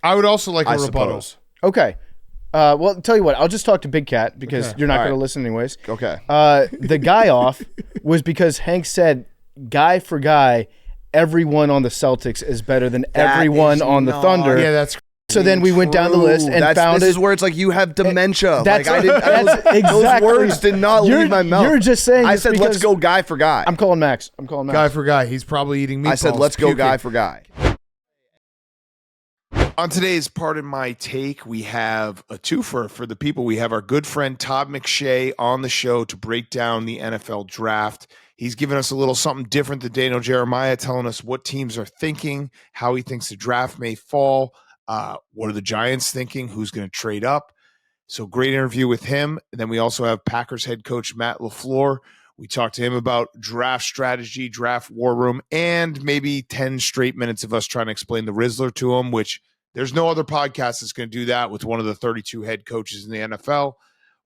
I would also like a rebuttal. Okay. Well, tell you what, I'll just talk to Big Cat because you're not going to listen anyways. Okay. The guy off was because Hank said, guy for guy, everyone on the Celtics is better than everyone on the Thunder. Yeah, that's so then we went down the list and found this is where it's like you have dementia. That's exactly. Those words did not leave my mouth. You're just saying I said, let's go guy for guy. I'm calling Max. Guy for guy. He's probably eating meatballs. I said, let's go guy for guy. On today's Pardon My Take, we have a twofer for the people. We have our good friend Todd McShay on the show to break down the NFL draft. He's given us a little something different than Daniel Jeremiah, telling us what teams are thinking, how he thinks the draft may fall, what are the Giants thinking, who's going to trade up. So great interview with him. And then we also have Packers head coach Matt LaFleur. We talked to him about draft strategy, draft war room, and maybe 10 straight minutes of us trying to explain the Rizzler to him, which there's no other podcast that's going to do that with one of the 32 head coaches in the NFL.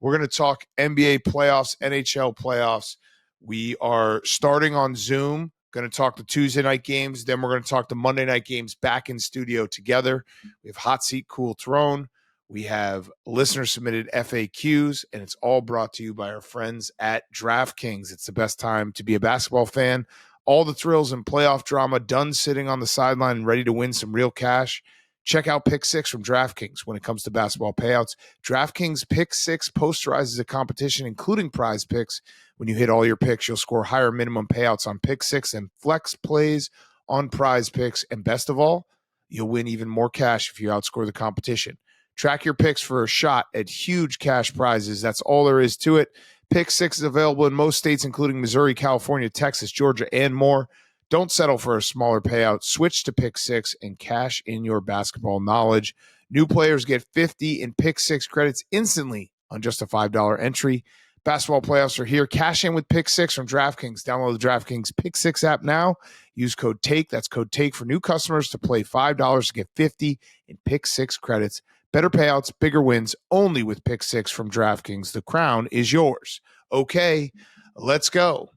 We're going to talk NBA playoffs, NHL playoffs. We are starting on Zoom, going to talk the Tuesday night games. Then we're going to talk the Monday night games back in studio together. We have Hot Seat, Cool Throne. We have listener-submitted FAQs, and it's all brought to you by our friends at DraftKings. It's the best time to be a basketball fan. All the thrills and playoff drama done sitting on the sideline and ready to win some real cash. Check out Pick 6 from DraftKings when it comes to basketball payouts. DraftKings Pick 6 posterizes a competition, including prize picks. When you hit all your picks, you'll score higher minimum payouts on Pick 6 and flex plays on prize picks. And best of all, you'll win even more cash if you outscore the competition. Track your picks for a shot at huge cash prizes. That's all there is to it. Pick 6 is available in most states, including Missouri, California, Texas, Georgia, and more. Don't settle for a smaller payout. Switch to Pick 6 and cash in your basketball knowledge. New players get 50 in Pick 6 credits instantly on just a $5 entry. Basketball playoffs are here. Cash in with Pick 6 from DraftKings. Download the DraftKings Pick 6 app now. Use code TAKE. That's code TAKE for new customers to play $5 to get 50 in Pick 6 credits. Better payouts, bigger wins, only with Pick 6 from DraftKings. The crown is yours. Okay, let's go.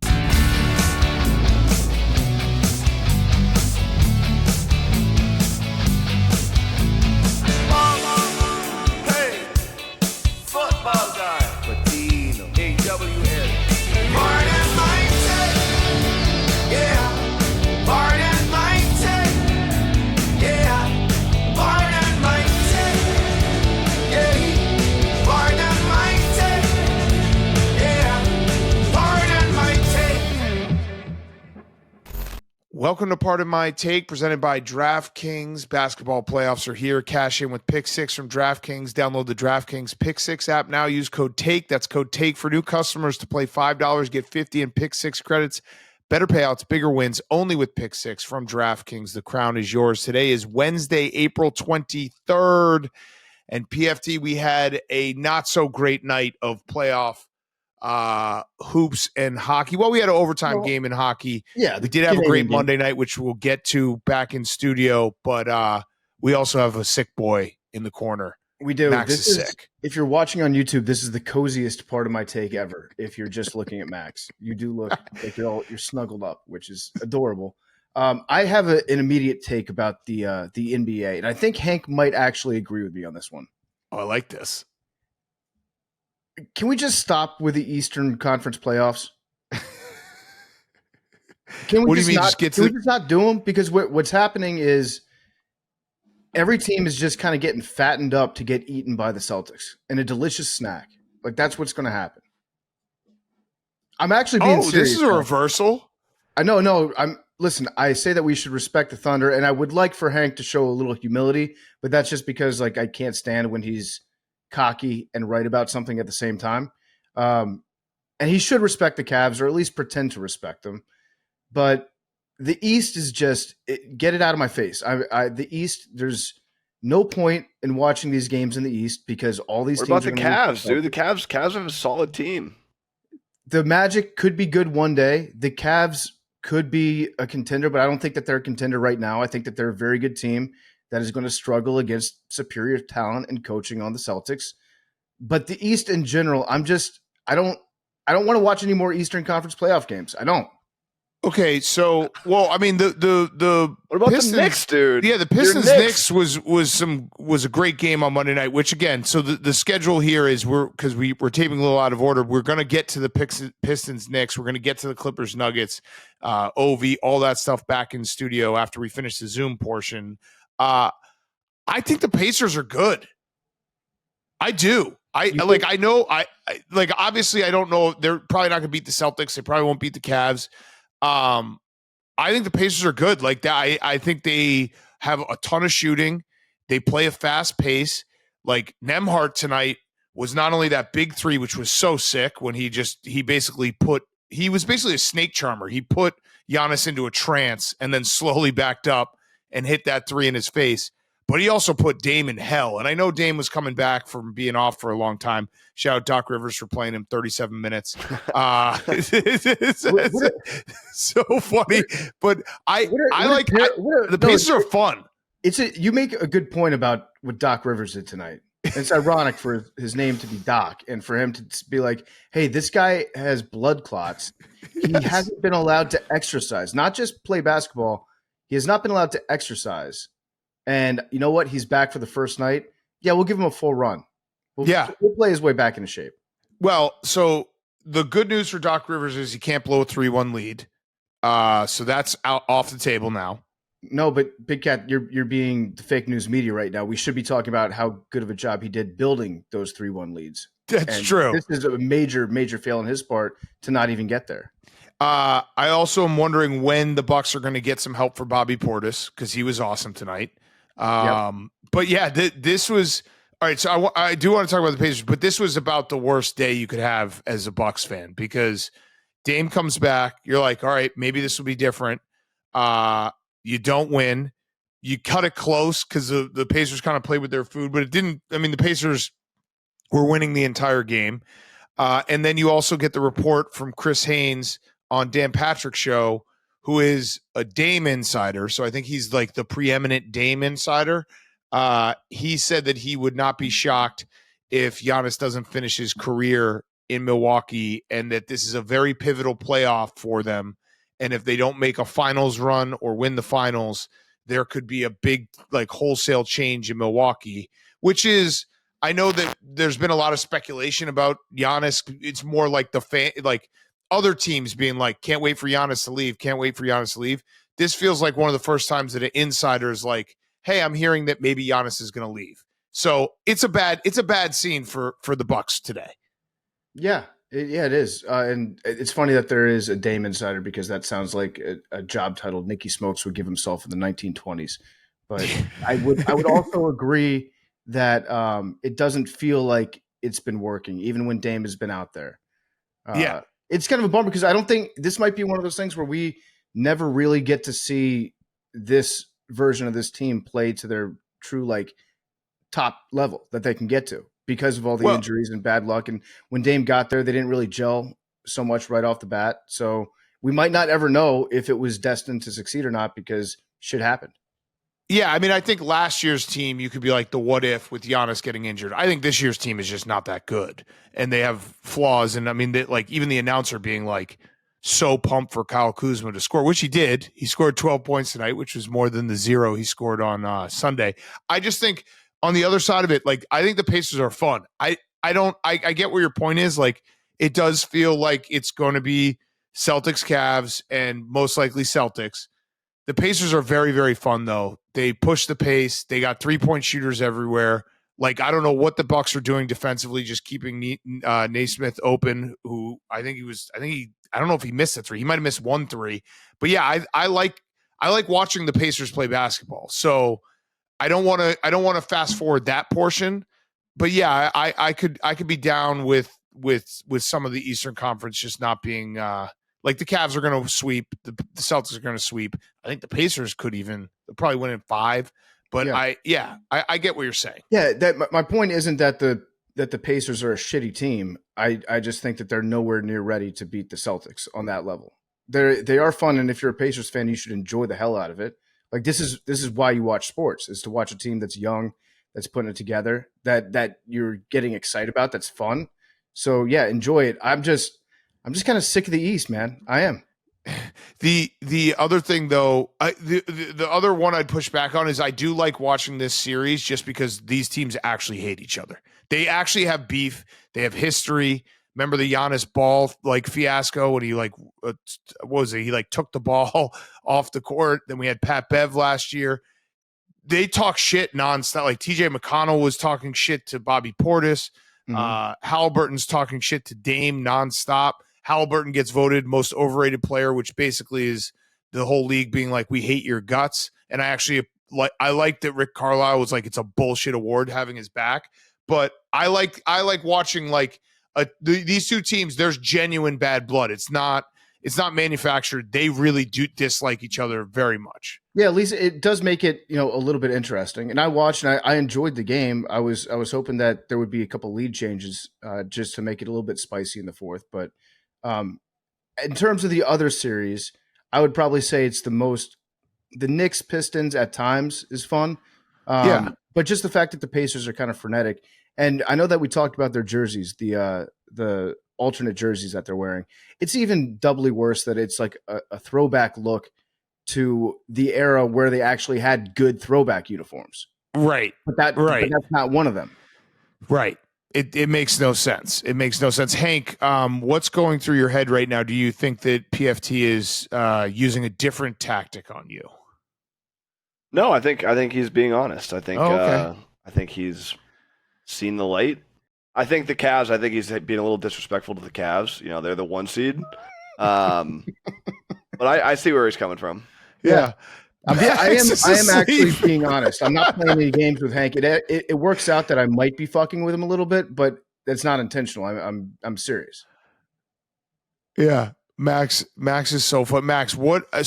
Welcome to Pardon My Take, presented by DraftKings. Basketball playoffs are here. Cash in with Pick 6 from DraftKings. Download the DraftKings Pick 6 app now. Use code TAKE. That's code TAKE for new customers to play $5, get 50 in Pick 6 credits. Better payouts, bigger wins, only with Pick 6 from DraftKings. The crown is yours. Today is Wednesday, April 23rd. And PFT, we had a not-so-great night of playoff hoops and hockey. Well, we had an overtime game in hockey. Yeah, we did have a great Monday night, which we'll get to back in studio, but we also have a sick boy in the corner. We do. Max is sick. If you're watching on YouTube, this is the coziest part of my take ever. If you're just looking at Max, you do look like you're snuggled up, which is adorable. I have an immediate take about the NBA, and I think Hank might actually agree with me on this one. Oh, I like this. Can we just stop with the Eastern Conference playoffs? Can we just not do them? Because what's happening is every team is just kind of getting fattened up to get eaten by the Celtics in a delicious snack. Like, that's what's going to happen. I'm actually being serious. This is a reversal? No. Listen, I say that we should respect the Thunder, and I would like for Hank to show a little humility, but that's just because, like, I can't stand when he's cocky and right about something at the same time. And he should respect the Cavs, or at least pretend to respect them. But the East is just get it out of my face. The East, there's no point in watching these games in the East because all these teams. What about the Cavs, dude? The Cavs have a solid team. The Magic could be good one day. The Cavs could be a contender, but I don't think that they're a contender right now. I think that they're a very good team that is going to struggle against superior talent and coaching on the Celtics. But the East in general, I don't want to watch any more Eastern Conference playoff games. I don't. Okay, so I mean the What about Pistons, the Knicks, dude? Yeah, the Pistons Knicks was a great game on Monday night. Which again, so the schedule here is we're taping a little out of order. We're gonna get to the Pistons Knicks. We're gonna get to the Clippers Nuggets, OV, all that stuff back in studio after we finish the Zoom portion. I think the Pacers are good. I do. I know. Obviously, I don't know. They're probably not going to beat the Celtics. They probably won't beat the Cavs. I think the Pacers are good. Like that, I think they have a ton of shooting. They play a fast pace. Like Nembhard tonight was not only that big three, which was so sick when he was basically a snake charmer. He put Giannis into a trance and then slowly backed up and hit that three in his face. But he also put Dame in hell. And I know Dame was coming back from being off for a long time. Shout out Doc Rivers for playing him 37 minutes. It's so funny. But the Pacers are fun. You make a good point about what Doc Rivers did tonight. It's ironic for his name to be Doc and for him to be like, hey, this guy has blood clots. He hasn't been allowed to exercise, not just play basketball. He has not been allowed to exercise. And you know what? He's back for the first night. Yeah, we'll give him a full run. We'll play his way back into shape. Well, so the good news for Doc Rivers is he can't blow a 3-1 lead. So that's off the table now. No, but Big Cat, you're being the fake news media right now. We should be talking about how good of a job he did building those 3-1 leads. That's true. This is a major, major fail on his part to not even get there. I also am wondering when the Bucks are going to get some help for Bobby Portis because he was awesome tonight. But yeah, this was all right. So I do want to talk about the Pacers, but this was about the worst day you could have as a Bucks fan because Dame comes back. You're like, all right, maybe this will be different. You don't win. You cut it close because the Pacers kind of played with their food, but it didn't. I mean, the Pacers were winning the entire game. And then you also get the report from Chris Haynes on Dan Patrick's show, who is a Dame insider. So I think he's like the preeminent Dame insider. He said that he would not be shocked if Giannis doesn't finish his career in Milwaukee and that this is a very pivotal playoff for them. And if they don't make a finals run or win the finals, there could be a big like wholesale change in Milwaukee, which is, I know that there's been a lot of speculation about Giannis. It's more like like other teams being like, can't wait for Giannis to leave. Can't wait for Giannis to leave. This feels like one of the first times that an insider is like, hey, I'm hearing that maybe Giannis is going to leave. So it's a bad scene for the Bucks today. Yeah, it is. And it's funny that there is a Dame insider because that sounds like a job title Nicky Smokes would give himself in the 1920s. But I would also agree that it doesn't feel like it's been working, even when Dame has been out there. It's kind of a bummer because I don't think this might be one of those things where we never really get to see this version of this team play to their true like top level that they can get to because of all the injuries and bad luck. And when Dame got there, they didn't really gel so much right off the bat. So we might not ever know if it was destined to succeed or not because shit happened. Yeah, I mean, I think last year's team, you could be like the what if with Giannis getting injured. I think this year's team is just not that good, and they have flaws. And I mean, like even the announcer being like so pumped for Kyle Kuzma to score, which he did. He scored 12 points tonight, which was more than the 0 he scored on Sunday. I just think on the other side of it, like I think the Pacers are fun. I get where your point is. Like it does feel like it's going to be Celtics, Cavs, and most likely Celtics. The Pacers are very, very fun, though. They push the pace. They got 3-point shooters everywhere. Like, I don't know what the Bucks are doing defensively, just keeping Naismith open, who I don't know if he missed a 3. He might have missed 1 3. But yeah, I like watching the Pacers play basketball. So I don't want to fast forward that portion. But yeah, I could be down with some of the Eastern Conference just not being like the Cavs are going to sweep, the Celtics are going to sweep. I think the Pacers could they'll probably win in 5. But I get what you're saying. Yeah, my point isn't that the Pacers are a shitty team. I just think that they're nowhere near ready to beat the Celtics on that level. They are fun, and if you're a Pacers fan, you should enjoy the hell out of it. Like this is why you watch sports, is to watch a team that's young, that's putting it together, that you're getting excited about, that's fun. So yeah, enjoy it. I'm just kind of sick of the East, man. I am. The other thing, though, the other one I'd push back on is I do like watching this series just because these teams actually hate each other. They actually have beef. They have history. Remember the Giannis Ball fiasco when he what was it? He took the ball off the court. Then we had Pat Bev last year. They talk shit nonstop. Like TJ McConnell was talking shit to Bobby Portis. Halliburton's talking shit to Dame nonstop. Halliburton gets voted most overrated player, which basically is the whole league being like, we hate your guts. And I like that Rick Carlisle was like, it's a bullshit award having his back. But I like watching these two teams. There's genuine bad blood. It's not manufactured. They really do dislike each other very much. Yeah, at least it does make it, a little bit interesting. And I watched and I enjoyed the game. I was hoping that there would be a couple lead changes just to make it a little bit spicy in the fourth. But in terms of the other series, I would probably say it's the Knicks Pistons at times is fun. But just the fact that the Pacers are kind of frenetic. And I know that we talked about their jerseys, the alternate jerseys that they're wearing. It's even doubly worse that it's like a throwback look to the era where they actually had good throwback uniforms. Right. But that's not one of them. Right. It makes no sense. It makes no sense. Hank, what's going through your head right now? Do you think that PFT is using a different tactic on you? No, I think he's being honest. I think I think he's seen the light. I think the Cavs, he's being a little disrespectful to the Cavs. They're the 1 seed. But I see where he's coming from. Yeah. I am actually being honest. I'm not playing any games with Hank. It works out that I might be fucking with him a little bit, but it's not intentional. I'm serious. Yeah. Max is so fun. Max is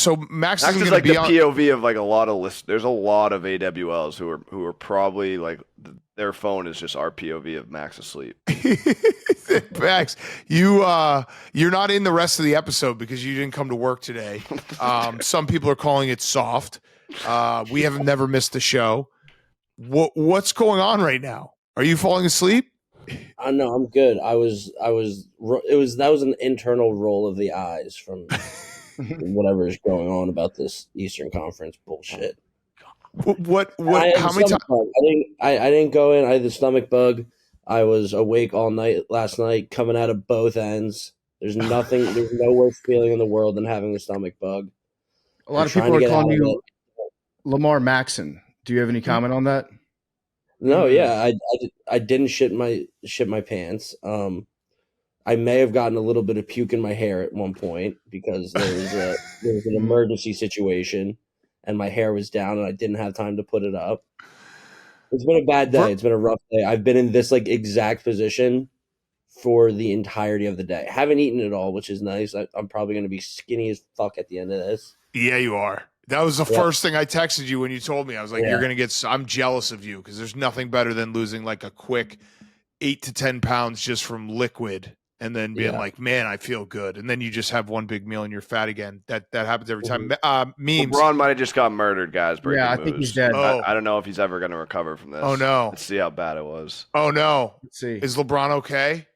like the POV of a lot of lists. There's a lot of AWLs who are probably their phone is just our POV of Max asleep. Max, you're not in the rest of the episode because you didn't come to work today. Some people are calling it soft. We have never missed the show. What's going on right now? Are you falling asleep? No, I'm good. That was an internal roll of the eyes from whatever is going on about this Eastern Conference bullshit. What how many times? I didn't go in. I had the stomach bug. I was awake all night last night, coming out of both ends. There's no worse feeling in the world than having the stomach bug. A lot of people are calling you Lamar Maxon. Do you have any comment on that? No, yeah, I didn't shit my pants. I may have gotten a little bit of puke in my hair at one point because there was an emergency situation and my hair was down and I didn't have time to put it up. It's been a bad day. It's been a rough day. I've been in this exact position for the entirety of the day. I haven't eaten at all, which is nice. I'm probably going to be skinny as fuck at the end of this. Yeah, you are. That was the first thing I texted you when you told me. I was like, you're going to get – I'm jealous of you because there's nothing better than losing a quick 8 to 10 pounds just from liquid and then being like, man, I feel good. And then you just have one big meal and you're fat again. That happens every time. Memes. LeBron might have just got murdered, guys. Yeah, I think he's dead. I don't know if he's ever going to recover from this. Oh, no. Let's see how bad it was. Oh, no. Let's see. Is LeBron okay?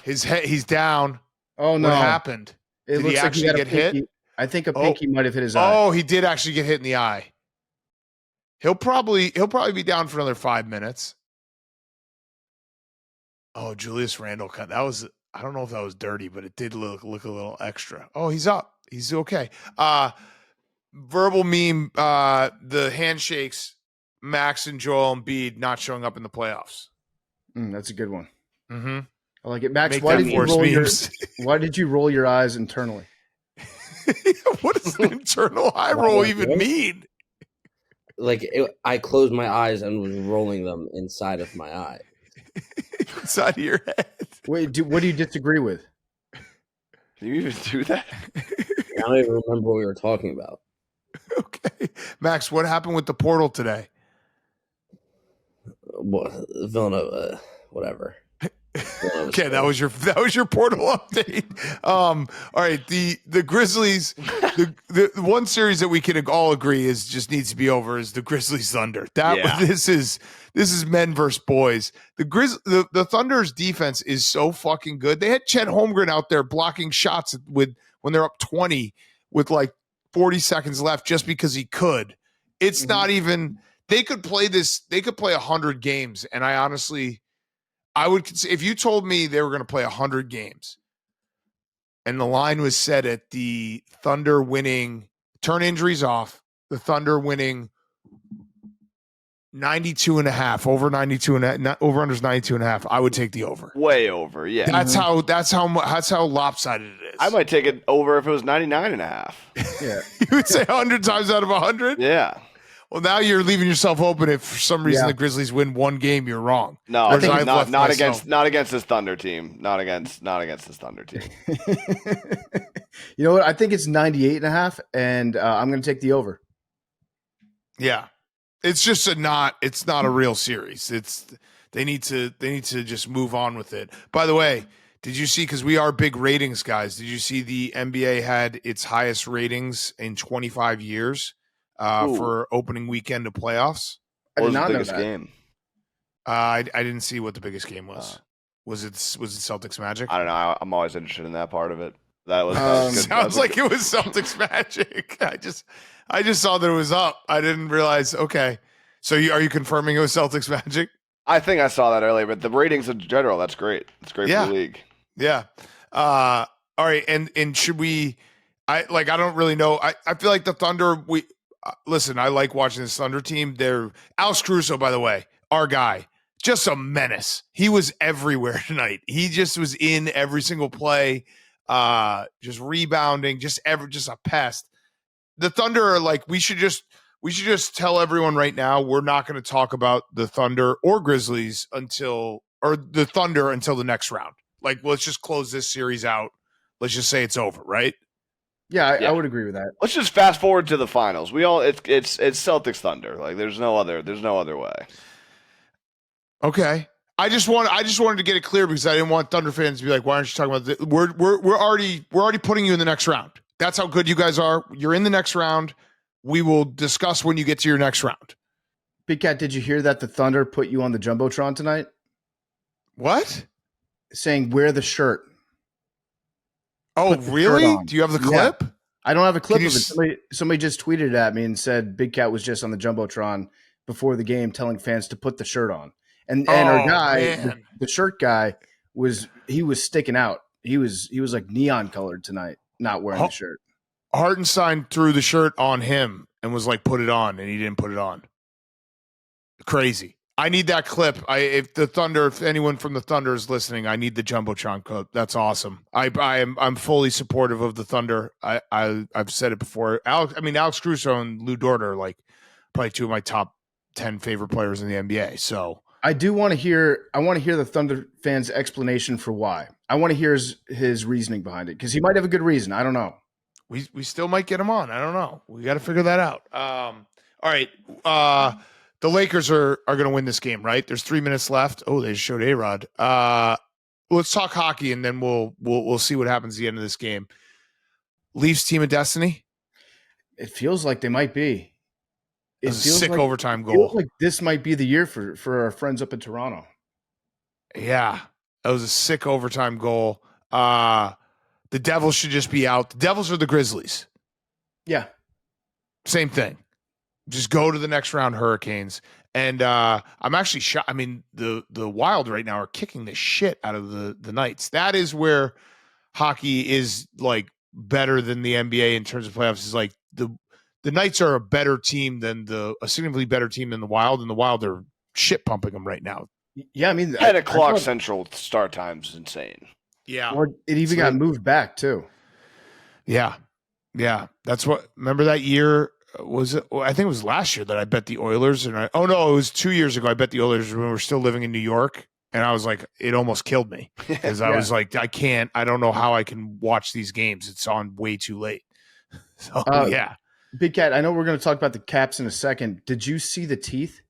He's down. Oh, no. What happened? Did he actually get hit? I think a pinky might have hit his eye. Oh, he did actually get hit in the eye. He'll probably be down for another 5 minutes. Oh, Julius Randle cut. That was, I don't know if that was dirty, but it did look a little extra. Oh, he's up. He's okay. Verbal meme, the handshakes, Max and Joel Embiid not showing up in the playoffs. That's a good one. Mm-hmm. I like it. Max, Make why did you roll your eyes internally? What does an internal eye roll even mean? I closed my eyes and was rolling them inside of my eye. Inside of your head. Wait, what do you disagree with? Can you even do that? I don't even remember what we were talking about. Okay. Max, what happened with the portal today? Villanova, whatever. Okay, that was your portal update. All right, the Grizzlies, the one series that we can all agree is just needs to be over is the Grizzlies Thunder. This is men versus boys. The Thunder's defense is so fucking good. They had Chet Holmgren out there blocking shots when they're up 20 with like 40 seconds left just because he could. It's not even – they could play this – they could play 100 games, and I honestly – I would – if you told me they were going to play 100 games and the line was set at the Thunder winning – turn injuries off, the Thunder winning 92.5, over 92.5, over unders 92.5, I would take the over. Way over, yeah. That's how lopsided it is. I might take it over if it was 99.5. Yeah. You would say 100 times out of 100? Yeah. Well, now you're leaving yourself open. If for some reason the Grizzlies win one game, you're wrong. No, I think not against this Thunder team. Not against this Thunder team. You know what? I think it's 98.5, and I'm going to take the over. Yeah, it's just it's not a real series. They need to just move on with it. By the way, did you see? Because we are big ratings guys. Did you see the NBA had its highest ratings in 25 years? For opening weekend of playoffs. What was the biggest game? I didn't see what the biggest game was. Was it Celtics Magic? I don't know. I'm always interested in that part of it. That was good. Sounds like it was Celtics Magic. I just saw that it was up. I didn't realize. Okay, so are you confirming it was Celtics Magic? I think I saw that earlier, but the ratings in general, that's great. It's great for the league. Yeah. All right, and should we? I don't really know. I feel like the Thunder. Listen, I like watching this Thunder team. Alex Caruso, by the way, our guy, just a menace. He was everywhere tonight. He just was in every single play, just rebounding, just a pest. The Thunder are like, we should just tell everyone right now we're not going to talk about the Thunder or Grizzlies until the next round. Like, let's just close this series out. Let's just say it's over, right? Yeah, I would agree with that. Let's just fast forward to the finals. It's Celtics Thunder. Like there's no other way. Okay. I just wanted to get it clear because I didn't want Thunder fans to be like, why aren't you talking about this? We're already putting you in the next round. That's how good you guys are. You're in the next round. We will discuss when you get to your next round. Big Cat, did you hear that the Thunder put you on the Jumbotron tonight? What? Saying wear the shirt. Oh, really? Do you have the clip? Yeah. I don't have a clip of it. Somebody just tweeted at me and said Big Cat was just on the Jumbotron before the game telling fans to put the shirt on. And our guy, the shirt guy, was sticking out. He was like neon colored tonight, not wearing the shirt. Hartenstein threw the shirt on him and was like, put it on, and he didn't put it on. Crazy. I need that clip. If anyone from the Thunder is listening, I need the Jumbotron clip. That's awesome. I'm fully supportive of the Thunder. I've said it before. Alex Caruso and Lou Dort are like probably two of my top 10 favorite players in the NBA. So I want to hear the Thunder fans' explanation for why. I want to hear his reasoning behind it because he might have a good reason. I don't know. We still might get him on. I don't know. We got to figure that out. All right. The Lakers are going to win this game, right? There's 3 minutes left. Oh, they just showed A-Rod. Let's talk hockey, and then we'll see what happens at the end of this game. Leafs team of destiny? It feels like they might be. It was a sick overtime goal. It feels like this might be the year for our friends up in Toronto. Yeah, that was a sick overtime goal. The Devils should just be out. The Devils are the Grizzlies. Yeah. Same thing. Just go to the next round, Hurricanes. And I'm actually shocked. I mean, the Wild right now are kicking the shit out of the Knights. That is where hockey is like better than the NBA in terms of playoffs. Is like the Knights are a better team than a significantly better team than the Wild, and the Wild are shit pumping them right now. Yeah, I mean, 10 o'clock Central start time is insane. Yeah, or it even got moved back too. Yeah. That's what. Remember that year? Was it? I think it was last year that I bet the Oilers, and it was 2 years ago. I bet the Oilers when we were still living in New York, and I was like, it almost killed me because I was like, I don't know how I can watch these games. It's on way too late. So yeah, Big Cat. I know we're going to talk about the Caps in a second. Did you see the teeth?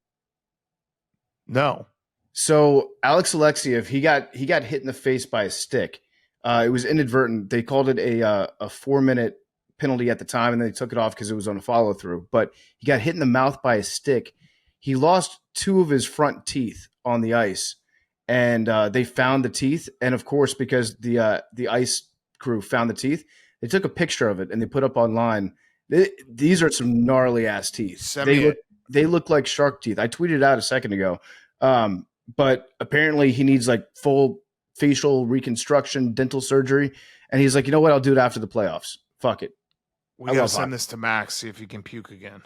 No. So Alex Alexiev, he got hit in the face by a stick. It was inadvertent. They called it a 4-minute penalty at the time, and then they took it off because it was on a follow through. But he got hit in the mouth by a stick. He lost 2 of his front teeth on the ice, and they found the teeth. And of course, because the ice crew found the teeth, They took a picture of it and they put up online. These are some gnarly ass teeth. They look like shark teeth. I tweeted it out a second ago. But apparently he needs like full facial reconstruction, dental surgery. And he's like, you know what? I'll do it after the playoffs. Fuck it. We got to send this to Max, see if he can puke again.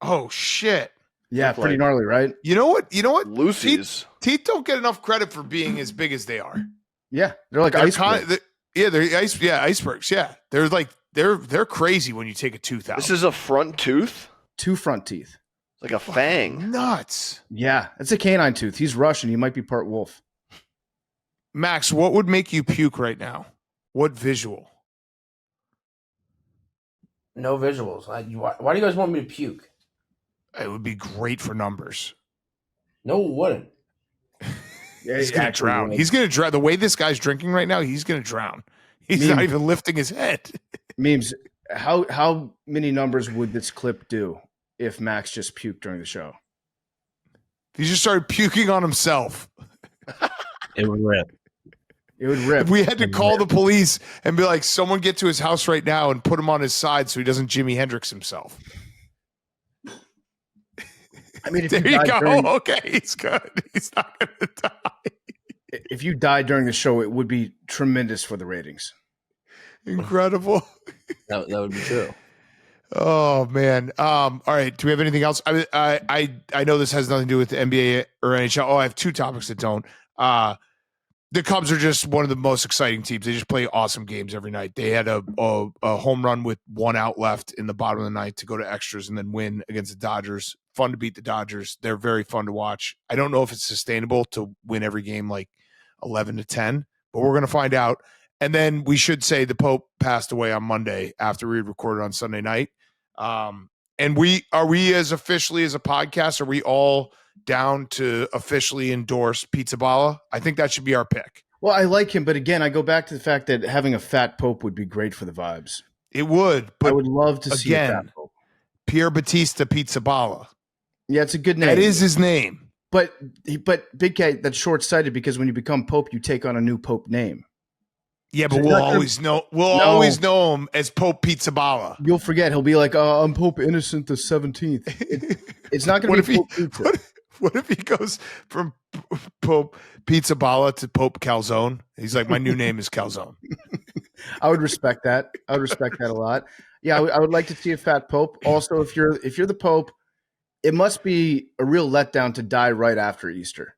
Oh, shit. Yeah, pretty gnarly, right? You know what? Lucy's. Teeth don't get enough credit for being as big as they are. Yeah. They're like icebergs. They're icebergs. Yeah. They're like, they're crazy when you take a tooth out. This is a front tooth? 2 front teeth. Like a fang. Nuts. Yeah, it's a canine tooth. He's Russian. He might be part wolf. Max, what would make you puke right now? What visual? No visuals. Why do you guys want me to puke? It would be great for numbers. No, it wouldn't. Yeah, he's going to drown. He's going to drown. The way this guy's drinking right now, he's going to drown. He's not even lifting his head. Memes, how many numbers would this clip do if Max just puked during the show? He just started puking on himself. It would rip. It would rip. If we had to call the police and be like, someone get to his house right now and put him on his side so he doesn't Jimi Hendrix himself. I mean, if there you go. Okay, he's good. He's not going to die. If you died during the show, it would be tremendous for the ratings. Incredible. That would be true. Oh man. All right. Do we have anything else? I know this has nothing to do with the NBA or NHL. Oh, I have 2 topics that don't. The Cubs are just one of the most exciting teams. They just play awesome games every night. They had a home run with 1 out left in the bottom of the ninth to go to extras and then win against the Dodgers. Fun to beat the Dodgers. They're very fun to watch. I don't know if it's sustainable to win every game like 11-10, but we're going to find out. And then we should say the Pope passed away on Monday after we recorded on Sunday night. And we as officially as a podcast, are we all down to officially endorse Pizza Balla? I think that should be our pick. Well, I like him, but again, I go back to the fact that having a fat Pope would be great for the vibes. It would, but I would love to see a fat Pope. Pier Battista Pizza Balla. Yeah, it's a good name. That is his name. But Big Cat, that's short-sighted because when you become Pope, you take on a new Pope name. Yeah, but we'll always know him as Pope Pizza Balla. You'll forget. He'll be like, I'm Pope Innocent the 17th. It's not going to be Pope Pizza. What if he goes from Pope Pizza Balla to Pope Calzone? He's like, my new name is Calzone. I would respect that. I would respect that a lot. Yeah, I would like to see a fat Pope. Also, if you're the Pope, it must be a real letdown to die right after Easter.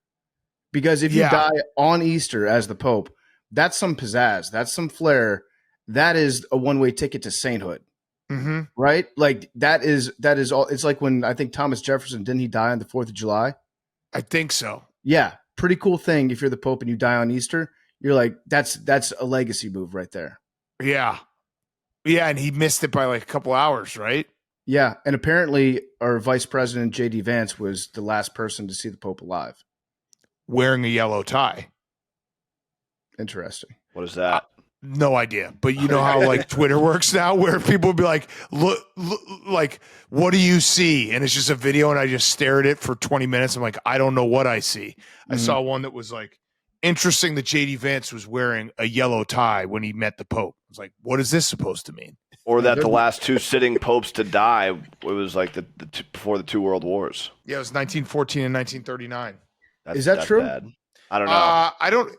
Because if you die on Easter as the Pope, that's some pizzazz. That's some flair. That is a one-way ticket to sainthood. Mm-hmm. Right? Like that is all. It's like when I think Thomas Jefferson, didn't he die on the 4th of July? I think so. Yeah. Pretty cool thing. If you're the Pope and you die on Easter, you're like, that's a legacy move right there. Yeah. Yeah. And he missed it by like a couple hours, right? Yeah. And apparently our vice president, J.D. Vance, was the last person to see the Pope alive. Wearing a yellow tie. Interesting. What is that? No idea. But you know how like Twitter works now where people will be like, look, like, what do you see? And it's just a video and I just stare at it for 20 minutes. I'm like, I don't know what I see. I saw one that was like, interesting that J.D. Vance was wearing a yellow tie when he met the Pope. I was like, what is this supposed to mean? Or that the last 2 sitting popes to die, it was like before the 2 world wars. Yeah, it was 1914 and 1939. Is that true? Bad. I don't know.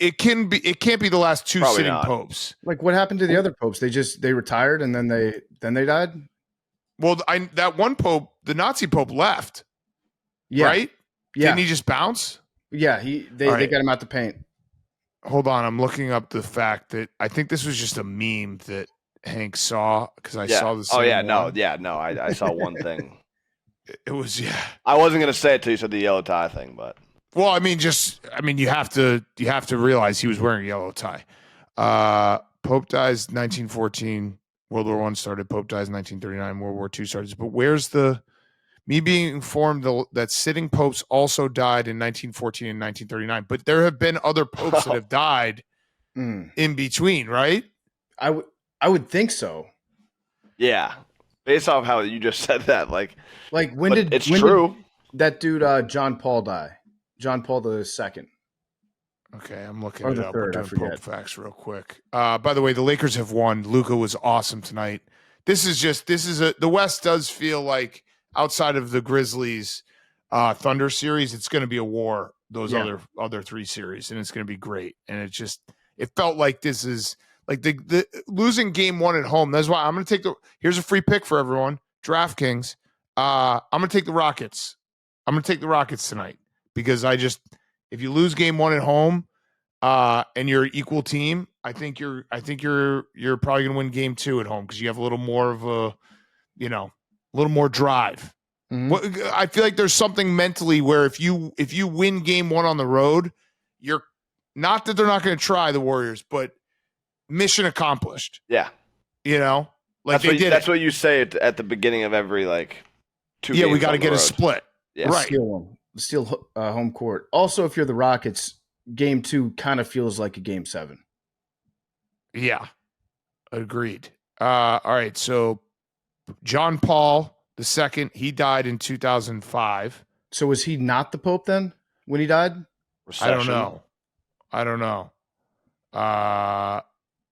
It can't be the last 2 Probably sitting not. popes. Like what happened to the other popes? They retired and then they died? Well, that one pope, the Nazi pope left. Yeah. Right? Yeah. Didn't he just bounce? Yeah, they got him out the paint. Hold on, I'm looking up the fact that I think this was just a meme that Hank saw because I saw the same one. I saw one thing. It was I wasn't gonna say it till you said the yellow tie thing, but well, you have to realize he was wearing a yellow tie. Pope dies 1914. World War I started. Pope dies 1939. World War II started. But where's me being informed that sitting popes also died in 1914 and 1939? But there have been other popes that have died in between, right? I would think so. Yeah, based off how you just said that, like when did that dude John Paul die? John Paul II. Okay, I'm looking Or it the up. third, We're I doing forget. Pope Faqs real quick. By the way, the Lakers have won. Luka was awesome tonight. The West does feel like outside of the Grizzlies Thunder series, it's going to be a war. Those other three series, and it's going to be great. And it felt like this is like the losing game one at home. That's why I'm going to take here's a free pick for everyone. DraftKings. I'm going to take the Rockets. I'm going to take the Rockets tonight because if you lose game one at home, and you're an equal team, I think you're probably going to win game two at home because you have a little more of a little more drive. Mm-hmm. I feel like there's something mentally where if you win game one on the road, you're not that they're not going to try the Warriors, but mission accomplished. Yeah, like that's what you say at the beginning of every 2 games. Yeah, we got to get a split. Yeah. Right. Steal home court. Also, if you're the Rockets, game two kind of feels like a game 7. Yeah, agreed. All right, so John Paul II, he died in 2005. So was he not the Pope then when he died? Recession. I don't know.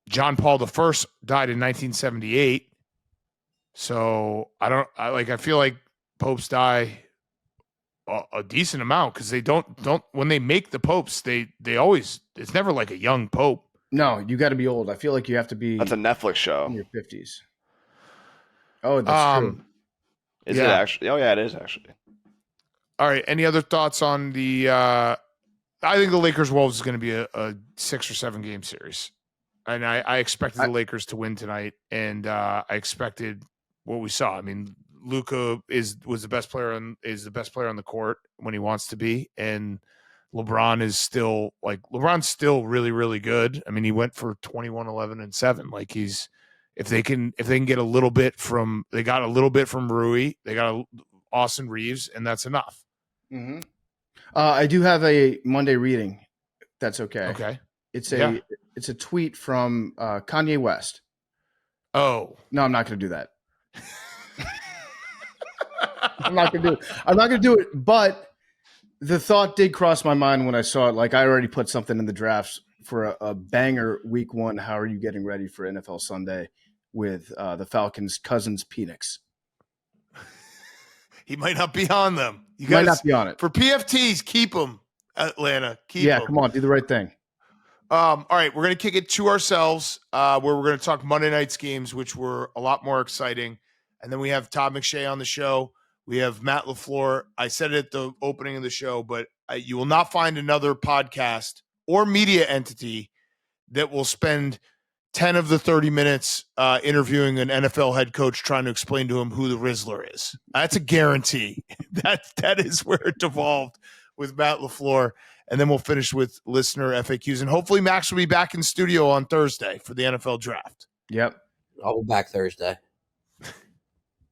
John Paul I died in 1978. So I feel like popes die a decent amount because they don't when they make the popes, they always, it's never like a young pope. No, you got to be old. I feel like you have to be. That's a Netflix show. In your 50s. Oh, that's true. Is it actually? Oh, yeah, it is actually. All right. Any other thoughts on the? I think the Lakers Wolves is going to be a 6 or 7 game series, and I expected the Lakers to win tonight, and I expected what we saw. I mean, Luka is the best player on the court when he wants to be, and LeBron is still really, really good. I mean, he went for 21, 11, and 7. Like if they can get a little bit from Rui, they got Austin Reeves, and that's enough. Mm-hmm. I do have a Monday reading. That's okay. Okay. It's a tweet from Kanye West. Oh no, I'm not going to do that. I'm not going to do it. But the thought did cross my mind when I saw it. Like, I already put something in the drafts for a banger week 1. How are you getting ready for NFL Sunday with the Falcons' Cousins Penix? He might not be on them. You might not be on it. For PFTs, keep him, Atlanta. Keep him. Come on, do the right thing. All right, we're going to kick it to ourselves where we're going to talk Monday night's games, which were a lot more exciting. And then we have Todd McShay on the show. We have Matt LaFleur. I said it at the opening of the show, but you will not find another podcast or media entity that will spend 10 of the 30 minutes interviewing an NFL head coach trying to explain to him who the Rizzler is. That's a guarantee. That is where it devolved with Matt LaFleur. And then we'll finish with listener FAQs. And hopefully Max will be back in studio on Thursday for the NFL draft. Yep. I'll be back Thursday.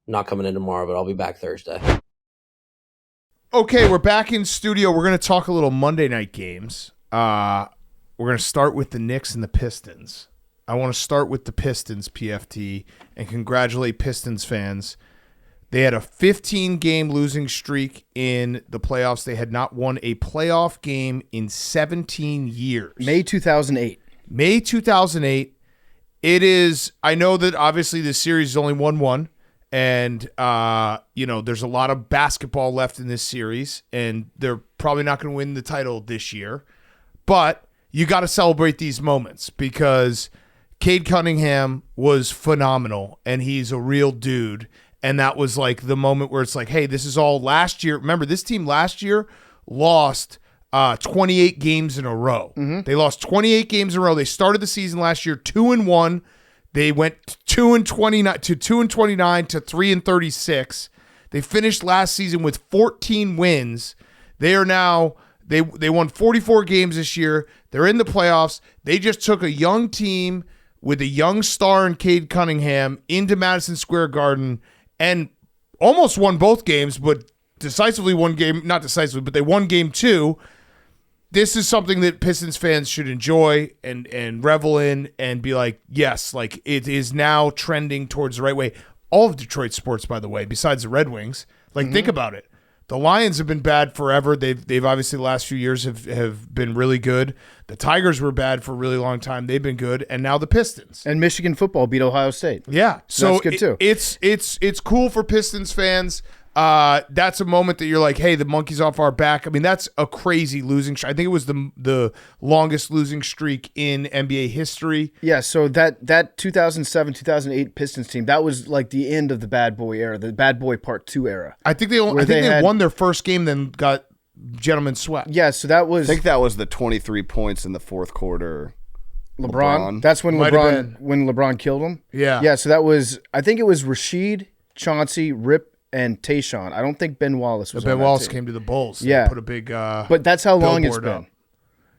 Not coming in tomorrow, but I'll be back Thursday. Okay, we're back in studio. We're going to talk a little Monday night games. We're going to start with the Knicks and the Pistons. I want to start with the Pistons, PFT, and congratulate Pistons fans. They had a 15-game losing streak in the playoffs. They had not won a playoff game in 17 years. May 2008. May 2008. It is, I know that obviously the series is only 1-1. And, there's a lot of basketball left in this series, and they're probably not going to win the title this year. But you got to celebrate these moments because Cade Cunningham was phenomenal, and he's a real dude. And that was like the moment where it's like, hey, this is all last year. Remember, this team last year lost 28 games in a row. Mm-hmm. They lost 28 games in a row. They started the season last year 2-1. They went 2-29 to 2-29 to 3-36. They finished last season with 14 wins. They are now they won 44 games this year. They're in the playoffs. They just took a young team with a young star in Cade Cunningham into Madison Square Garden and almost won both games, but decisively won game, not decisively, but they won game 2. This is something that Pistons fans should enjoy and revel in and be like, yes, like it is now trending towards the right way. All of Detroit sports, by the way, besides the Red Wings, like think about it. The Lions have been bad forever. They've obviously the last few years have been really good. The Tigers were bad for a really long time. They've been good, and now the Pistons. And Michigan football beat Ohio State. Yeah, so that's good too. It's cool for Pistons fans. That's a moment that you're like, hey, the monkey's off our back. I mean, that's a crazy losing streak. I think it was the longest losing streak in NBA history. Yeah, so that 2007-2008 Pistons team, that was like the end of the bad boy era, the bad boy part 2 era. I think they won their first game, then got gentlemen swept. Yeah, so that was. I think that was the 23 points in the fourth quarter. LeBron. That's when LeBron killed him. Yeah. Yeah, so that was, I think it was Rasheed, Chauncey, Rip, and Tayshaun. I don't think Ben Wallace was on that Ben Wallace team. came to the Bulls. Yeah. Put a big but that's how long it's been. up.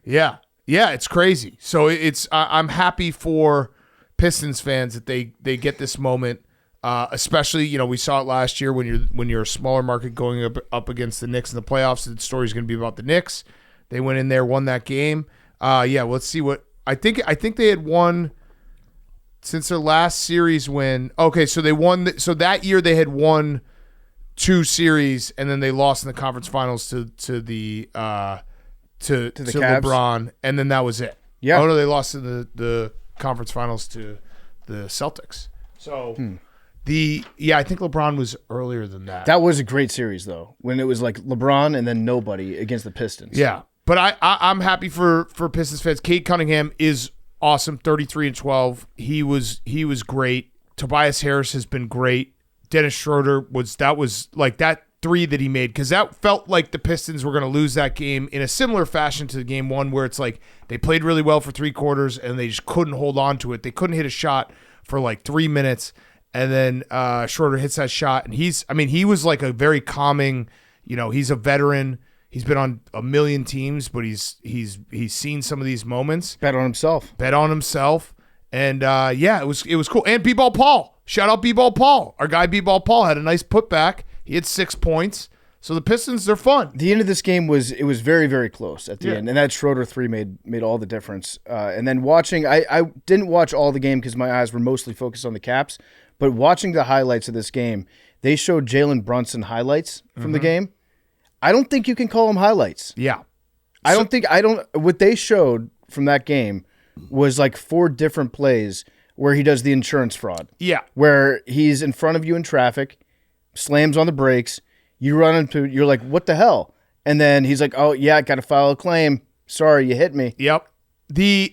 Yeah. Yeah, it's crazy. So I'm happy for Pistons fans that they get this moment. Especially, we saw it last year when you're a smaller market going up against the Knicks in the playoffs. The story's going to be about the Knicks. They went in there, won that game. Let's see what I think they had won since their last series win. Okay, so they won. So that year they had won 2 series, and then they lost in the conference finals to Cavs? LeBron, and then that was it. Yeah. Oh no, they lost in the conference finals to the Celtics. So I think LeBron was earlier than that. That was a great series, though, when it was like LeBron and then nobody against the Pistons. Yeah, but I'm happy for Pistons fans. Cade Cunningham is awesome, 33-12. He was great. Tobias Harris has been great. Dennis Schroeder was like that 3 that he made, because that felt like the Pistons were going to lose that game in a similar fashion to the game 1, where it's like they played really well for 3 quarters and they just couldn't hold on to it. They couldn't hit a shot for like 3 minutes, and then Schroeder hits that shot, and he was like a very calming. He's a veteran. He's been on a million teams, but he's seen some of these moments. Bet on himself. And it was cool. And B-Ball Paul. Shout out B-Ball Paul. Our guy B-Ball Paul had a nice putback. He had 6 points. So the Pistons, they're fun. The end of this game was very, very close at the end. And that Schroeder 3 made all the difference. And then watching, I didn't watch all the game because my eyes were mostly focused on the Caps. But watching the highlights of this game, they showed Jalen Brunson highlights from the game. I don't think you can call them highlights. Yeah. What they showed from that game was like 4 different plays where he does the insurance fraud. Yeah. Where he's in front of you in traffic, slams on the brakes, you're like, what the hell? And then he's like, oh yeah, I got to file a claim. Sorry, you hit me. Yep.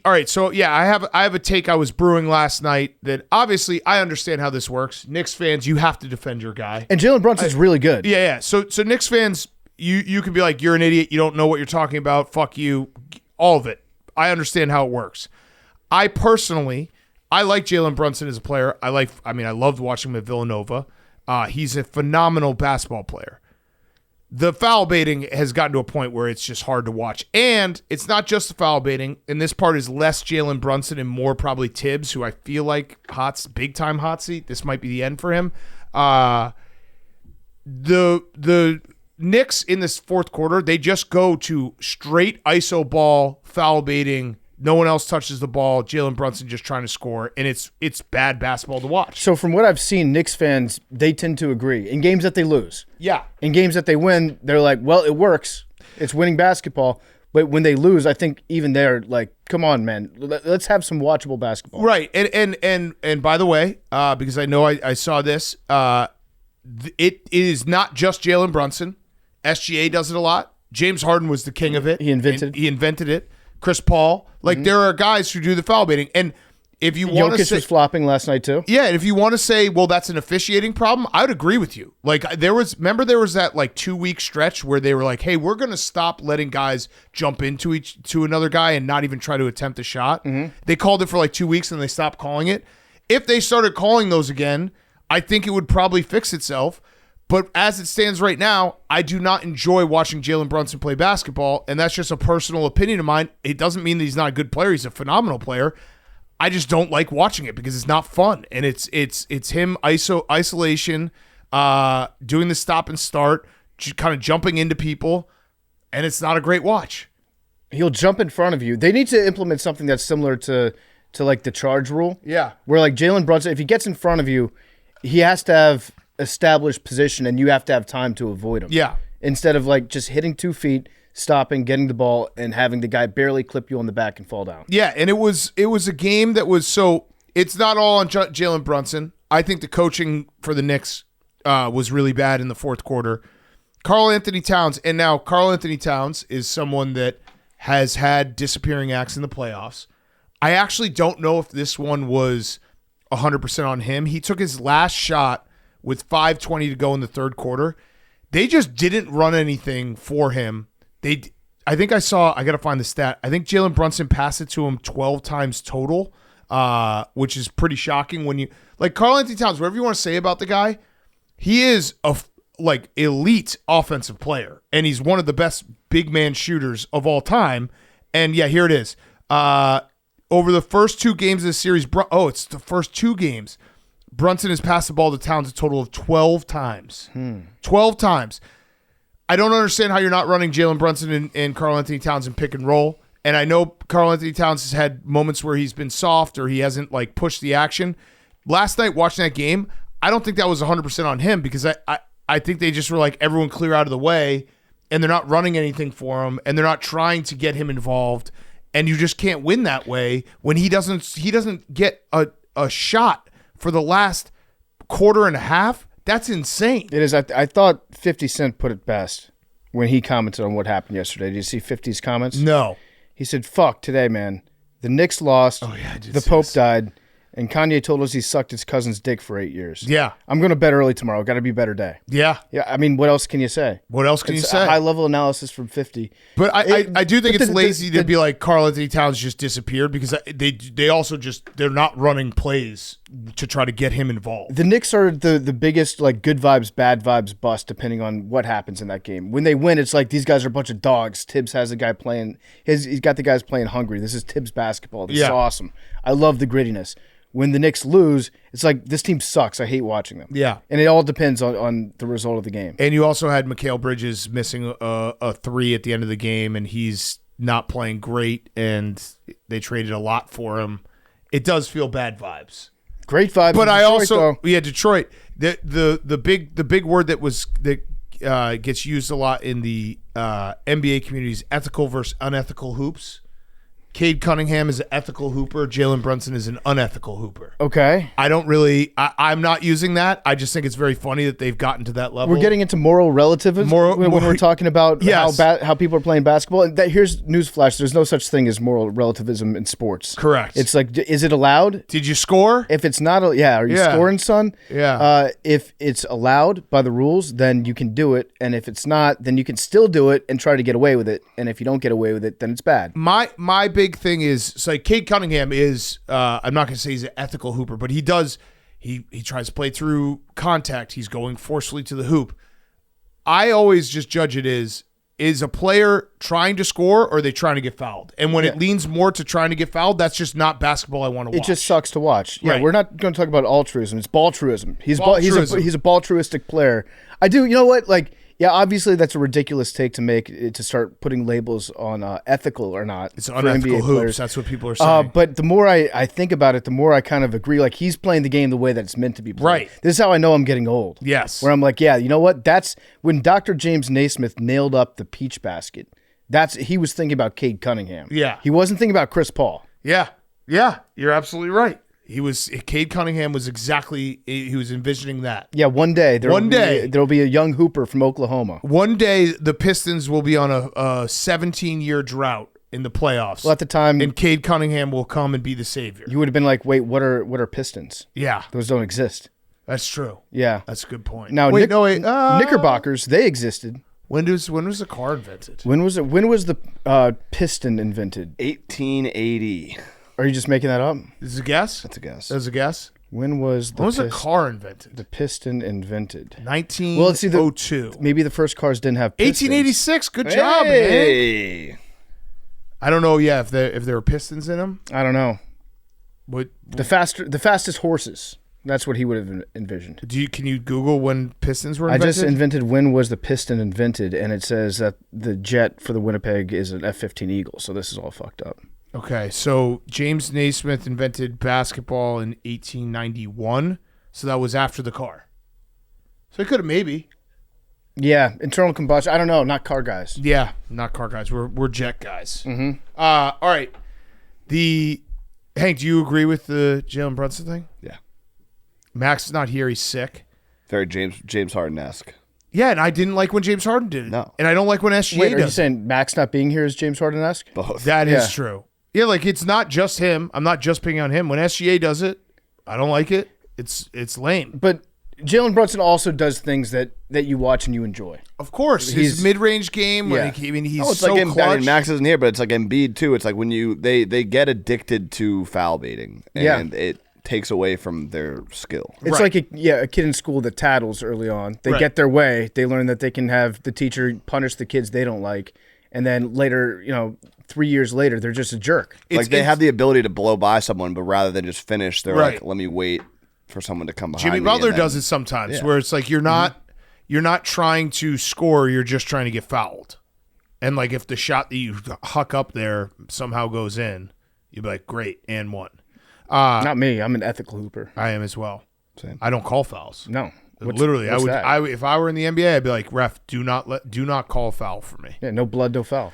All right, so yeah, I have a take I was brewing last night that obviously I understand how this works. Knicks fans, you have to defend your guy. And Jalen Brunson's really good. Yeah. So Knicks fans, you can be like, you're an idiot, you don't know what you're talking about, fuck you, all of it. I understand how it works. I like Jalen Brunson as a player. I loved watching him at Villanova. He's a phenomenal basketball player. The foul baiting has gotten to a point where it's just hard to watch. And it's not just the foul baiting. And this part is less Jalen Brunson and more probably Tibbs, who I feel like big-time hot seat. This might be the end for him. The Knicks in this fourth quarter, they just go to straight iso ball, foul baiting. No one else touches the ball. Jalen Brunson just trying to score, and it's bad basketball to watch. So from what I've seen, Knicks fans, they tend to agree. In games that they lose. Yeah. In games that they win, they're like, well, it works. It's winning basketball. But when they lose, I think even they're like, come on, man. Let's have some watchable basketball. Right. And by the way, because I know I saw this, it is not just Jalen Brunson. SGA does it a lot. James Harden was the king of it. He invented it. Chris Paul. There are guys who do the foul baiting. And if you want to say, Jokic was flopping last night too. Yeah, and if you want to say, well, that's an officiating problem, I would agree with you. There was that 2-week stretch where they were like, hey, we're going to stop letting guys jump into another guy and not even try to attempt a shot. Mm-hmm. They called it for 2 weeks and they stopped calling it. If they started calling those again, I think it would probably fix itself. But as it stands right now, I do not enjoy watching Jalen Brunson play basketball, and that's just a personal opinion of mine. It doesn't mean that he's not a good player. He's a phenomenal player. I just don't like watching it because it's not fun, and it's him isolation, doing the stop and start, kind of jumping into people, and it's not a great watch. He'll jump in front of you. They need to implement something that's similar to the charge rule. Yeah, where Jalen Brunson, if he gets in front of you, he has to have established position and you have to have time to avoid him. Yeah. instead of like just hitting 2 feet, stopping, getting the ball, and having the guy barely clip you on the back and fall down. Yeah, and it was a game that was so it's not all on Jalen Brunson. I think the coaching for the Knicks was really bad in the fourth quarter. Karl-Anthony Towns, and now Karl-Anthony Towns is someone that has had disappearing acts in the playoffs. I actually don't know if this one was 100% on him. He took his last shot with 5:20 to go in the third quarter. They just didn't run anything for him. I got to find the stat. I think Jalen Brunson passed it to him 12 times total, which is pretty shocking when you like Karl-Anthony Towns, whatever you want to say about the guy, he is a elite offensive player, and he's one of the best big man shooters of all time. And yeah, here it is. Over the first 2 games of the series, it's the first 2 games. Brunson has passed the ball to Towns a total of 12 times. 12 times. I don't understand how you're not running Jalen Brunson and Karl-Anthony Towns in pick and roll. And I know Karl-Anthony Towns has had moments where he's been soft or he hasn't pushed the action. Last night watching that game, I don't think that was 100% on him because I think they just were like, everyone clear out of the way, and they're not running anything for him, and they're not trying to get him involved, and you just can't win that way when he doesn't get a shot for the last quarter and a half. That's insane. It is. I thought 50 Cent put it best when he commented on what happened yesterday. Did you see 50's comments? No. He said, "Fuck today, man. The Knicks lost. Oh yeah, I did the Pope died, and Kanye told us he sucked his cousin's dick for 8 years. Yeah. I'm going to bed early tomorrow. Got to be a better day." Yeah. Yeah. I mean, what else can you say? What else can you say? A high level analysis from 50. But I do think it's lazy to be like Karl-Anthony Towns just disappeared because they also they're not running plays to try to get him involved. The Knicks are the biggest good vibes, bad vibes bust depending on what happens in that game. When they win, it's like these guys are a bunch of dogs. Tibbs has a guy playing. He's got the guys playing hungry. This is Tibbs basketball. This is awesome. I love the grittiness. When the Knicks lose, it's like this team sucks. I hate watching them. Yeah. And it all depends on the result of the game. And you also had Mikal Bridges missing a 3 at the end of the game, and he's not playing great, and they traded a lot for him. It does feel bad vibes. Great vibes. But Detroit, Detroit. The big word that gets used a lot in the NBA community is ethical versus unethical hoops. Cade Cunningham is an ethical hooper. Jalen Brunson is an unethical hooper. Okay. I'm not using that. I just think it's very funny that they've gotten to that level. We're getting into moral relativism when we're talking about how people are playing basketball. Here's newsflash. There's no such thing as moral relativism in sports. Correct. It's like, is it allowed? Did you score? If it's not, are you scoring, son? Yeah. If it's allowed by the rules, then you can do it. And if it's not, then you can still do it and try to get away with it. And if you don't get away with it, then it's bad. My big thing is, so like Cade Cunningham is, I'm not going to say he's an ethical hooper, but he tries to play through contact. He's going forcefully to the hoop. I always just judge it is a player trying to score or are they trying to get fouled? And when it leans more to trying to get fouled, that's just not basketball I want to watch. It just sucks to watch. Yeah, right. We're not going to talk about altruism. It's balltruism. He's a balltruistic player. I do. You know what? Obviously that's a ridiculous take to make to start putting labels on ethical or not. It's unethical hoops. Players. That's what people are saying. But the more I think about it, the more I kind of agree. Like he's playing the game the way that it's meant to be played. Right. This is how I know I'm getting old. Yes. Where I'm like, yeah, you know what? That's when Dr. James Naismith nailed up the peach basket. He was thinking about Cade Cunningham. Yeah. He wasn't thinking about Chris Paul. Yeah. Yeah. You're absolutely right. Cade Cunningham was he was envisioning that. Yeah, one day there'll be a young hooper from Oklahoma. One day the Pistons will be on a 17-year drought in the playoffs. Well, at the time, and Cade Cunningham will come and be the savior. You would have been like, wait, what are Pistons? Yeah. Those don't exist. That's true. Yeah. That's a good point. Now, Knickerbockers, they existed. When was the car invented? When was the piston invented? 1880. Are you just making that up? Is it a guess? That's a guess. That's a guess. When was the car invented? The piston invented. 1902. Maybe the first cars didn't have pistons. 1886. Good job, Hank. I don't know. Yeah, if there were pistons in them. I don't know. What the fastest horses? That's what he would have envisioned. Can you Google when pistons were invented? I just invented when was the piston invented, and it says that the jet for the Winnipeg is an F-15 Eagle. So this is all fucked up. Okay, so James Naismith invented basketball in 1891, so that was after the car. So he could have maybe. Yeah, internal combustion. I don't know. Not car guys. Yeah, not car guys. We're jet guys. Mm-hmm. All right. Hank, do you agree with the Jalen Brunson thing? Yeah. Max is not here. He's sick. Very James Harden-esque. Yeah, and I didn't like when James Harden did it. No. And I don't like when SGA Wait, are you does it. saying Max not being here is James Harden-esque? Both. That is Yeah. true. Yeah, like it's not just him. I'm not just picking on him. When SGA does it, I don't like it. It's lame. But Jalen Brunson also does things that you watch and you enjoy. Of course, his mid-range game. Yeah. He's It's so like clutch. Max isn't here, but it's like Embiid too. It's like when they get addicted to foul baiting, and it takes away from their skill. It's like a kid in school that tattles early on. They get their way. They learn that they can have the teacher punish the kids they don't like, and then later, 3 years later, they're just a jerk. They have the ability to blow by someone, but rather than just finish, they're Right. like, let me wait for someone to come behind Jimmy me. Butler and then- does it sometimes, where it's like you're not trying to score, you're just trying to get fouled. And like if the shot that you huck up there somehow goes in, you'd be like, great, and one. Not me. I'm an ethical hooper. I am as well. Same. I don't call fouls. No. Literally, what's that? if I were in the NBA, I'd be like, ref, do not call a foul for me. Yeah, no blood, no foul.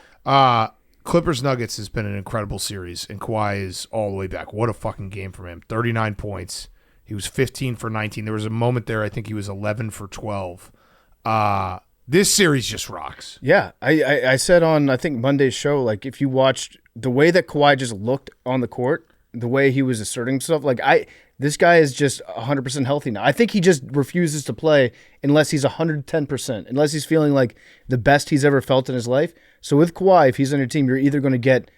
Clippers Nuggets has been an incredible series, and Kawhi is all the way back. What a fucking game from him. 39 points. He was 15 for 19. There was a moment there, I think he was 11 for 12. This series just rocks. Yeah, I said on, I think, Monday's show, like, if you watched the way that Kawhi just looked on the court, the way he was asserting himself, this guy is just 100% healthy now. I think he just refuses to play unless he's 110%, unless he's feeling like the best he's ever felt in his life. So with Kawhi, if he's on your team, you're either going to get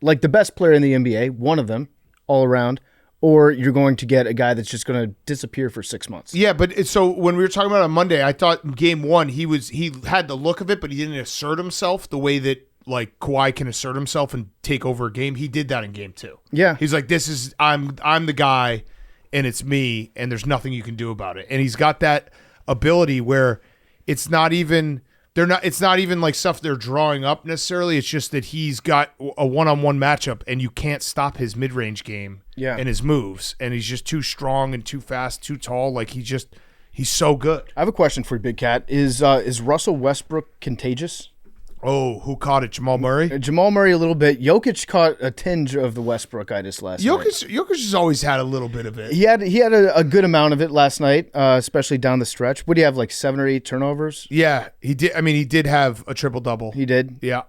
like the best player in the NBA, one of them, all around, or you're going to get a guy that's just going to disappear for 6 months. Yeah, but so when we were talking about it on Monday, I thought game one he had the look of it, but he didn't assert himself the way that like Kawhi can assert himself and take over a game. He did that in game two. Yeah, He's like, I'm the guy, and it's me, and there's nothing you can do about it. And he's got that ability where it's not even like stuff they're drawing up necessarily. It's just that he's got a one-on-one matchup, and you can't stop his mid-range game and his moves. And he's just too strong and too fast, too tall. Like he's so good. I have a question for you, Big Cat. Is Russell Westbrook contagious? Oh, who caught it? Jamal Murray? Jamal Murray a little bit. Jokic caught a tinge of the Westbrookitis last night. Jokic has always had a little bit of it. He had a good amount of it last night, especially down the stretch. What do you have, like 7 or 8 turnovers? Yeah, he did. I mean, he did have a triple-double. He did. Yeah.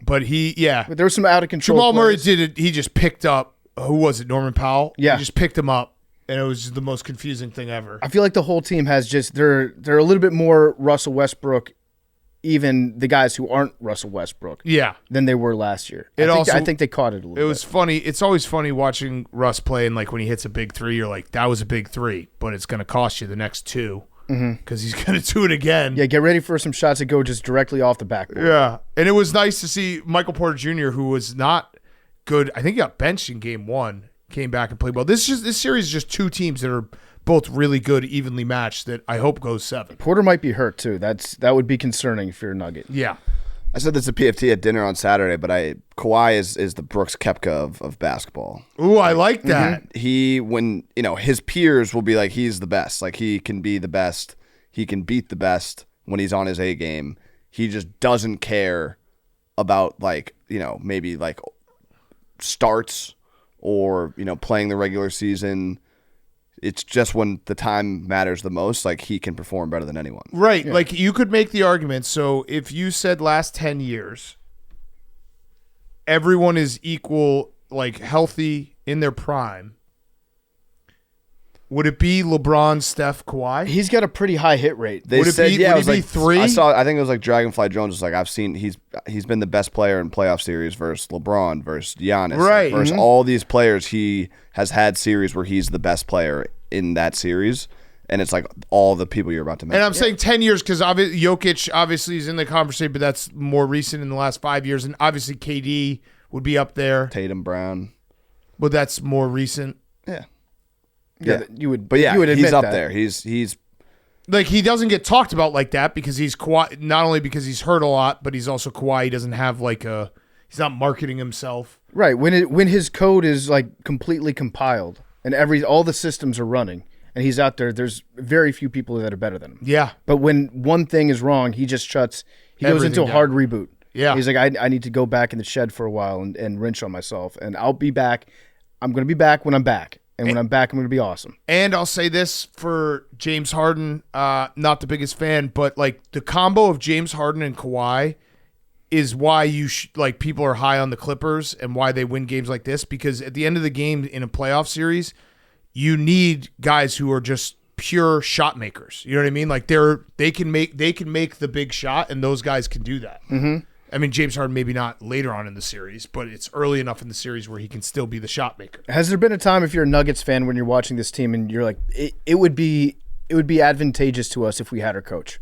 But But there was some out of control. Jamal Murray plays. did it. He just picked up, who was it, Norman Powell? Yeah. He just picked him up, and it was just the most confusing thing ever. I feel like the whole team has just they're a little bit more Russell Westbrook, even the guys who aren't Russell Westbrook, than they were last year. I think they caught it a little bit. It was funny. It's always funny watching Russ play, and like when he hits a big three, you're like, that was a big three, but it's going to cost you the next two because he's going to do it again. Yeah, get ready for some shots that go just directly off the backboard. Yeah, and it was nice to see Michael Porter Jr., who was not good. I think he got benched in game one, came back and played well. This series is just two teams that are both really good, evenly matched, that I hope goes 7. Porter might be hurt too. That would be concerning if you're a Nugget. Yeah. I said this to PFT at dinner on Saturday, but Kawhi is the Brooks Koepka of basketball. Ooh, I like that. He, when his peers will be like, he's the best. Like he can be the best. He can beat the best when he's on his A game. He just doesn't care about maybe like starts or playing the regular season. It's just when the time matters the most, like he can perform better than anyone. Right. Yeah. Like you could make the argument. So if you said last 10 years, everyone is equal, like healthy in their prime, would it be LeBron, Steph, Kawhi? He's got a pretty high hit rate. Would it be 3? I think it was like Dragonfly Jones was like, I've seen he's been the best player in playoff series versus LeBron versus Giannis. Right. Versus all these players, he has had series where he's the best player in that series. And it's like all the people you're about to mention. And I'm saying 10 years because Jokic obviously is in the conversation, but that's more recent in the last 5 years. And obviously KD would be up there. Tatum, Brown. But that's more recent. Yeah, you would. But yeah, you would admit he's up that. there. He's like he doesn't get talked about like that because he's Kawhi, not only because he's hurt a lot, but he's also Kawhi. He doesn't have he's not marketing himself. Right. When his code is like completely compiled and all the systems are running and he's out there, there's very few people that are better than him. Yeah. But when one thing is wrong, he just shuts. He goes into a hard reboot. Yeah. He's like, I need to go back in the shed for a while and wrench on myself, and I'll be back. I'm going to be back when I'm back. And when I'm back, I'm going to be awesome. And I'll say this for James Harden, not the biggest fan, but like the combo of James Harden and Kawhi is why like people are high on the Clippers and why they win games like this, because at the end of the game in a playoff series, you need guys who are just pure shot makers. You know what I mean? Like they can make the big shot, and those guys can do that. Mm-hmm. I mean, James Harden maybe not later on in the series, but it's early enough in the series where he can still be the shot maker. Has there been a time, if you're a Nuggets fan, when you're watching this team and you're like, it would be advantageous to us if we had our coach?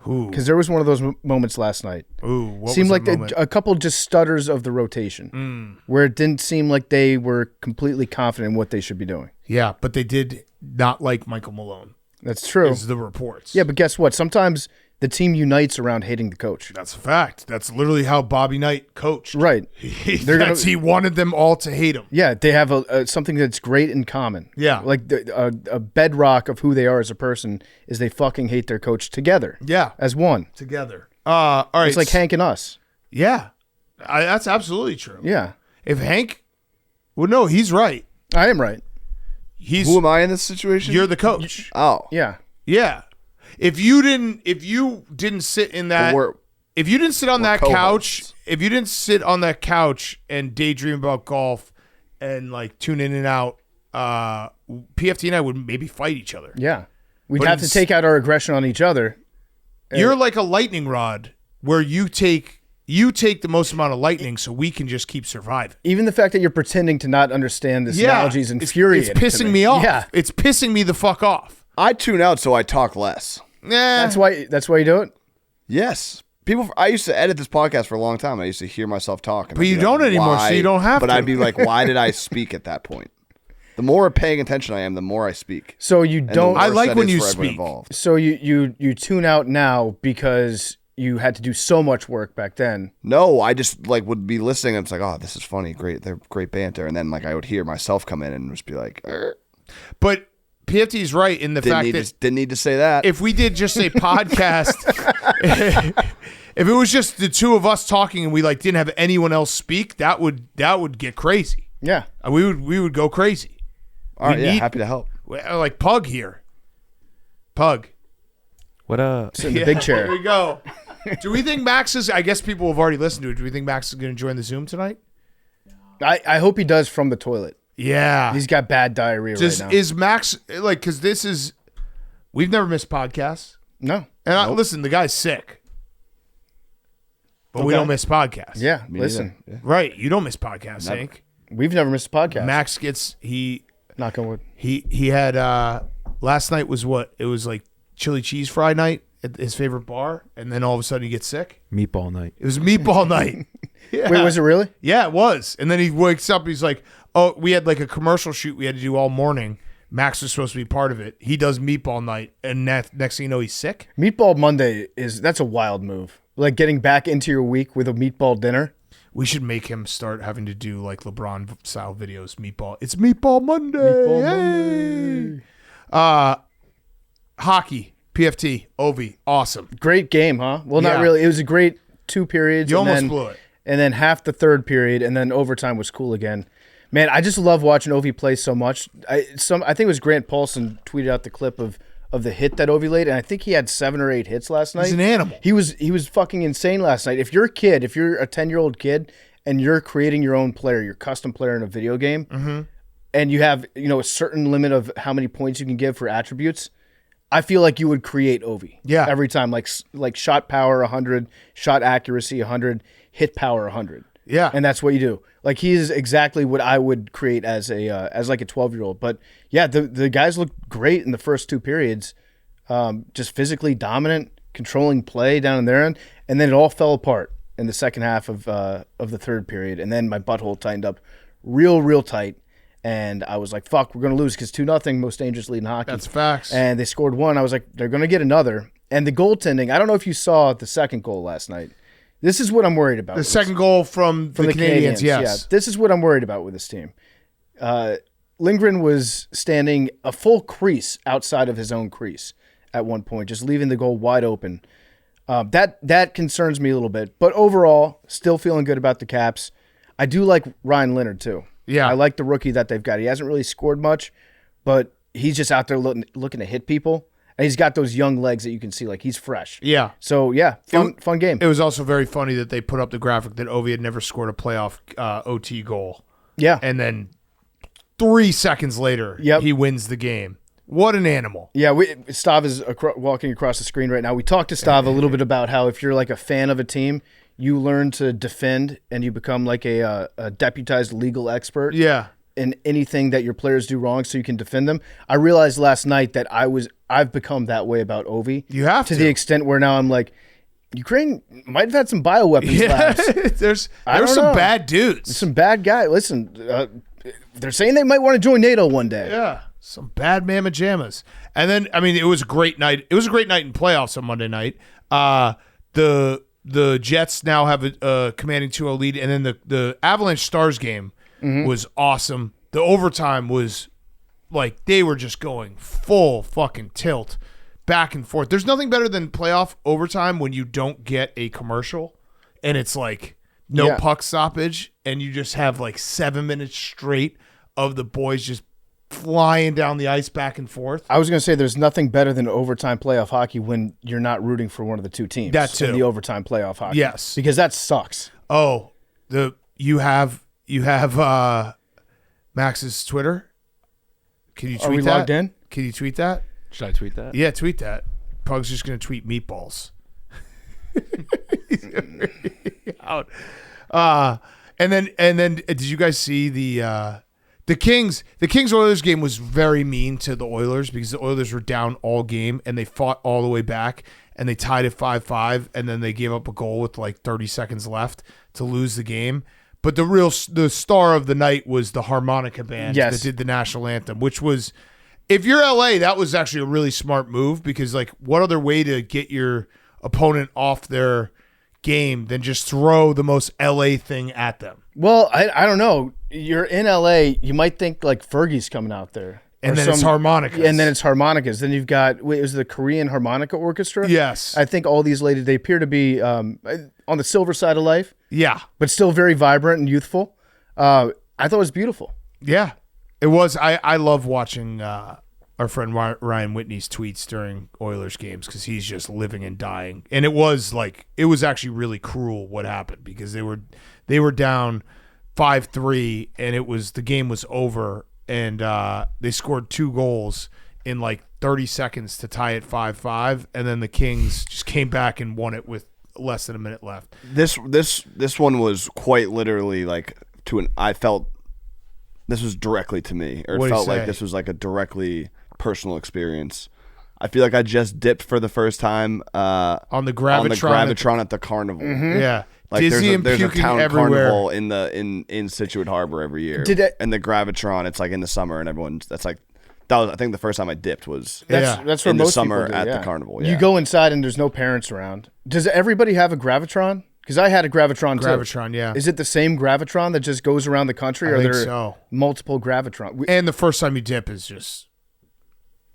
Because there was one of those moments last night. What seemed was like a couple just stutters of the rotation, where it didn't seem like they were completely confident in what they should be doing. Yeah, but they did not like Michael Malone. That's true. Is the reports. Yeah, but guess what? Sometimes the team unites around hating the coach. That's a fact. That's literally how Bobby Knight coached. Right. He wanted them all to hate him. Yeah, they have something that's great in common. Yeah. Like a bedrock of who they are as a person is they fucking hate their coach together. Yeah. As one. Together. All right. It's like Hank and us. Yeah. That's absolutely true. Yeah. If Hank, well, no, he's right. I am right. Who am I in this situation? You're the coach. Oh. Yeah. Yeah. If you didn't sit in that, if you didn't sit on that couch, if you didn't sit on that couch and daydream about golf and like tune in and out, PFT and I would maybe fight each other. Yeah. We'd have to take out our aggression on each other. You're like a lightning rod where you take the most amount of lightning so we can just keep surviving. Even the fact that you're pretending to not understand this analogy is infuriating. It's pissing me off. Yeah. It's pissing me the fuck off. I tune out so I talk less. Yeah. That's why you do it? Yes. I used to edit this podcast for a long time. I used to hear myself talk. But you don't anymore, so you don't have to. But I'd be like, why did I speak at that point? The more paying attention I am, the more I speak. So you don't. I like when you speak. So you tune out now because you had to do so much work back then. No, I just like would be listening and it's like, oh, this is funny, great, they're great banter, and then like I would hear myself come in and just be like, But PFT is right in the fact that didn't need to say that. If we did just a podcast, if it was just the two of us talking and we like didn't have anyone else speak, that would get crazy. Yeah, we would go crazy. All right, happy to help. Like Pug here, Pug. What up? Sit in the big chair. There we go. Do we think Max is? I guess people have already listened to it. Do we think Max is going to join the Zoom tonight? I hope he does from the toilet. Yeah, he's got bad diarrhea right now. Is Max like? Because this is, we've never missed podcasts. No, and listen, the guy's sick, but we don't miss podcasts. Yeah, listen, right? You don't miss podcasts, Hank. We've never missed a podcast. Max knock on wood. He had last night was what? It was like chili cheese fry night at his favorite bar, and then all of a sudden he gets sick. Meatball night. It was meatball night. Yeah. Wait, was it really? Yeah, it was. And then he wakes up. He's like, "Oh, we had like a commercial shoot we had to do all morning. Max was supposed to be part of it. He does meatball night, and next thing you know, he's sick." Meatball Monday that's a wild move. Like getting back into your week with a meatball dinner. We should make him start having to do like LeBron style videos. Meatball. It's Meatball Monday. Meatball Monday. Hockey. PFT. Ovi. Awesome. Great game, huh? Well, not really. It was a great 2 periods. You almost blew it. And then half the third period, and then overtime was cool again. Man, I just love watching Ovi play so much. I think it was Grant Paulson tweeted out the clip of the hit that Ovi laid, and I think he had 7 or 8 hits last night. He's an animal. He was fucking insane last night. If you're a 10-year-old kid, and you're creating your own player, your custom player in a video game, and you have a certain limit of how many points you can give for attributes, I feel like you would create Ovi. Yeah. Every time, like shot power 100, shot accuracy 100, hit power 100. Yeah. And that's what you do. Like he is exactly what I would create as like a 12-year-old. But yeah, the guys looked great in the first 2 periods. Just physically dominant, controlling play down in their end, and then it all fell apart in the second half of the third period. And then my butthole tightened up real tight. And I was like, fuck, we're going to lose because 2-0, most dangerous lead in hockey. That's facts. And they scored 1. I was like, they're going to get another. And the goaltending, I don't know if you saw the second goal last night. This is what I'm worried about. The second goal from the Canadians, yes. Yeah, this is what I'm worried about with this team. Lindgren was standing a full crease outside of his own crease at one point, just leaving the goal wide open. That concerns me a little bit. But overall, still feeling good about the Caps. I do like Ryan Leonard, too. Yeah. I like the rookie that they've got. He hasn't really scored much, but he's just out there looking to hit people. And he's got those young legs that you can see. Like, he's fresh. Yeah. So, yeah, fun game. It was also very funny that they put up the graphic that Ovi had never scored a playoff OT goal. Yeah. And then 3 seconds later, he wins the game. What an animal. Yeah, Stav is walking across the screen right now. We talked to Stav a little bit about how if you're like a fan of a team, you learn to defend and you become like a deputized legal expert. Yeah. In anything that your players do wrong so you can defend them. I realized last night that I've become that way about Ovi. You have to. To the extent where now I'm like, Ukraine might have had some bioweapons labs. There's some bad dudes. There's some bad guys. Listen, they're saying they might want to join NATO one day. Yeah. Some bad mamma jammas. And then, I mean, it was a great night. It was a great night in playoffs on Monday night. The Jets now have a commanding 2-0 lead. And then the Avalanche Stars game was awesome. The overtime was like they were just going full fucking tilt back and forth. There's nothing better than playoff overtime when you don't get a commercial and it's like no puck stoppage and you just have like 7 minutes straight of the boys just flying down the ice back and forth. I was going to say there's nothing better than overtime playoff hockey when you're not rooting for one of the two teams. That too. In the overtime playoff hockey. Yes. Because that sucks. Oh, you have Max's Twitter. Can you tweet that? Are we logged in? Can you tweet that? Should I tweet that? Yeah, tweet that. Pug's just going to tweet meatballs. Out. And then did you guys see the Kings Oilers game was very mean to the Oilers because the Oilers were down all game and they fought all the way back and they tied it 5-5 and then they gave up a goal with like 30 seconds left to lose the game. But the star of the night was the harmonica band that did the national anthem, which was, if you're LA, that was actually a really smart move because like what other way to get your opponent off their game than just throw the most LA thing at them? Well, I don't know. You're in LA, you might think like Fergie's coming out there. And then it's harmonicas. And then it's harmonicas. Then you've got, it was the Korean Harmonica Orchestra? Yes. I think all these ladies, they appear to be on the silver side of life. Yeah. But still very vibrant and youthful. I thought it was beautiful. Yeah. It was. I love watching our friend Ryan Whitney's tweets during Oilers games because he's just living and dying. And it was actually really cruel what happened because they were down 5-3 and the game was over and they scored 2 goals in like 30 seconds to tie it 5-5 and then the Kings just came back and won it with less than a minute left. This one was quite literally like I felt this was directly to me, or it felt like this was like a directly personal experience. I feel like I just dipped for the first time on the Gravitron at the carnival. Mm-hmm. Yeah. Like Dizzy there's a town everywhere. carnival in Situate Harbor every year. And the Gravitron, it's like in the summer and that was I think the first time I dipped was that's where in most the summer people do, at the carnival. Yeah. You go inside and there's no parents around. Does everybody have a Gravitron? Because I had a Gravitron too. Gravitron, yeah. Is it the same Gravitron that just goes around the country, or are there multiple Gravitron? And the first time you dip is just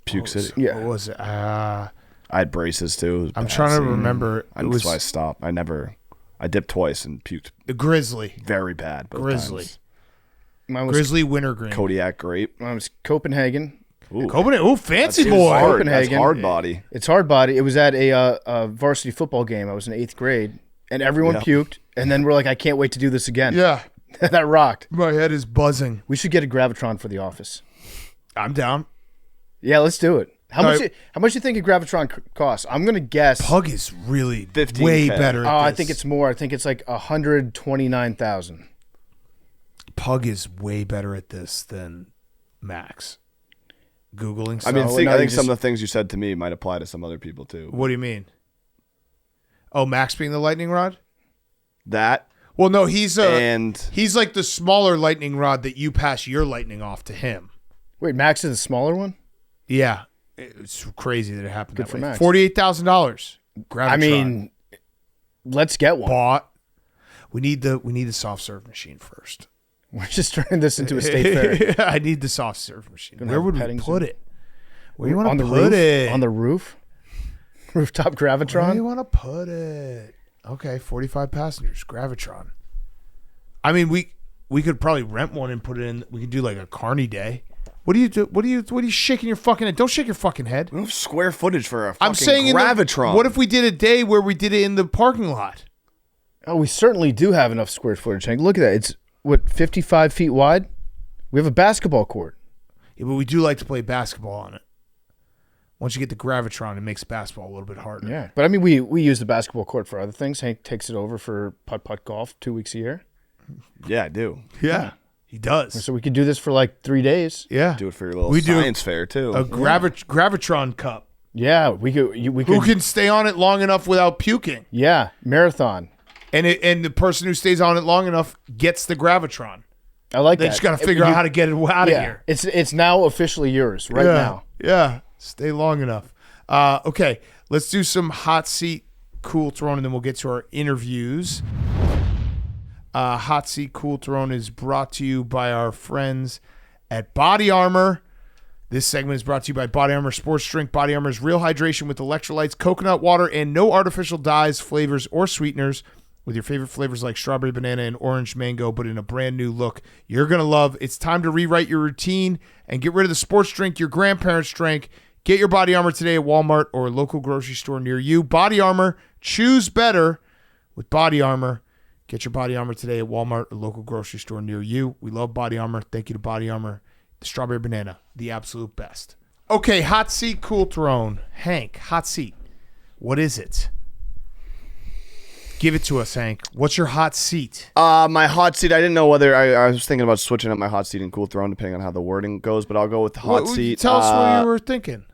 Puke City. Yeah. What was it? I had braces too. I'm trying to remember. That's why I stopped. I dipped twice and puked. A Grizzly. Very bad. Grizzly. Mine was Grizzly wintergreen. Kodiak grape. Mine was Copenhagen. Ooh. Copenhagen. Ooh, fancy That's boy. Hard. Copenhagen. That's hard body. It's hard body. It was at a varsity football game. I was in 8th grade, and everyone puked. And then we're like, I can't wait to do this again. Yeah. That rocked. My head is buzzing. We should get a Gravitron for the office. I'm down. Yeah, let's do it. How much do you think a Gravitron costs? I'm going to guess. Pug is really 15K. way better at this. I think it's more. I think it's like $129,000. Pug is way better at this than Max. Googling stuff. I think some of the things you said to me might apply to some other people too. What do you mean? Oh, Max being the lightning rod? That. Well, no, he's like the smaller lightning rod that you pass your lightning off to him. Wait, Max is the smaller one? Yeah. It's crazy that it happened Good that for way. Max. $48,000. I mean, let's get one. Bought. We need the soft serve machine first. We're just turning this into a state fair. I need the soft serve machine. Gonna Where have would we petting put zoo. it? Where do you want to put roof? it? On the roof? Rooftop Gravitron? Where do you want to put it? Okay, 45 passengers, Gravitron. I mean, we could probably rent one and put it in. We could do like a carny day. What do you do? What are you shaking your fucking head? Don't shake your fucking head. We don't have square footage for a fucking I'm saying Gravitron. What if we did a day where we did it in the parking lot? Oh, we certainly do have enough square footage, Hank. Look at that. It's, 55 feet wide? We have a basketball court. Yeah, but we do like to play basketball on it. Once you get the Gravitron, it makes basketball a little bit harder. Yeah. But I mean, we use the basketball court for other things. Hank takes it over for putt-putt golf 2 weeks a year. Yeah, I do. Yeah, he does. So we could do this for like 3 days. Yeah. Do it for your little We do science fair, too. A Gravitron Cup. Yeah, we could. Who can stay on it long enough without puking? Yeah, marathon. And the person who stays on it long enough gets the Gravitron. I like They that. just got to figure out how to get it out of here. It's now officially yours now. Yeah, stay long enough. Okay, let's do some hot seat, cool throne, and then we'll get to our interviews. Hot seat, cool throne is brought to you by our friends at Body Armor. This segment is brought to you by Body Armor Sports Drink. Body Armor is real hydration with electrolytes, coconut water, and no artificial dyes, flavors, or sweeteners. With your favorite flavors like strawberry, banana, and orange mango, but in a brand new look you're going to love. It's time to rewrite your routine and get rid of the sports drink your grandparents drank. Get your Body Armor today at Walmart or a local grocery store near you. Body Armor, choose better with Body Armor. Get your Body Armor today at Walmart or local grocery store near you. We love Body Armor. Thank you to Body Armor. The strawberry banana, the absolute best. Okay, hot seat, cool throne. Hank, hot seat. What is it? Give it to us, Hank. What's your hot seat? My hot seat, I didn't know whether I was thinking about switching up my hot seat and cool throne depending on how the wording goes, but I'll go with the hot seat. Tell us what you were thinking.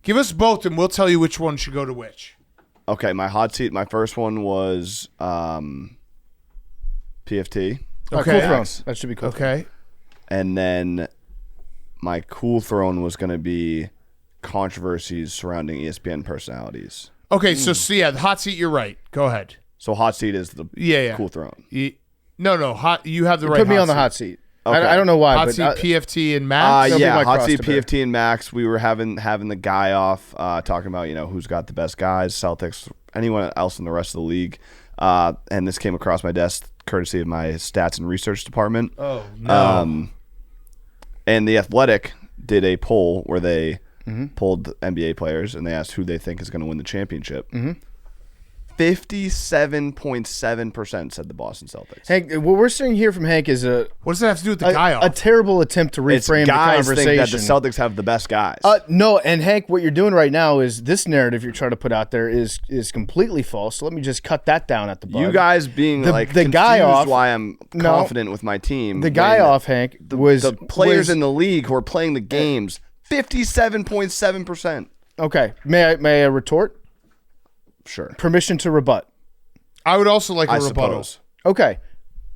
Give us both and we'll tell you which one should go to which. Okay, my hot seat, my first one was PFT. Okay. Cool throne. That should be cool. Okay. And then my cool throne was going to be controversies surrounding ESPN personalities. Okay, so yeah, the hot seat, you're right. Go ahead. So hot seat is the cool throne. No, hot. You have the right. Put me hot on the seat. hot seat. Okay. I don't know why. Hot but seat, PFT, and Max. That'll be my hot cross seat, to bear. PFT, and Max. We were having the guy off talking about who's got the best guys, Celtics, anyone else in the rest of the league, and this came across my desk courtesy of my stats and research department. Oh no! And the Athletic did a poll where they polled NBA players and they asked who they think is going to win the championship. 57.7% said the Boston Celtics. Hank, what we're seeing here from Hank is What does that have to do with the guy off? a terrible attempt to reframe the guys conversation. think that the Celtics have the best guys. No, and Hank, what you're doing right now is this narrative you're trying to put out there is completely false. So let me just cut that down at the bud. You guys being The confused guy off- why I'm confident with my team. The guy off, Hank, was the players in the league who are playing the games. 57.7%. Okay, may I retort? Sure. Permission to rebut. I would also like a I rebuttal. suppose. Okay.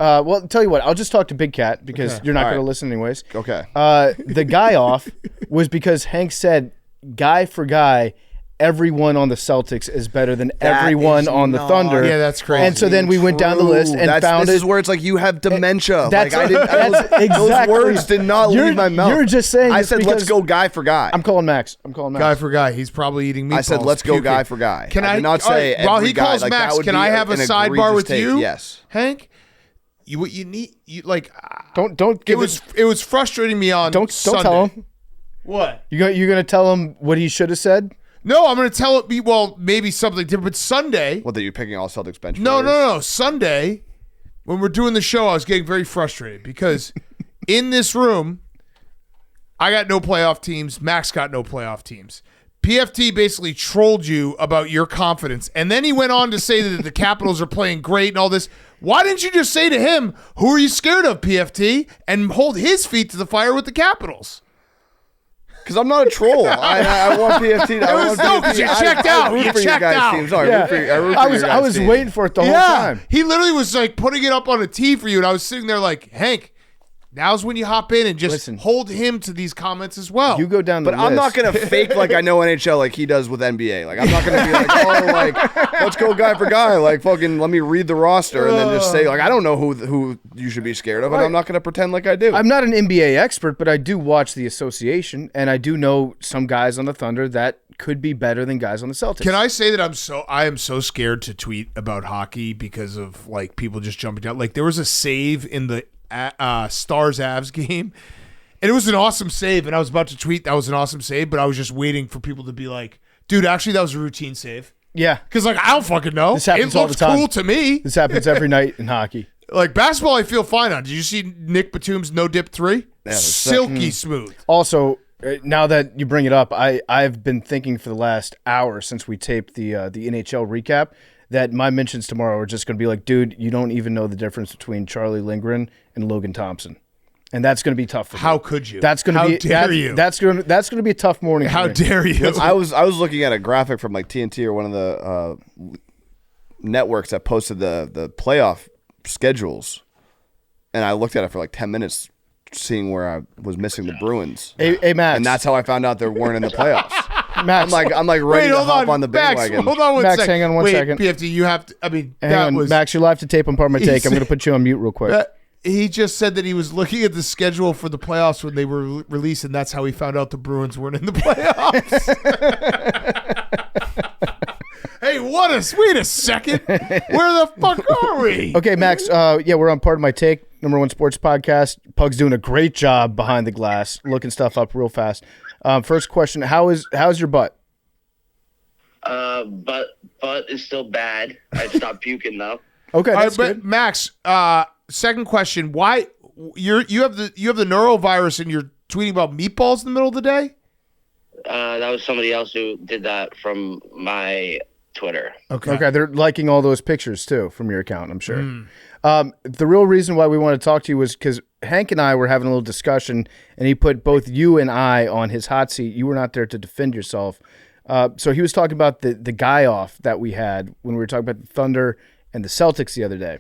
Well, tell you what, I'll just talk to Big Cat because you're not All going to right. listen anyways. Okay. The guy off was because Hank said, guy for guy, everyone on the Celtics is better than everyone is on the not Thunder. Yeah, that's crazy. And so then we went down the list and found this it. is where it's like you have dementia. That's, like that's exactly. those words did not leave my mouth. You're just saying I this said let's because- go guy for guy. I'm calling Max. Guy for guy. He's probably eating meatballs. I said let's go puking. guy for guy. Can I did not all say right, while every he guy. calls Like, that Max, would can be I have a an sidebar egregious with take. you? Yes. Hank. What you need, like Don't it give was frustrating me on Don't Sunday. tell him. What? You're gonna tell him what he should have said. No, I'm going to tell it. Well, maybe something different. But Sunday. What, that you're picking all Celtics bench No. players? Sunday, when we're doing the show, I was getting very frustrated because in this room, I got no playoff teams. Max got no playoff teams. PFT basically trolled you about your confidence. And then he went on to say that the Capitals are playing great and all this. Why didn't you just say to him, who are you scared of, PFT? And hold his feet to the fire with the Capitals. Because I'm not a troll. I want PFT. Because you checked out. You checked out. Sorry, Yeah. I was waiting for it the whole time. He literally was like putting it up on a tee for you, and I was sitting there like, Hank, Now's when you hop in and just hold him to these comments as well. You go down the list. But I'm not going to fake like I know NHL like he does with NBA. Like, I'm not going to be like, oh, like, let's go guy for guy. Like, fucking let me read the roster and then just say, like, I don't know who you should be scared of, and I'm not going to pretend like I do. I'm not an NBA expert, but I do watch the association, and I do know some guys on the Thunder that could be better than guys on the Celtics. Can I say that I am so scared to tweet about hockey because of, like, people just jumping down. Like, there was a save in the Stars-Avs game, and it was an awesome save, and I was about to tweet that was an awesome save, but I was just waiting for people to be like, dude, actually that was a routine save. Yeah. Because, like, I don't fucking know. This happens it all the time. cool to me. This happens every night in hockey. Like, basketball I feel fine on. Did you see Nick Batum's no-dip 3? Yeah, silky smooth. Also, now that you bring it up, I've been thinking for the last hour since we taped the NHL recap that my mentions tomorrow are just going to be like, dude, you don't even know the difference between Charlie Lindgren and Logan Thompson, and that's going to be tough for me. How could you? That's going to be. How dare you? That's going to be a tough morning. How dare you? I was looking at a graphic from like TNT or one of the networks that posted the playoff schedules, and I looked at it for like 10 minutes, seeing where I was missing the Bruins. Hey Max, and that's how I found out they weren't in the playoffs. Max, I'm like ready to hop on the bandwagon. Max, hold on one Max, second. hang on one second. PFT, you have to. I mean, Max, you're live to tape on part of my take. I'm going to put you on mute real quick. He just said that he was looking at the schedule for the playoffs when they were released, and that's how he found out the Bruins weren't in the playoffs. Hey, wait a second. Where the fuck are we? Okay, Max, we're on part of my take, #1 sports podcast. Pug's doing a great job behind the glass, looking stuff up real fast. First question, how's your butt? Butt is still bad. I stopped puking though. Okay, that's good. Max, second question, why you have the norovirus and you're tweeting about meatballs in the middle of the day? That was somebody else who did that from my Twitter. Okay, they're liking all those pictures too from your account, I'm sure. The real reason why we want to talk to you was because Hank and I were having a little discussion, and he put both you and I on his hot seat. You were not there to defend yourself. So he was talking about the guy off that we had when we were talking about the Thunder and the Celtics the other day.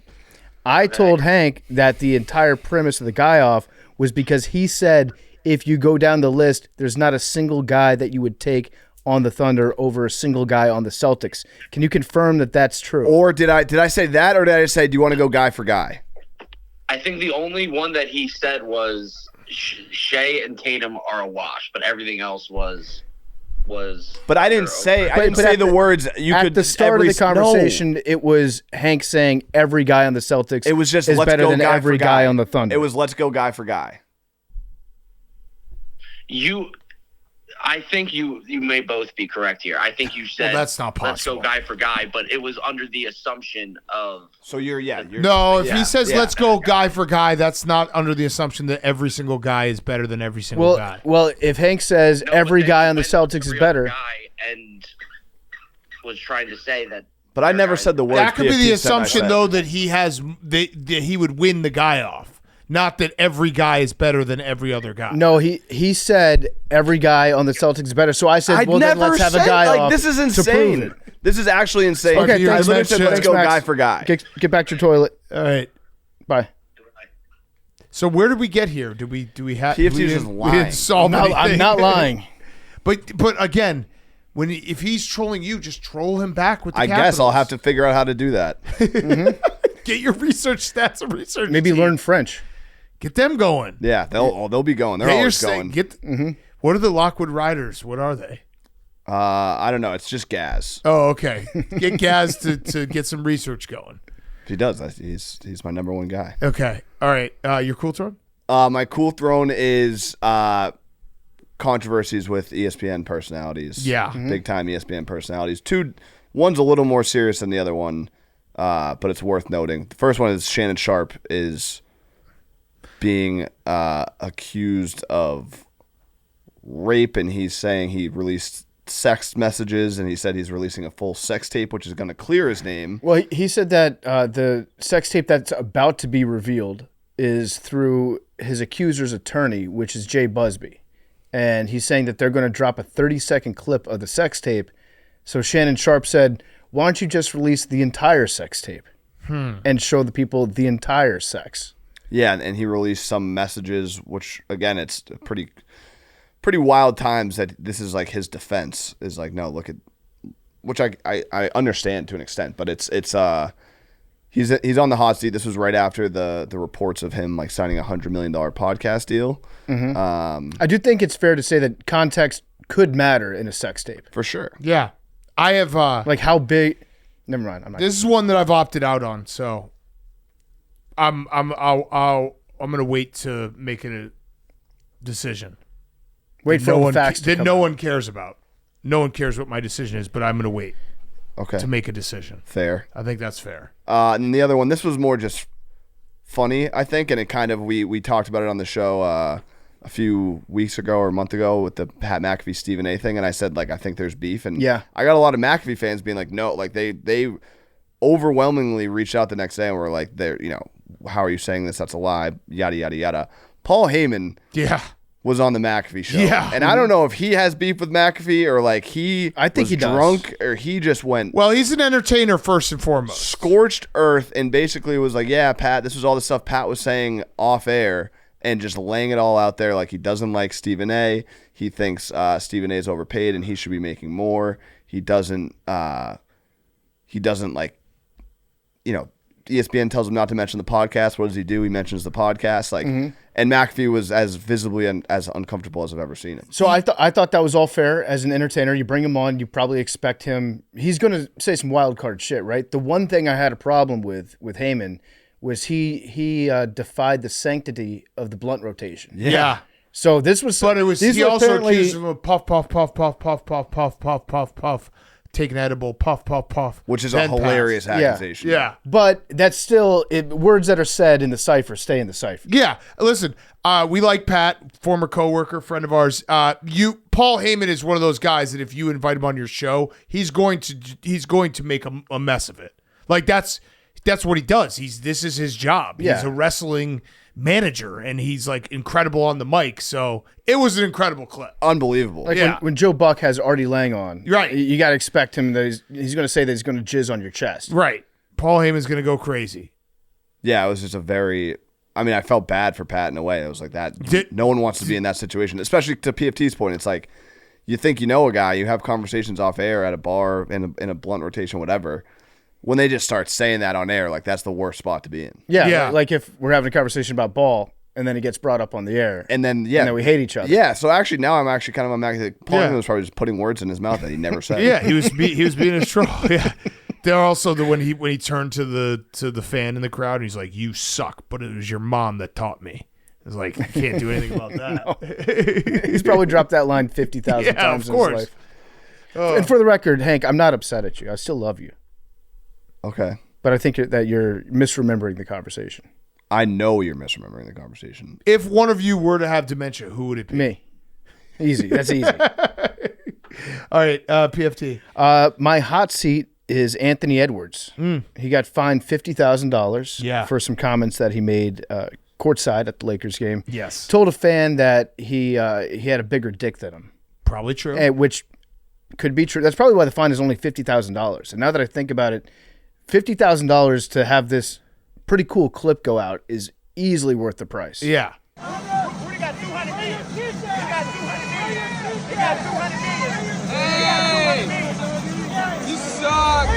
I told Hank that the entire premise of the guy off was because he said if you go down the list, there's not a single guy that you would take on the Thunder over a single guy on the Celtics. Can you confirm that that's true? Or did I say that, or did I say, do you want to go guy for guy? I think the only one that he said was Shea and Tatum are a wash, but everything else was. But I didn't say the words. At the start of the conversation, it was Hank saying every guy on the Celtics. It was just is let's better go than guy every for guy on the Thunder. It was let's go guy for guy. I think you may both be correct here. I think you said that's not possible. Let's go guy for guy, but it was under the assumption of. So you're no. If he says let's go guy for guy, that's not under the assumption that every single guy is better than every single guy. Well, if Hank says every guy on the Celtics is better, guy and was trying to say that. But I never said the word. That could be the assumption though that he has that he would win the guy off. Not that every guy is better than every other guy. No, he said every guy on the Celtics is better. So I said, well, then let's have a guy off. This is insane. This is actually insane. Okay, I literally said let's go guy for guy. Get back to your toilet. All right. Bye. So where did we get here? Do we have? PFT's just lying. We didn't solve anything. I'm not lying. But again, if he's trolling you, just troll him back with the Capitals. Guess I'll have to figure out how to do that. Get your research stats and research. Maybe learn French. Get them going. Yeah, they'll be going. They're always going. What are the Lockwood Riders? What are they? I don't know. It's just Gaz. Oh, okay. Get Gaz to get some research going. If he does, he's my #1 guy. Okay. All right. Your cool throne? My cool throne is controversies with ESPN personalities. Yeah. Big time ESPN personalities. One's a little more serious than the other one, but it's worth noting. The first one is Shannon Sharpe is being accused of rape, and he's saying he released sex messages, and he said he's releasing a full sex tape, which is going to clear his name. Well, he said that the sex tape that's about to be revealed is through his accuser's attorney, which is Jay Busby. And he's saying that they're going to drop a 30-second clip of the sex tape. So Shannon Sharpe said, why don't you just release the entire sex tape and show the people the entire sex? Yeah, and he released some messages, which again, it's pretty wild times that this is like his defense is like, no, look at, which I understand to an extent, but it's he's on the hot seat. This was right after the reports of him like signing $100 million podcast deal. Mm-hmm. I do think it's fair to say that context could matter in a sex tape for sure. Yeah, I have like how big. Never mind. This is one that I've opted out on, so I'm gonna wait to make a decision. Wait for the facts that no one cares about. No one cares what my decision is, but I'm gonna wait. Okay. To make a decision. Fair. I think that's fair. And the other one, this was more just funny, I think, and it kind of we talked about it on the show a few weeks ago or a month ago with the Pat McAfee Stephen A thing, and I said like I think there's beef, and yeah, I got a lot of McAfee fans being like, no, like they overwhelmingly reached out the next day and were like, they're how are you saying this? That's a lie. Yada yada yada. Paul Heyman. Yeah. Was on the McAfee show. Yeah. And I don't know if he has beef with McAfee or like I think he drunk does. or he just went. Well, he's an entertainer first and foremost. Scorched earth and basically was like, yeah, Pat, this was all the stuff Pat was saying off air and just laying it all out there. Like he doesn't like Stephen A. He thinks Stephen A is overpaid and he should be making more. He doesn't like, ESPN tells him not to mention the podcast. What does he do? He mentions the podcast. Like, and McAfee was as visibly and as uncomfortable as I've ever seen him. So I thought that was all fair as an entertainer. You bring him on, you probably expect him. He's going to say some wild card shit, right? The one thing I had a problem with Heyman was he defied the sanctity of the blunt rotation. Yeah. So this was, but it was. He also accused him of puff, puff, puff, puff, puff, puff, puff, puff, puff, puff. Take an edible, puff, puff, puff. Which is a hilarious accusation. Yeah. But that's still, words that are said in the cipher stay in the cipher. Yeah. Listen, we like Pat, former coworker, friend of ours. Paul Heyman is one of those guys that if you invite him on your show, he's going to make a mess of it. Like that's what he does. This is his job. Yeah. He's a wrestling manager and he's like incredible on the mic. So it was an incredible clip. Unbelievable. Like when Joe Buck has Artie Lang on, right? You got to expect him that he's going to say that he's going to jizz on your chest. Right. Paul Heyman's going to go crazy. Yeah, it was just I felt bad for Pat in a way. It was like that. No one wants to be in that situation, especially to PFT's point. It's like you think you know a guy, you have conversations off air at a bar in a blunt rotation, whatever. When they just start saying that on air, like that's the worst spot to be in. Yeah. Like if we're having a conversation about ball and then it gets brought up on the air. And then we hate each other. Yeah. So actually now I'm actually kind of Paul Heyman was probably just putting words in his mouth that he never said. Yeah, he was being a troll. Yeah. There also when he turned to the fan in the crowd and he's like, "You suck, but it was your mom that taught me." It's like you can't do anything about that. He's probably dropped that line 50,000 times in his life. And for the record, Hank, I'm not upset at you. I still love you. Okay. But I think that you're misremembering the conversation. I know you're misremembering the conversation. If one of you were to have dementia, who would it be? Me. Easy. That's easy. All right, PFT. My hot seat is Anthony Edwards. He got fined $50,000 for some comments that he made courtside at the Lakers game. Yes. Told a fan that he had a bigger dick than him. Probably true. Which could be true. That's probably why the fine is only $50,000. And now that I think about it, $50,000 to have this pretty cool clip go out is easily worth the price. Yeah. We got 200 million. We got 200 million. We got 200 million. Hey, you suck.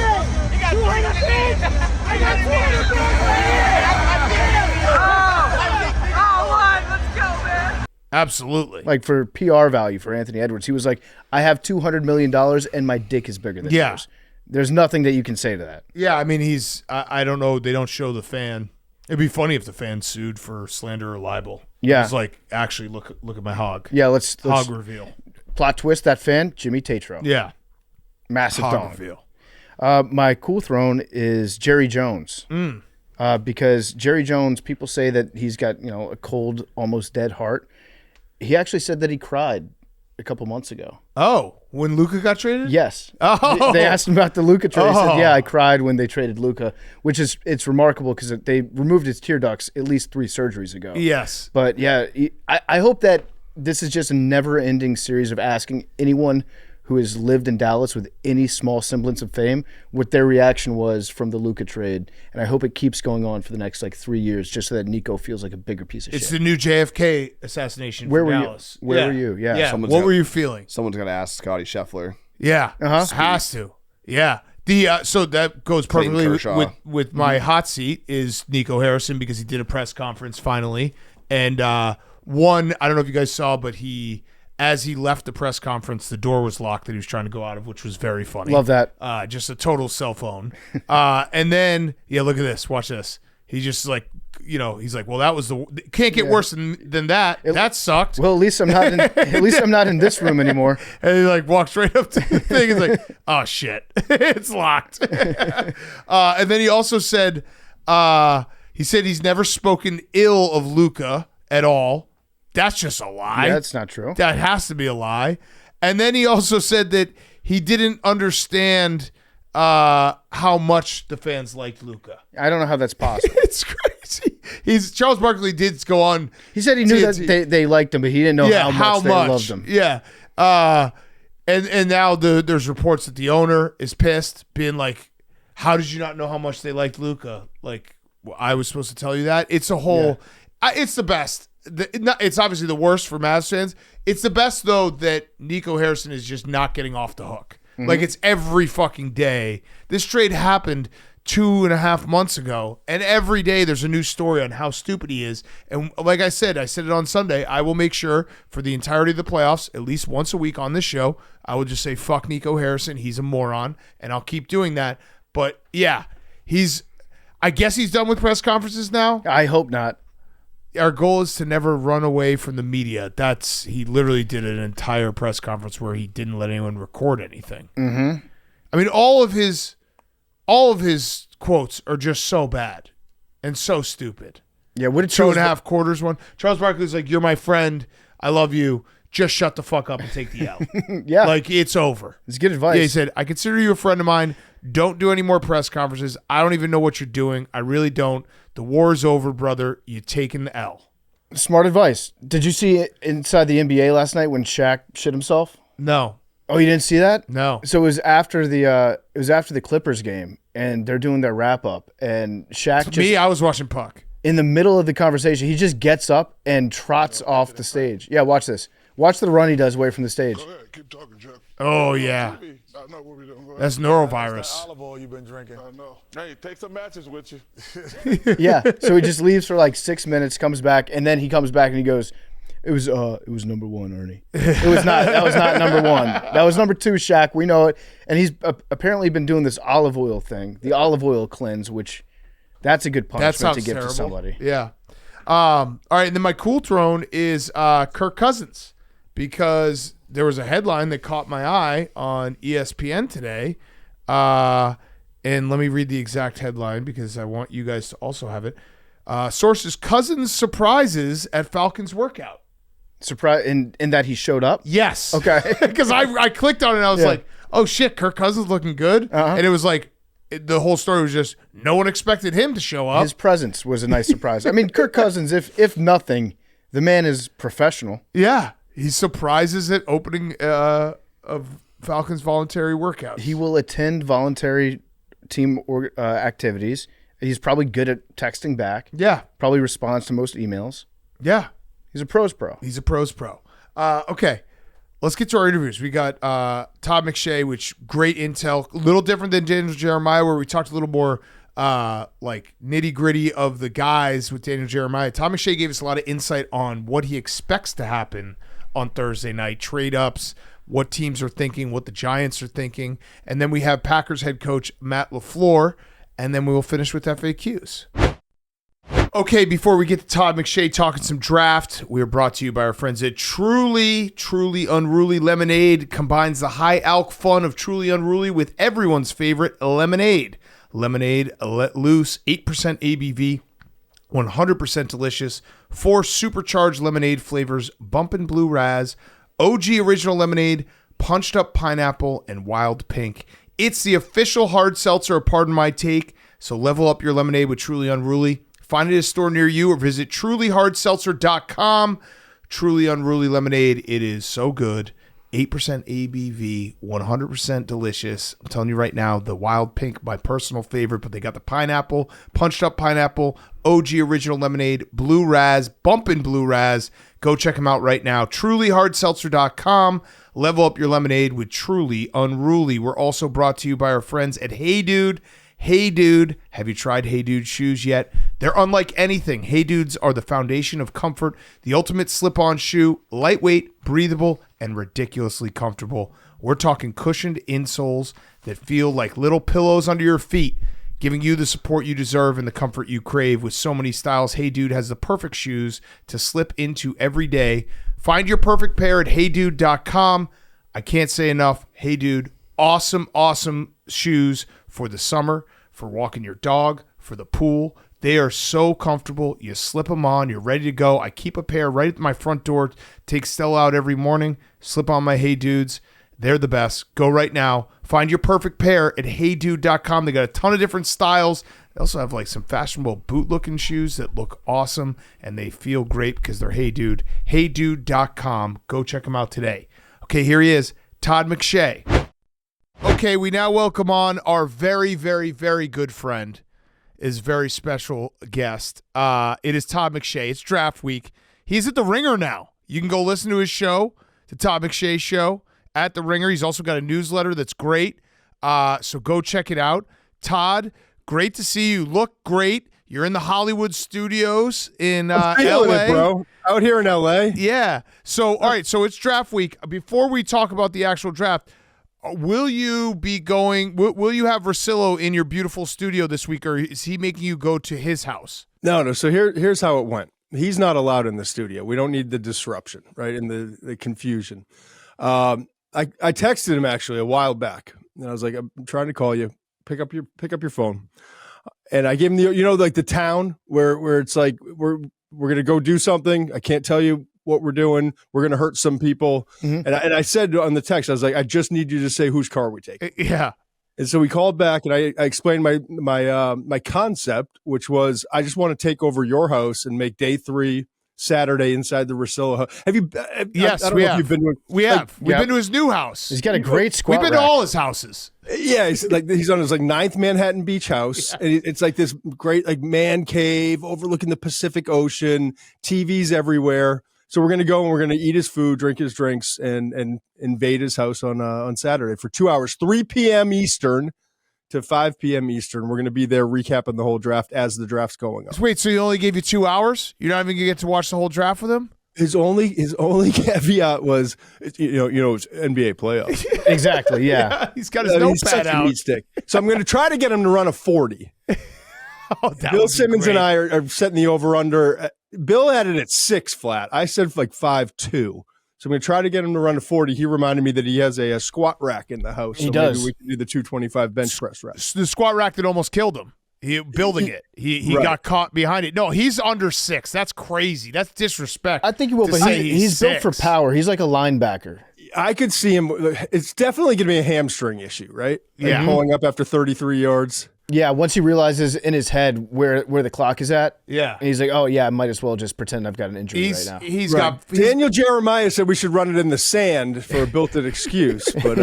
You got 200 million. I got 200 million. Oh, what? Let's go, man. Absolutely. Like for PR value for Anthony Edwards, he was like, I have $200 million and my dick is bigger than yours. There's nothing that you can say to that. Yeah, I mean, I don't know. They don't show the fan. It'd be funny if the fan sued for slander or libel. Yeah. It's like, actually, look at my hog. Yeah, let's hog reveal. Plot twist, that fan, Jimmy Tatro. Yeah. Massive hog dong. reveal. My cool throne is Jerry Jones. Because Jerry Jones, people say that he's got, a cold, almost dead heart. He actually said that he cried a couple months ago. Oh, when Luka got traded? Yes. Oh. They asked him about the Luka trade. He said, yeah, I cried when they traded Luka, which it's remarkable because they removed his tear ducts at least 3 surgeries ago. Yes. But yeah, I hope that this is just a never-ending series of asking anyone who has lived in Dallas with any small semblance of fame, what their reaction was from the Luka trade. And I hope it keeps going on for the next 3 years, just so that Nico feels like a bigger piece of shit. It's the new JFK assassination for Dallas. Where were you? Yeah. What were you feeling? Someone's going to ask Scotty Scheffler. Yeah. Has to. Yeah. So that goes perfectly with my hot seat is Nico Harrison, because he did a press conference finally. And I don't know if you guys saw, but as he left the press conference, the door was locked that he was trying to go out of, which was very funny. Love that. Just a total cell phone. And then, look at this. Watch this. He just he's like, well, that was can't get worse than that. That sucked. Well, at least I'm not in this room anymore. And he walks right up to the thing. He's like, oh shit, it's locked. And then he also said, he's never spoken ill of Luka at all. That's just a lie. Yeah, that's not true. That has to be a lie. And then he also said that he didn't understand how much the fans liked Luka. I don't know how that's possible. It's crazy. Charles Barkley did go on. He said he knew that they liked him, but he didn't know how much they loved him. Yeah. And now there's reports that the owner is pissed, being like, how did you not know how much they liked Luka? I was supposed to tell you that. It's a whole it's the best. It's obviously the worst for Mavs fans. It's the best, though, that Nico Harrison is just not getting off the hook. Mm-hmm. It's every fucking day. This trade happened 2.5 months ago, and every day there's a new story on how stupid he is. And like I said it on Sunday, I will make sure for the entirety of the playoffs, at least once a week on this show, I will just say, fuck Nico Harrison. He's a moron, and I'll keep doing that. But, I guess he's done with press conferences now. I hope not. Our goal is to never run away from the media. He literally did an entire press conference where he didn't let anyone record anything. Mm-hmm. I mean, all of his quotes are just so bad and so stupid. Yeah, what did 2.5 quarters one? Charles Barkley's like, you're my friend. I love you. Just shut the fuck up and take the L. Yeah. It's over. It's good advice. Yeah, he said, I consider you a friend of mine. Don't do any more press conferences. I don't even know what you're doing. I really don't. The war's over, brother. You taking the L. Smart advice. Did you see inside the NBA last night when Shaq shit himself? No. Oh, you didn't see that? No. So it was after the Clippers game, and they're doing their wrap up, and Shaq I was watching puck. In the middle of the conversation, he just gets up and trots off the stage. Yeah, watch this. Watch the run he does away from the stage. Go ahead, keep talking, Jeff. Oh yeah. I know what we're doing. That's norovirus. That's that olive oil you've been drinking. I know. Hey, take some matches with you. Yeah. So he just leaves for 6 minutes, comes back, and then he comes back and he goes, It was number one, Ernie. It was not. That was not number one. That was number two, Shaq. We know it. And he's apparently been doing this olive oil thing, the olive oil cleanse, which that's a good punishment to give to somebody. Yeah. All right. And then my cool throne is Kirk Cousins, because there was a headline that caught my eye on ESPN today. And let me read the exact headline because I want you guys to also have it. Sources: Cousins surprises at Falcons workout. Surprise in that he showed up? Yes. Okay. Because I clicked on it and I was like, oh shit, Kirk Cousins looking good. And it was the whole story was just no one expected him to show up. His presence was a nice surprise. I mean, Kirk Cousins, if nothing, the man is professional. Yeah. He surprises at opening of Falcons voluntary workouts. He will attend voluntary team activities. He's probably good at texting back. Yeah. Probably responds to most emails. Yeah. He's a pros pro. He's a pros pro. Okay. Let's get to our interviews. We got Todd McShay, which great intel. A little different than Daniel Jeremiah, where we talked a little more nitty gritty of the guys with Daniel Jeremiah. Todd McShay gave us a lot of insight on what he expects to happen on Thursday night, trade ups, what teams are thinking, what the Giants are thinking. And then we have Packers head coach Matt LaFleur, and then we will finish with FAQs. Okay, before we get to Todd McShay talking some draft, we are brought to you by our friends at Truly Unruly Lemonade. Combines the high alc fun of Truly Unruly with everyone's favorite lemonade. Lemonade let loose, 8% ABV, 100% delicious. 4 supercharged lemonade flavors: Bumpin' Blue Raz, OG Original Lemonade, Punched Up Pineapple, and Wild Pink. It's the official hard seltzer of Pardon My Take, so level up your lemonade with Truly Unruly. Find it at a store near you or visit trulyhardseltzer.com. Truly Unruly Lemonade. It is so good. 8% ABV, 100% delicious. I'm telling you right now, the Wild Pink, my personal favorite, but they got the pineapple, punched up pineapple, OG original lemonade, Blue Raz, bumpin' Blue Raz. Go check them out right now. TrulyHardSeltzer.com. Level up your lemonade with Truly Unruly. We're also brought to you by our friends at Hey Dude. Hey Dude, have you tried Hey Dude shoes yet? They're unlike anything. Hey Dudes are the foundation of comfort, the ultimate slip-on shoe, lightweight, breathable, and ridiculously comfortable. We're talking cushioned insoles that feel like little pillows under your feet, giving you the support you deserve and the comfort you crave. With so many styles, Hey Dude has the perfect shoes to slip into every day. Find your perfect pair at heydude.com. I can't say enough. Hey Dude, awesome, awesome shoes for the summer, for walking your dog, for the pool. They are so comfortable. You slip them on, you're ready to go. I keep a pair right at my front door, take Stella out every morning, slip on my Hey Dudes. They're the best. Go right now. Find your perfect pair at heydude.com. They got a ton of different styles. They also have like some fashionable boot-looking shoes that look awesome, and they feel great because they're Hey Dude. Heydude.com. Go check them out today. Okay, here he is, Todd McShay. Okay, we now welcome on our very, very, very good friend, his very special guest. It is Todd McShay. It's draft week. He's at The Ringer now. You can go listen to his show, the Todd McShay Show, at The Ringer. He's also got a newsletter that's great, so go check it out. Todd, great to see you. Look great. You're in the Hollywood studios in L.A. bro. Out here in L.A. Yeah. So, all right, so it's draft week. Before we talk about the actual draft, will you be going? Will you have Russillo in your beautiful studio this week, or is he making you go to his house? No. So here's how it went. He's not allowed in the studio. We don't need the disruption, right? And the confusion. I texted him actually a while back, and I was like, "I'm trying to call you. Pick up your phone." And I gave him the town where it's like we're gonna go do something. I can't tell you what we're doing. We're going to hurt some people. Mm-hmm. And I said on the text, I was like, I just need you to say whose car we take. Yeah. And so we called back, and I explained my concept, which was I just want to take over your house and make day 3 Saturday inside the Russillo house. Have you? Yes, I don't know if you've been to. We have. We've been to his new house. He's got a great squat We've been to all his houses. Yeah, he's on his 9th Manhattan Beach house, yeah. And it's like this great man cave overlooking the Pacific Ocean. TVs everywhere. So we're going to go and we're going to eat his food, drink his drinks, and invade his house on Saturday for 2 hours, 3 p.m. Eastern to 5 p.m. Eastern. We're going to be there recapping the whole draft as the draft's going on. Wait, so he only gave you 2 hours? You're not even going to get to watch the whole draft with him? His only caveat was, it's NBA playoffs. Exactly, yeah. He's got his notepad out. Meat stick. So I'm going to try to get him to run a 40. Bill Simmons and I are setting the over-under. Bill had it at 6 flat. I said like 5.2. So I'm going to try to get him to run a 40. He reminded me that he has a squat rack in the house. He does. Maybe we can do the 225 bench press rack. The squat rack that almost killed him. Building it. He right. got caught behind it. No, he's under 6. That's crazy. That's disrespect. I think he will, but he's built for power. He's like a linebacker. I could see him. It's definitely going to be a hamstring issue, right? Yeah. Pulling up after 33 yards. Yeah, once he realizes in his head where the clock is at, yeah, and he's like, "Oh yeah, I might as well just pretend I've got an injury right now." He's got Daniel Jeremiah said we should run it in the sand for a built-in excuse, but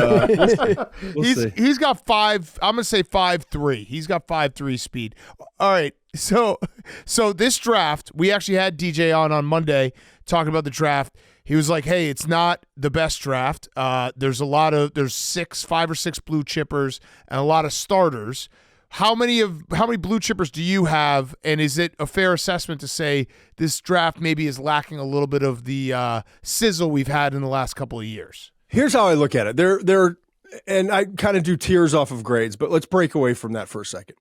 we'll see. He's got 5. I'm gonna say 5.3. He's got 5.3 speed. All right, so this draft, we actually had DJ on Monday talking about the draft. He was like, "Hey, it's not the best draft. There's 5 or 6 blue chippers and a lot of starters." How many blue chippers do you have, and is it a fair assessment to say this draft maybe is lacking a little bit of the sizzle we've had in the last couple of years? Here's how I look at it. There, and I kind of do tiers off of grades, but let's break away from that for a second.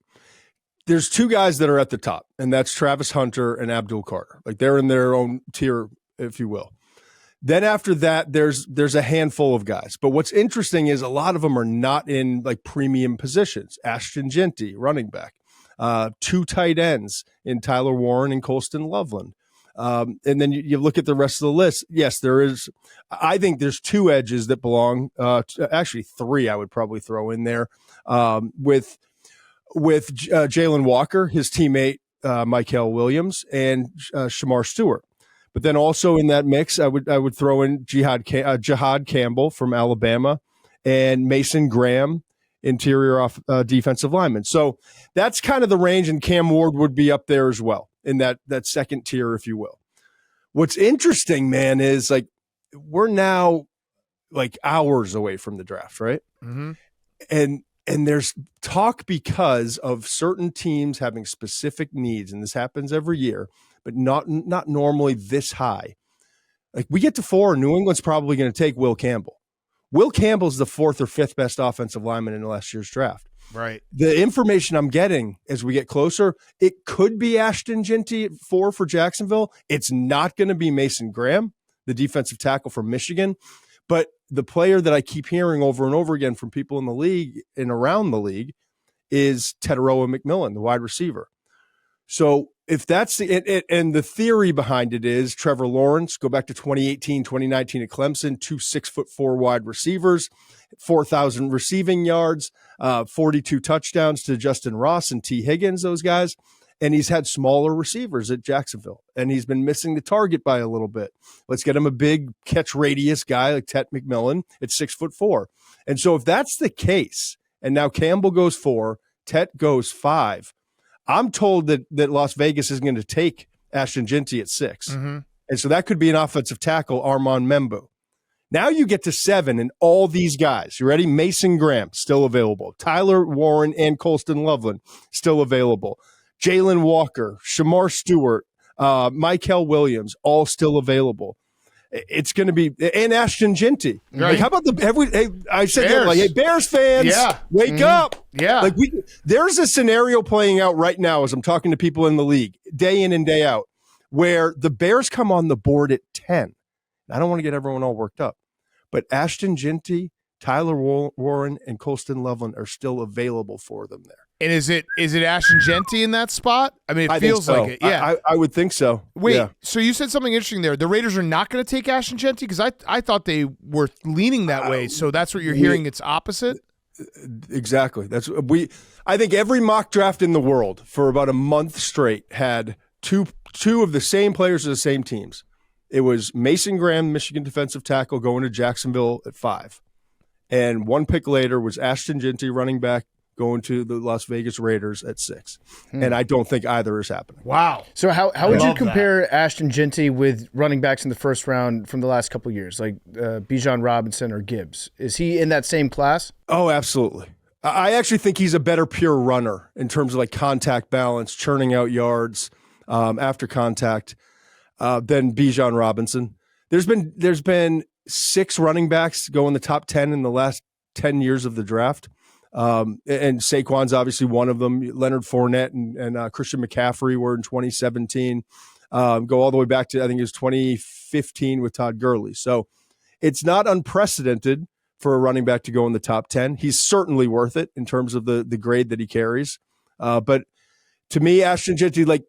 There's 2 guys that are at the top, and that's Travis Hunter and Abdul Carter. Like they're in their own tier, if you will. Then after that, there's a handful of guys. But what's interesting is a lot of them are not in like premium positions. Ashton Genty, running back. 2 tight ends in Tyler Warren and Colston Loveland. And then you look at the rest of the list. Yes, there is. I think there's 2 edges that belong. Actually, 3 I would probably throw in there with Jalen Walker, his teammate Michael Williams, and Shamar Stewart. But then also in that mix, I would throw in Jihad Campbell from Alabama and Mason Graham, interior defensive lineman. So that's kind of the range, and Cam Ward would be up there as well in that second tier, if you will. What's interesting, man, is like we're now like hours away from the draft, right? Mm-hmm. And there's talk because of certain teams having specific needs, and this happens every year, but not normally this high. Like we get to 4, New England's probably going to take Will Campbell. Will Campbell's the 4th or 5th best offensive lineman in last year's draft. Right. The information I'm getting as we get closer, it could be Ashton Ginty at 4 for Jacksonville. It's not going to be Mason Graham, the defensive tackle from Michigan. But the player that I keep hearing over and over again from people in the league and around the league is Teteroa McMillan, the wide receiver. So if that's and the theory behind it is Trevor Lawrence, go back to 2018, 2019 at Clemson, 2 6'4" wide receivers, 4,000 receiving yards, 42 touchdowns to Justin Ross and T. Higgins, those guys. And he's had smaller receivers at Jacksonville, and he's been missing the target by a little bit. Let's get him a big catch radius guy like Tet McMillan at 6'4". And so if that's the case, and now Campbell goes 4, Tet goes 5, I'm told that Las Vegas is going to take Ashton Ginty at 6. Mm-hmm. And so that could be an offensive tackle, Armand Membu. Now you get to 7, and all these guys, you ready? Mason Graham, still available. Tyler Warren and Colston Loveland, still available. Jalen Walker, Shamar Stewart, Michael Williams, all still available. It's going to be, and Ashton Ginty. Right. Like, how about I said, Bears. like, hey, Bears fans, wake up. Yeah. Like there's a scenario playing out right now as I'm talking to people in the league, day in and day out, where the Bears come on the board at 10. I don't want to get everyone all worked up, but Ashton Ginty, Tyler Warren, and Colston Loveland are still available for them there. And is it Ashton Ginty in that spot? I mean, it feels so. like it. Yeah, I would think so. Wait, so you said something interesting there. The Raiders are not going to take Ashton Ginty? Because I thought they were leaning that way. So that's what you're hearing. It's opposite? Exactly. I think every mock draft in the world for about a month straight had two of the same players of the same teams. It was Mason Graham, Michigan defensive tackle, going to Jacksonville at 5. And one pick later was Ashton Ginty, running back, going to the Las Vegas Raiders at 6. And I don't think either is happening. Wow. So how would you compare Ashton Ginty with running backs in the first round from the last couple of years, like Bijan Robinson or Gibbs? Is he in that same class? Oh, absolutely. I actually think he's a better pure runner in terms of like contact balance, churning out yards after contact than Bijan Robinson. There's been 6 running backs go in the top 10 in the last 10 years of the draft. And Saquon's obviously one of them. Leonard Fournette and Christian McCaffrey were in 2017. Go all the way back to, I think it was 2015 with Todd Gurley. So it's not unprecedented for a running back to go in the top 10. He's certainly worth it in terms of the grade that he carries. But to me, Ashton Ginty, like,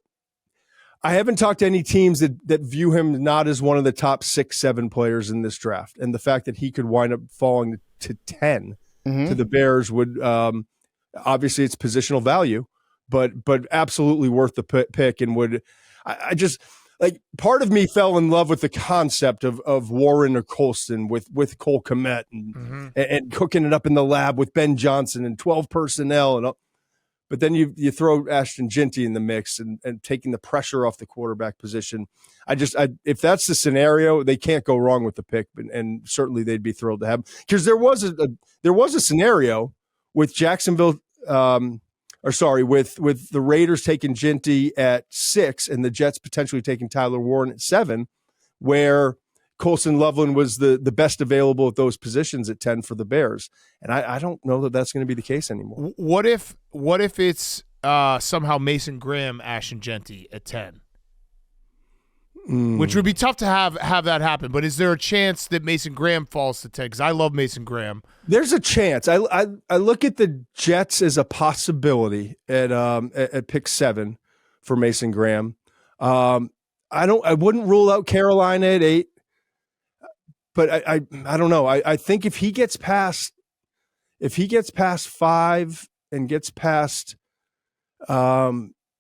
I haven't talked to any teams that view him not as one of the top 6, 7 players in this draft. And the fact that he could wind up falling to 10 to the Bears would obviously it's positional value, but absolutely worth the pick. And would I just like part of me fell in love with the concept of Warren or Colston with Cole Kmet and cooking it up in the lab with Ben Johnson and 12 personnel and all. But then you throw Ashton Ginty in the mix and taking the pressure off the quarterback position. If that's the scenario, they can't go wrong with the pick, and certainly they'd be thrilled to have him. Because there was a scenario with Jacksonville, with the Raiders taking Ginty at 6 and the Jets potentially taking Tyler Warren at 7, where Colston Loveland was the best available at those positions at 10 for the Bears. And I don't know that that's going to be the case anymore. What if it's somehow Mason Graham, Ashton Ginty at 10? Which would be tough to have that happen. But is there a chance that Mason Graham falls to 10? Because I love Mason Graham. There's a chance. I look at the Jets as a possibility at pick 7 for Mason Graham. I wouldn't rule out Carolina at 8. But I don't know. I think if he gets past 5 and gets past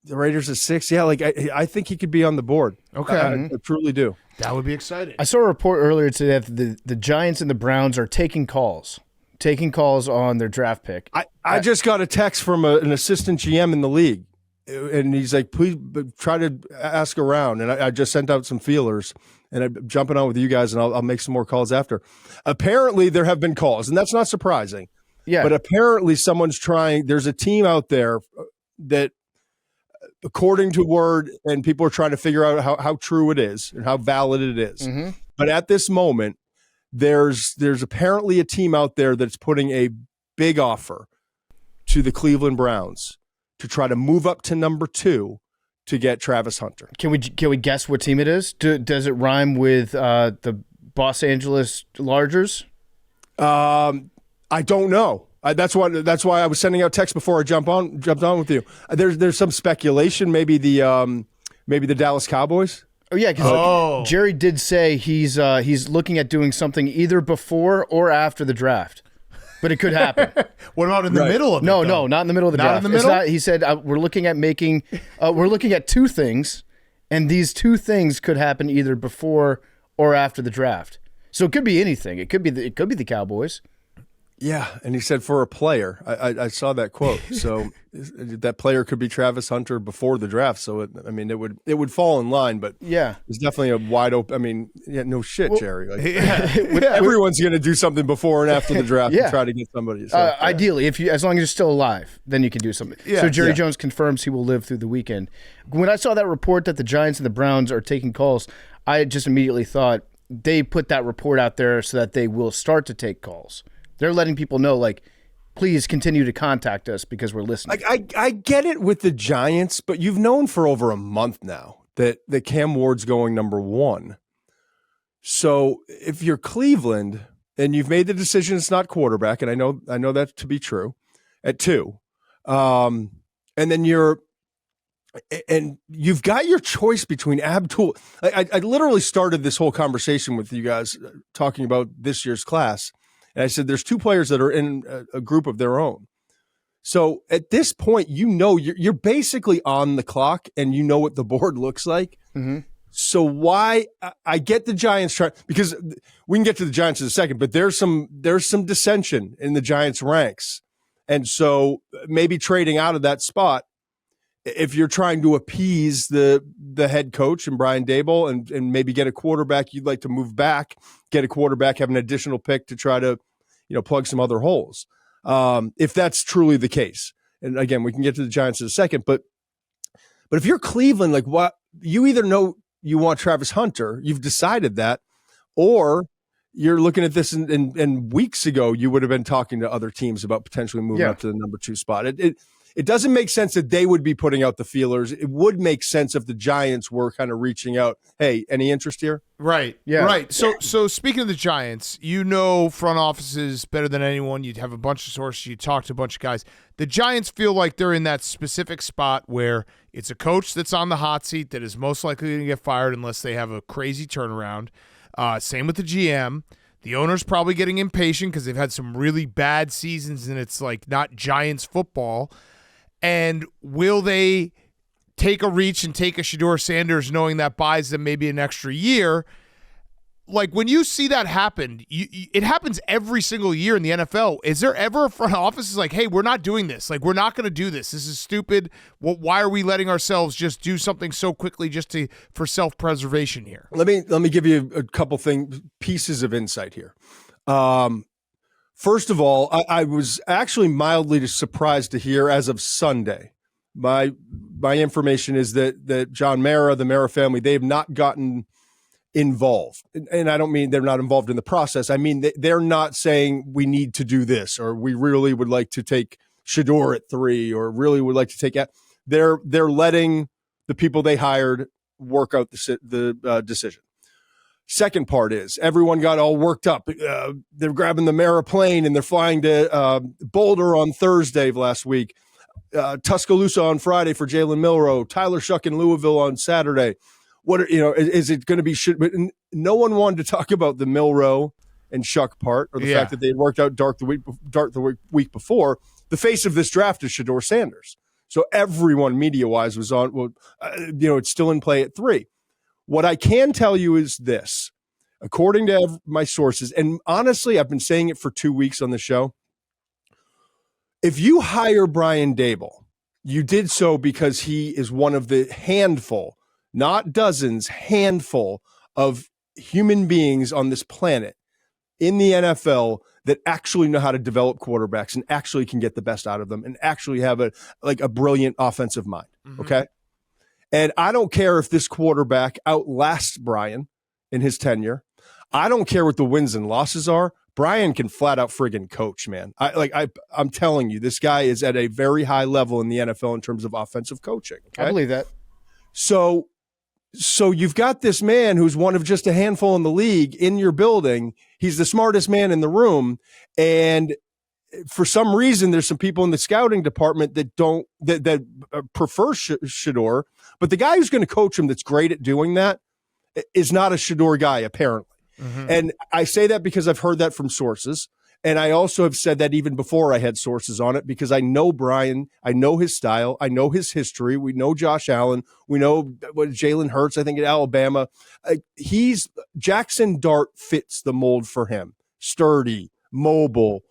The Raiders at 6. Yeah, like I think he could be on the board. Okay. I truly do. That would be exciting. I saw a report earlier today that the Giants and the Browns are taking calls on their draft pick. I just got a text from an assistant GM in the league, and he's like, please try to ask around. And I just sent out some feelers, and I'm jumping on with you guys, and I'll make some more calls after. Apparently, there have been calls, and that's not surprising. Yeah. But apparently, someone's trying. There's a team out there that, according to word, and people are trying to figure out how true it is and how valid it is. Mm-hmm. But at this moment, there's apparently a team out there that's putting a big offer to the Cleveland Browns to try to move up to number 2 to get Travis Hunter. Can we guess what team it is? Does it rhyme with the Los Angeles Chargers? I don't know. That's why I was sending out text before I jumped on with you. There's some speculation, maybe the Dallas Cowboys. Oh yeah, because Jerry did say he's looking at doing something either before or after the draft, but it could happen. What about in the middle of it? No, not in the middle of the draft. Not in the middle? He said we're looking at 2 things, and these 2 things could happen either before or after the draft. So it could be anything. It could be the Cowboys. Yeah, and he said for a player. I saw that quote. So that player could be Travis Hunter before the draft. So it would fall in line. But yeah, it's definitely a wide open. No shit, Jerry. Like, everyone's going to do something before and after the draft to try to get somebody. So, ideally, as long as you're still alive, then you can do something. Yeah. So Jerry Jones confirms he will live through the weekend. When I saw that report that the Giants and the Browns are taking calls, I just immediately thought they put that report out there so that they will start to take calls. They're letting people know, like, please continue to contact us because we're listening. I get it with the Giants, but you've known for over a month now that Cam Ward's going number 1. So if you're Cleveland and you've made the decision it's not quarterback, and I know that to be true, at 2, and then you've got your choice between Abdul. I literally started this whole conversation with you guys talking about this year's class. And I said, there's 2 players that are in a group of their own. So at this point, you're basically on the clock and you know what the board looks like. Mm-hmm. So why I get the Giants because we can get to the Giants in a second, but there's some dissension in the Giants ranks. And so maybe trading out of that spot, if you're trying to appease the head coach and Brian Daboll and maybe get a quarterback, you'd like to move back, get a quarterback, have an additional pick to try to, plug some other holes. If that's truly the case. And again, we can get to the Giants in a second, but if you're Cleveland, like what you either know you want Travis Hunter, you've decided that, or you're looking at this and weeks ago, you would have been talking to other teams about potentially moving up to the number 2 spot. It doesn't make sense that they would be putting out the feelers. It would make sense if the Giants were kind of reaching out. Hey, any interest here? Right. Yeah. Right. So speaking of the Giants, front offices better than anyone. You'd have a bunch of sources. You talk to a bunch of guys. The Giants feel like they're in that specific spot where it's a coach that's on the hot seat that is most likely going to get fired unless they have a crazy turnaround. Same with the GM. The owner's probably getting impatient because they've had some really bad seasons and it's like not Giants football. And will they take a reach and take a Shedeur Sanders knowing that buys them maybe an extra year? Like when you see that happen, it happens every single year in the NFL. Is there ever a front office is like, hey, we're not doing this. Like, we're not going to do this. This is stupid. Why are we letting ourselves just do something so quickly for self-preservation here? Let me give you a couple pieces of insight here. First of all, I was actually mildly surprised to hear as of Sunday. My information is that John Mara, the Mara family, they have not gotten involved. And I don't mean they're not involved in the process. I mean, they're not saying we need to do this or we really would like to take Shedeur at 3 or really would like to take – they're letting the people they hired work out the decision. Second part is everyone got all worked up. They're grabbing the Mara plane and they're flying to Boulder on Thursday of last week, Tuscaloosa on Friday for Jalen Milroe, Tyler Shuck in Louisville on Saturday. Is it going to be? No one wanted to talk about the Milroe and Shuck part or the fact that they had worked out dark the week before. The face of this draft is Shedeur Sanders. So everyone media-wise was on, it's still in play at 3. What I can tell you is this, according to my sources, and honestly, I've been saying it for 2 weeks on the show. If you hire Brian Daboll, you did so because he is one of the handful, not dozens, handful of human beings on this planet in the NFL that actually know how to develop quarterbacks and actually can get the best out of them and actually have a brilliant offensive mind. Okay. And I don't care if this quarterback outlasts Brian in his tenure. I don't care what the wins and losses are. Brian can flat out friggin' coach, man. I'm telling you, this guy is at a very high level in the NFL in terms of offensive coaching. Okay? I believe that. So you've got this man who's one of just a handful in the league in your building. He's the smartest man in the room. And for some reason, there's some people in the scouting department that prefer Shedeur, but the guy who's going to coach him that's great at doing that is not a Shedeur guy, apparently. And I say that because I've heard that from sources. And I also have said that even before I had sources on it, because I know Brian, I know his style, I know his history. We know Josh Allen. We know what Jalen Hurts, I think, at Alabama. Jackson Dart fits the mold for him. Sturdy, mobile,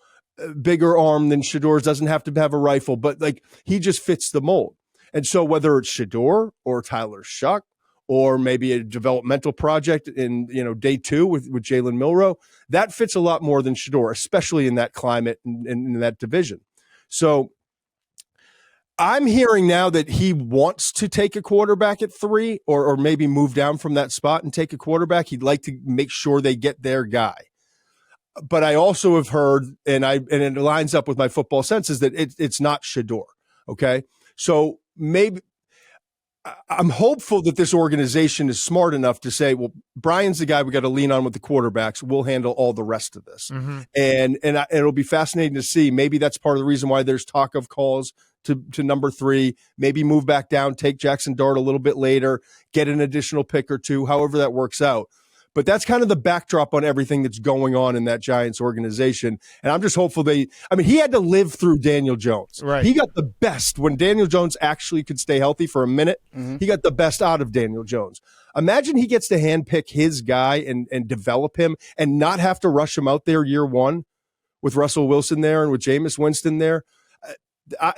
bigger arm than Shedeur's, doesn't have to have a rifle, but he just fits the mold. And so whether it's Shedeur or Tyler Shuck, or maybe a developmental project in day 2 with Jalen Milroe, that fits a lot more than Shedeur, especially in that climate and in that division. So I'm hearing now that he wants to take a quarterback at 3 or maybe move down from that spot and take a quarterback. He'd like to make sure they get their guy. But I also have heard, and it lines up with my football senses, that it's not Shedeur. Okay. So maybe I'm hopeful that this organization is smart enough to say, well, Brian's the guy we got to lean on with the quarterbacks. We'll handle all the rest of this. And it'll be fascinating to see. Maybe that's part of the reason why there's talk of calls to number 3, maybe move back down, take Jackson Dart a little bit later, get an additional pick or 2, however that works out. But that's kind of the backdrop on everything that's going on in that Giants organization. And I'm just hopeful he had to live through Daniel Jones. Right. He got the best when Daniel Jones actually could stay healthy for a minute. He got the best out of Daniel Jones. Imagine he gets to handpick his guy and develop him and not have to rush him out there year 1 with Russell Wilson there and with Jameis Winston there.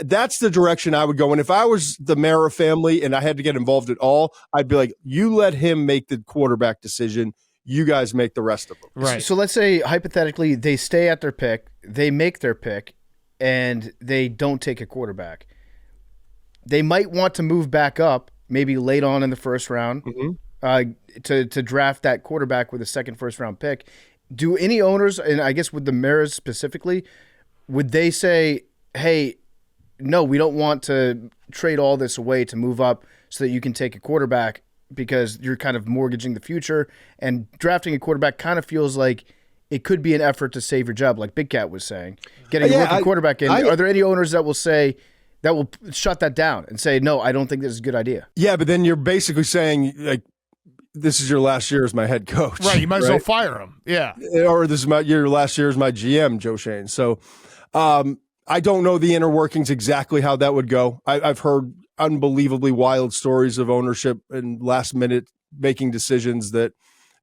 That's the direction I would go. And if I was the Mara family and I had to get involved at all, I'd be like, you let him make the quarterback decision. You guys make the rest of them. Right. So let's say, hypothetically, they stay at their pick, they make their pick, and they don't take a quarterback. They might want to move back up, maybe late on in the first round, to draft that quarterback with a second first-round pick. Do any owners, and I guess with the Maras specifically, would they say, hey, no, we don't want to trade all this away to move up so that you can take a quarterback, because you're kind of mortgaging the future, and drafting a quarterback kind of feels like it could be an effort to save your job, like Big Cat was saying. Getting a rookie quarterback in. Are there any owners that will shut that down and say, no, I don't think this is a good idea? Yeah, but then you're basically saying, this is your last year as my head coach. Right, you might as well fire him. Yeah. Or this is your last year as my GM, Joe Shane. So I don't know the inner workings exactly how that would go. I've heard unbelievably wild stories of ownership and last minute making decisions that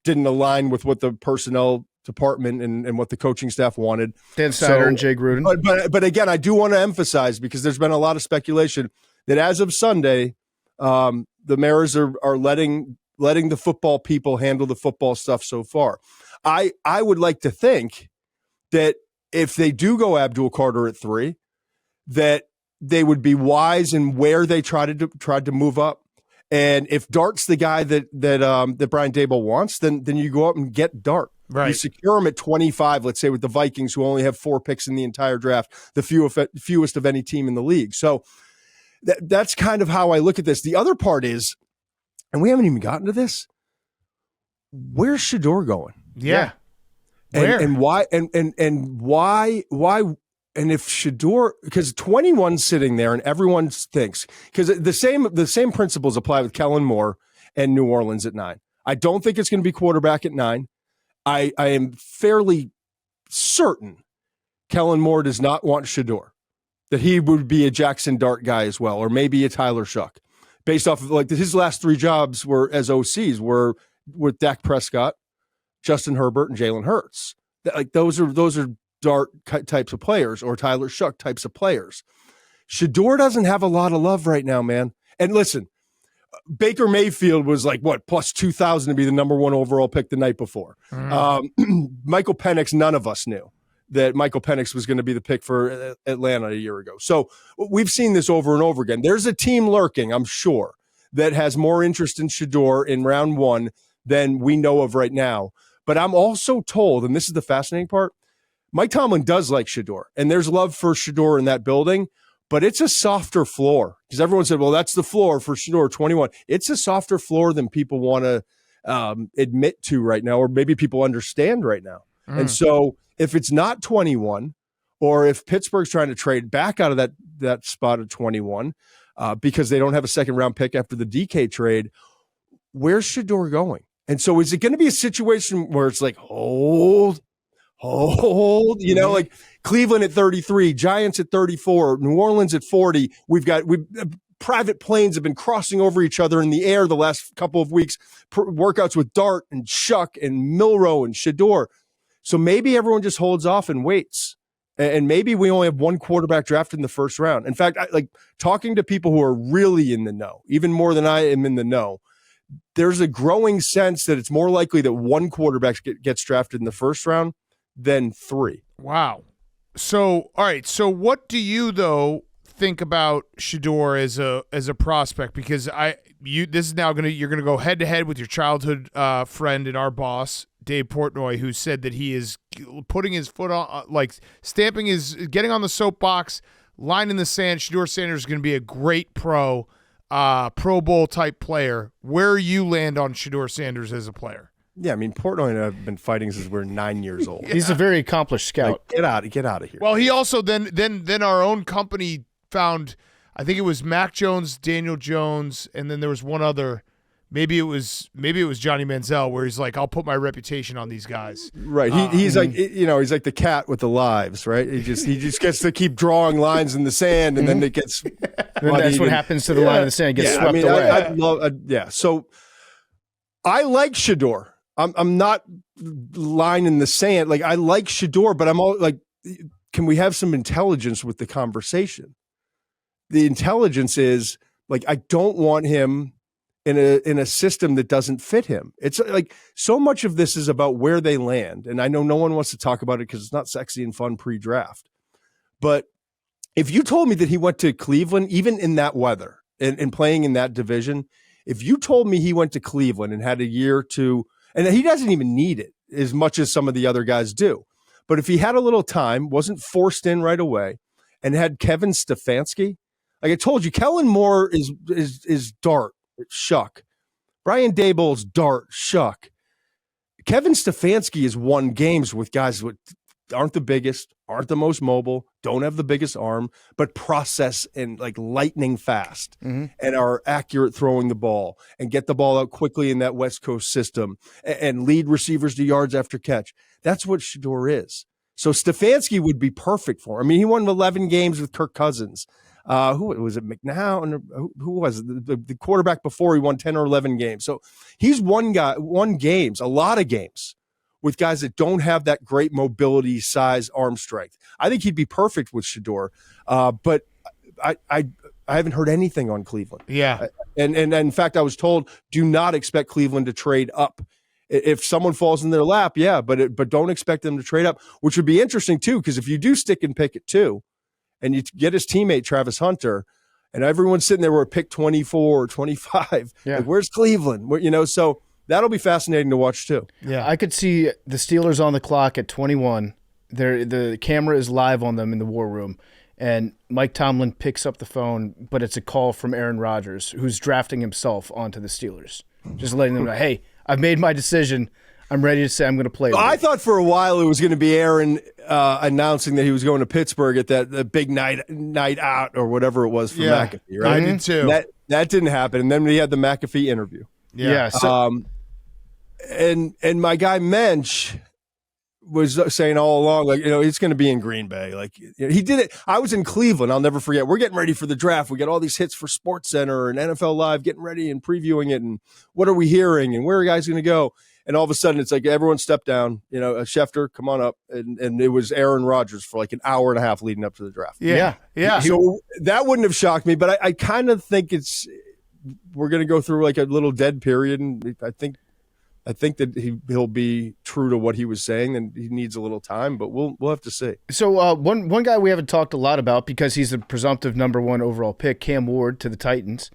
didn't align with what the personnel department and what the coaching staff wanted. Dan Snyder and Jay Gruden. But again, I do want to emphasize, because there's been a lot of speculation that as of Sunday, the Maras are letting the football people handle the football stuff so far. I would like to think that if they do go Abdul Carter at 3, that they would be wise in where they tried to move up. And if Dart's the guy that Brian Daboll wants, then you go up and get Dart. Right. You secure him at 25, let's say, with the Vikings, who only have 4 picks in the entire draft, the fewest of any team in the league. So that's kind of how I look at this. The other part is, and we haven't even gotten to this, where's Shedeur going? Yeah. And why? And why? And if Shedeur, because 21's sitting there and everyone thinks, because the same principles apply with Kellen Moore and New Orleans at 9. I don't think it's going to be quarterback at 9. I am fairly certain Kellen Moore does not want Shedeur. that he would be a Jackson Dart guy as well, or maybe a Tyler Shuck, based off of like his last 3 jobs were as OCs were with Dak Prescott, Justin Herbert, and Jalen Hurts. Like those are Dart types of players, or Tyler Shuck types of players. Shedeur doesn't have a lot of love right now, man. And listen, Baker Mayfield was like, what, plus 2,000 to be the number 1 overall pick the night before. Michael Penix, none of us knew that Michael Penix was going to be the pick for Atlanta a year ago. So we've seen this over and over again. There's a team lurking, I'm sure, that has more interest in Shedeur in round 1 than we know of right now. But I'm also told, and this is the fascinating part, Mike Tomlin does like Shedeur, and there's love for Shedeur in that building. But it's a softer floor, because everyone said, well, that's the floor for Shedeur 21. It's a softer floor than people want to admit to right now, or maybe people understand right now. And so if it's not 21, or if Pittsburgh's trying to trade back out of that spot at 21 because they don't have a second-round pick after the DK trade, where's Shedeur going? And so is it going to be a situation where it's like, hold, like Cleveland at 33, Giants at 34, New Orleans at 40. Private planes have been crossing over each other in the air the last couple of weeks, workouts with Dart and Shuck and Milroe and Shedeur. So maybe everyone just holds off and waits. And maybe we only have 1 quarterback drafted in the first round. In fact, talking to people who are really in the know, even more than I am in the know, there's a growing sense that it's more likely that 1 quarterback gets drafted in the first round than 3. Wow. So, all right. So what do you, though, think about Shedeur as a prospect? Because this is now you're going to go head to head with your childhood friend and our boss, Dave Portnoy, who said that he is putting his foot on, getting on the soapbox, line in the sand. Shedeur Sanders is going to be a great Pro Bowl type player. Where you land on Shedeur Sanders as a player? Yeah, I mean, Portnoy and I have been fighting since we're 9 years old. He's a very accomplished scout. Like, get out of here. Well, he also then our own company found, I think it was Mac Jones, Daniel Jones, and then there was one other. Maybe it was Johnny Manziel, where he's like, I'll put my reputation on these guys. Right. He's like, he's like the cat with the lives, right? He just gets to keep drawing lines in the sand, and then it gets. And that's what happens to the line in the sand. It gets swept away. So I like Shedeur. I'm not line in the sand. Like, I like Shedeur, but I'm all like, can we have some intelligence with the conversation? The intelligence is like, I don't want him in a system that doesn't fit him. It's like so much of this is about where they land. And I know no one wants to talk about it because it's not sexy and fun pre-draft. But if you told me that he went to Cleveland, even in that weather and playing in that division, if you told me he went to Cleveland and had a year to, and he doesn't even need it as much as some of the other guys do. But if he had a little time, wasn't forced in right away, and had Kevin Stefanski, like I told you, Kellen Moore is Dart, Shuck. Brian Daboll's Dart, Shuck. Kevin Stefanski has won games with guys who aren't the biggest, aren't the most mobile, don't have the biggest arm, but process and like lightning fast and are accurate throwing the ball and get the ball out quickly in that West Coast system and lead receivers to yards after catch. That's what Shedeur is. So Stefanski would be perfect for him. I mean, he won 11 games with Kirk Cousins. Who was it? McNown? Who was it? The quarterback before he won 10 or 11 games. So he's won games, a lot of games, with guys that don't have that great mobility, size, arm strength. I think he'd be perfect with Shedeur, but I haven't heard anything on Cleveland. Yeah, and in fact, I was told do not expect Cleveland to trade up. If someone falls in their lap, yeah, but don't expect them to trade up, which would be interesting too, because if you do stick and pick at 2, and you get his teammate Travis Hunter, and everyone's sitting there with pick 24 or 25, like, where's Cleveland? So that'll be fascinating to watch too. Yeah, I could see the Steelers on the clock at 21. The camera is live on them in the war room, and Mike Tomlin picks up the phone, but it's a call from Aaron Rodgers, who's drafting himself onto the Steelers, just letting them know, hey, I've made my decision. I'm ready to say I'm going to play. I thought for a while it was going to be Aaron announcing that he was going to Pittsburgh at the big night out or whatever it was for McAfee. Right? I did too. That didn't happen, and then we had the McAfee interview. Yeah. And my guy Mensch, was saying all along, like, it's going to be in Green Bay. Like, he did it. I was in Cleveland. I'll never forget. We're getting ready for the draft. We got all these hits for SportsCenter and NFL Live, getting ready and previewing it. And what are we hearing? And where are you guys going to go? And all of a sudden, it's like everyone stepped down. Schefter, come on up. And it was Aaron Rodgers for like an hour and a half leading up to the draft. Yeah. So that wouldn't have shocked me, but I kind of think we're going to go through like a little dead period. And I think that he'll be true to what he was saying, and he needs a little time, but we'll have to see. So one guy we haven't talked a lot about because he's the presumptive number 1 overall pick, Cam Ward to the Titans.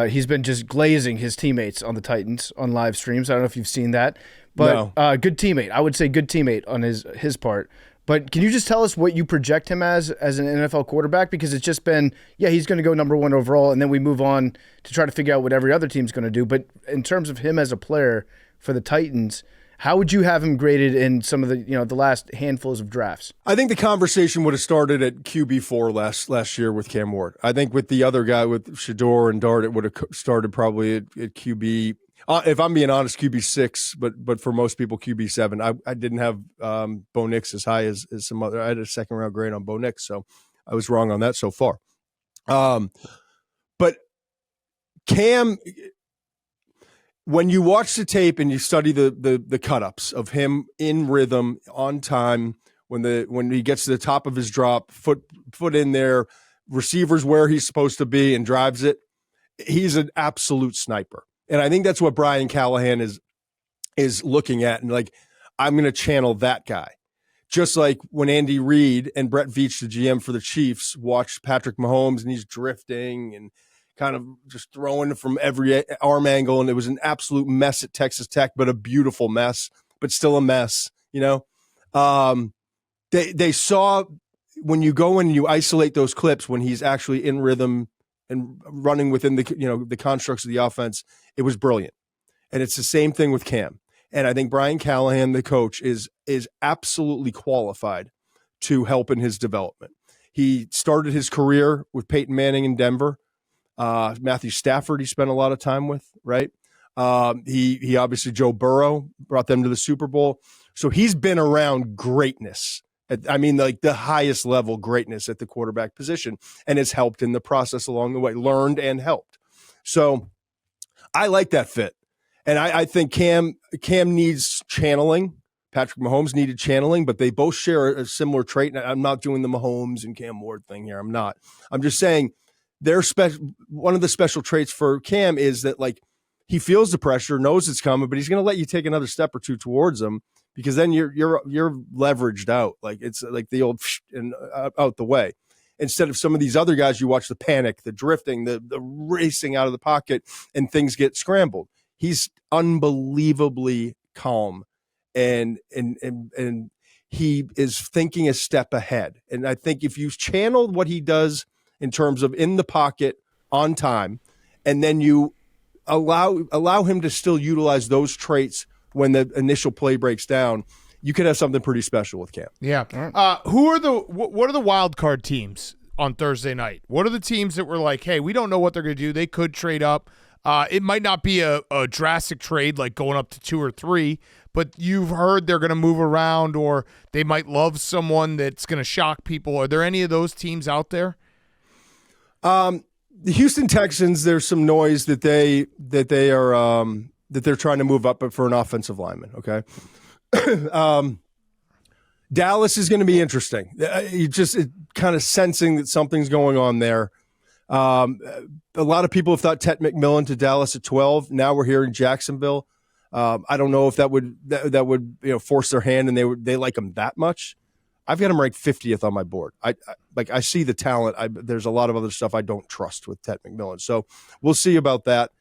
He's been just glazing his teammates on the Titans on live streams. I don't know if you've seen that, but no. Good teammate. I would say good teammate on his part. But can you just tell us what you project him as an NFL quarterback? Because it's just been, he's going to go number 1 overall, and then we move on to try to figure out what every other team's going to do. But in terms of him as a player for the Titans, how would you have him graded in some of the the last handfuls of drafts? I think the conversation would have started at QB4 last year with Cam Ward. I think with the other guy, with Shador and Dart, it would have started probably at QB. If I'm being honest, QB6, but for most people, QB7. I didn't have Bo Nix as high as some other. I had a second round grade on Bo Nix, so I was wrong on that so far. But Cam, when you watch the tape and you study the cut-ups of him in rhythm, on time, when he gets to the top of his drop, foot in there, receivers where he's supposed to be and drives it, he's an absolute sniper. And I think that's what Brian Callahan is looking at. And like, I'm going to channel that guy. Just like when Andy Reid and Brett Veach, the GM for the Chiefs, watched Patrick Mahomes and he's drifting and kind of just throwing from every arm angle. And it was an absolute mess at Texas Tech, but a beautiful mess, but still a mess, They saw when you go in and you isolate those clips when he's actually in rhythm and running within the constructs of the offense, it was brilliant. And it's the same thing with Cam. And I think Brian Callahan, the coach, is absolutely qualified to help in his development. He started his career with Peyton Manning in Denver. Matthew Stafford, he spent a lot of time with, right? He obviously, Joe Burrow, brought them to the Super Bowl. So he's been around greatness. Like the highest level greatness at the quarterback position, and has helped in the process along the way, learned and helped. So I like that fit. And I think Cam needs channeling. Patrick Mahomes needed channeling, but they both share a similar trait. And I'm not doing the Mahomes and Cam Ward thing here. I'm not. I'm just saying one of the special traits for Cam is that, like, he feels the pressure, knows it's coming, but he's going to let you take another step or two towards him, because then you're leveraged out. Like, it's like the old and out the way. Instead of some of these other guys, you watch the panic, the drifting, the racing out of the pocket, and things get scrambled. He's unbelievably calm, and he is thinking a step ahead. And I think if you channel what he does in terms of in the pocket on time, and then you allow him to still utilize those traits when the initial play breaks down, you could have something pretty special with Cam. Yeah. What are the wild card teams on Thursday night? What are the teams that were like, hey, we don't know what they're going to do. They could trade up. It might not be a drastic trade like going up to 2 or 3, but you've heard they're going to move around, or they might love someone that's going to shock people. Are there any of those teams out there? The Houston Texans, there's some noise that they're trying to move up, but for an offensive lineman. Okay. Dallas is going to be interesting. You just kind of sensing that something's going on there. A lot of people have thought Ted McMillan to Dallas at 12. Now we're here in Jacksonville. I don't know if that would force their hand and they like him that much. I've got him ranked 50th on my board. I see the talent. There's a lot of other stuff I don't trust with Ted McMillan. So we'll see about that.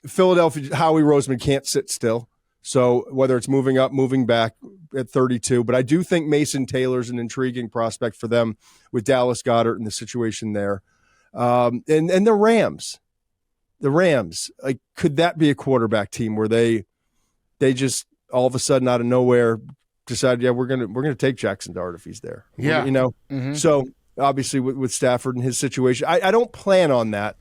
Philadelphia, Howie Roseman can't sit still. So whether it's moving up, moving back at 32, but I do think Mason Taylor's an intriguing prospect for them with Dallas Goedert and the situation there. And the Rams, like, could that be a quarterback team where they just all of a sudden out of nowhere decide, we're gonna take Jackson Dart if he's there. Yeah, Mm-hmm. So obviously with Stafford and his situation, I don't plan on that,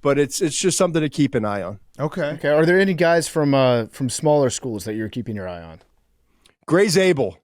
but it's just something to keep an eye on. Okay. Are there any guys from smaller schools that you're keeping your eye on? Gray Zabel,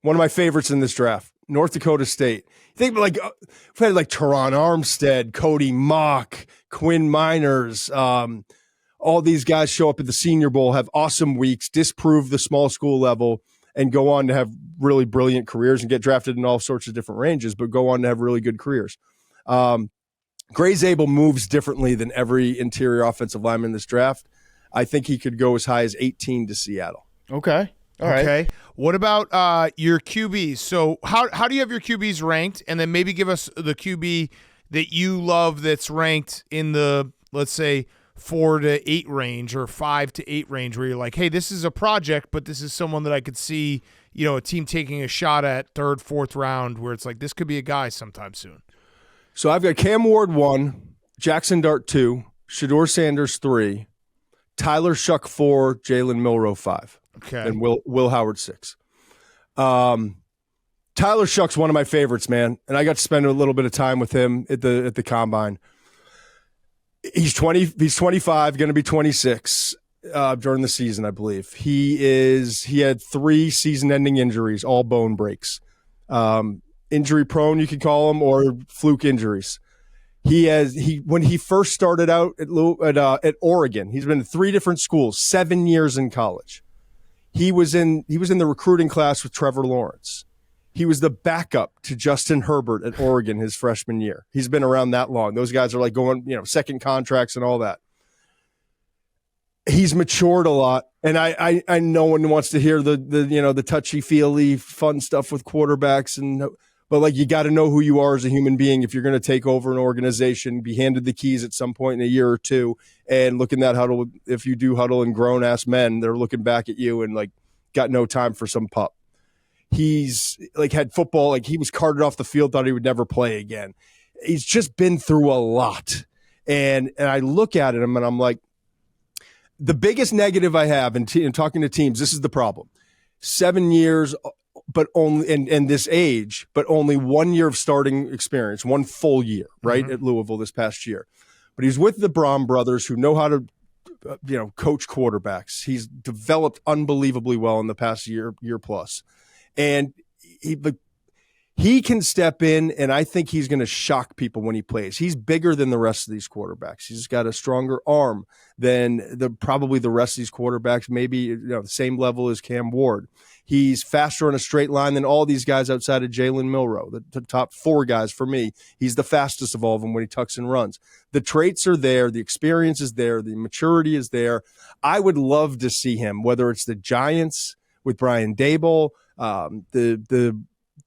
one of my favorites in this draft. North Dakota State. Think like we've had like Teron Armstead, Cody Mock, Quinn Miners. All these guys show up at the Senior Bowl, have awesome weeks, disprove the small school level, and go on to have really brilliant careers and get drafted in all sorts of different ranges, but go on to have really good careers. Gray Zabel moves differently than every interior offensive lineman in this draft. I think he could go as high as 18 to Seattle. Okay. All right. Okay. What about your QBs? So how do you have your QBs ranked? And then maybe give us the QB that you love that's ranked in the, let's say, 4 to 8 range or 5 to 8 range, where you're like, hey, this is a project, but this is someone that I could see, a team taking a shot at 3rd, 4th round, where it's like, this could be a guy sometime soon. So I've got Cam Ward 1, Jackson Dart 2, Shedeur Sanders 3, Tyler Shuck 4, Jalen Milroe 5. Okay. And Will Howard 6. Tyler Shuck's one of my favorites, man. And I got to spend a little bit of time with him at the combine. He's 25, going to be 26 during the season, I believe. He had 3 season-ending injuries, all bone breaks. Injury prone, you could call them, or fluke injuries. When he first started out at Oregon, he's been in 3 different schools, 7 years in college. He was in the recruiting class with Trevor Lawrence. He was the backup to Justin Herbert at Oregon his freshman year. He's been around that long. Those guys are like going, second contracts and all that. He's matured a lot, and I no one wants to hear the touchy-feely fun stuff with quarterbacks, but like, you got to know who you are as a human being if you're going to take over an organization, be handed the keys at some point in a year or two, and look in that huddle. If you do huddle and grown-ass men, they're looking back at you and like got no time for some pup. He's like had football, like he was carted off the field, thought he would never play again. He's just been through a lot. And I look at him and I'm like, the biggest negative I have in talking to teams, this is the problem. 7 years, but only in this age, but only 1 year of starting experience, 1 full year, right, at Louisville this past year. But he's with the Braun brothers who know how to, coach quarterbacks. He's developed unbelievably well in the past year plus. And he can step in, and I think he's going to shock people when he plays. He's bigger than the rest of these quarterbacks. He's got a stronger arm than probably the rest of these quarterbacks, maybe the same level as Cam Ward. He's faster on a straight line than all these guys outside of Jalen Milroe, the top 4 guys for me. He's the fastest of all of them when he tucks and runs. The traits are there. The experience is there. The maturity is there. I would love to see him, whether it's the Giants with Brian Daboll,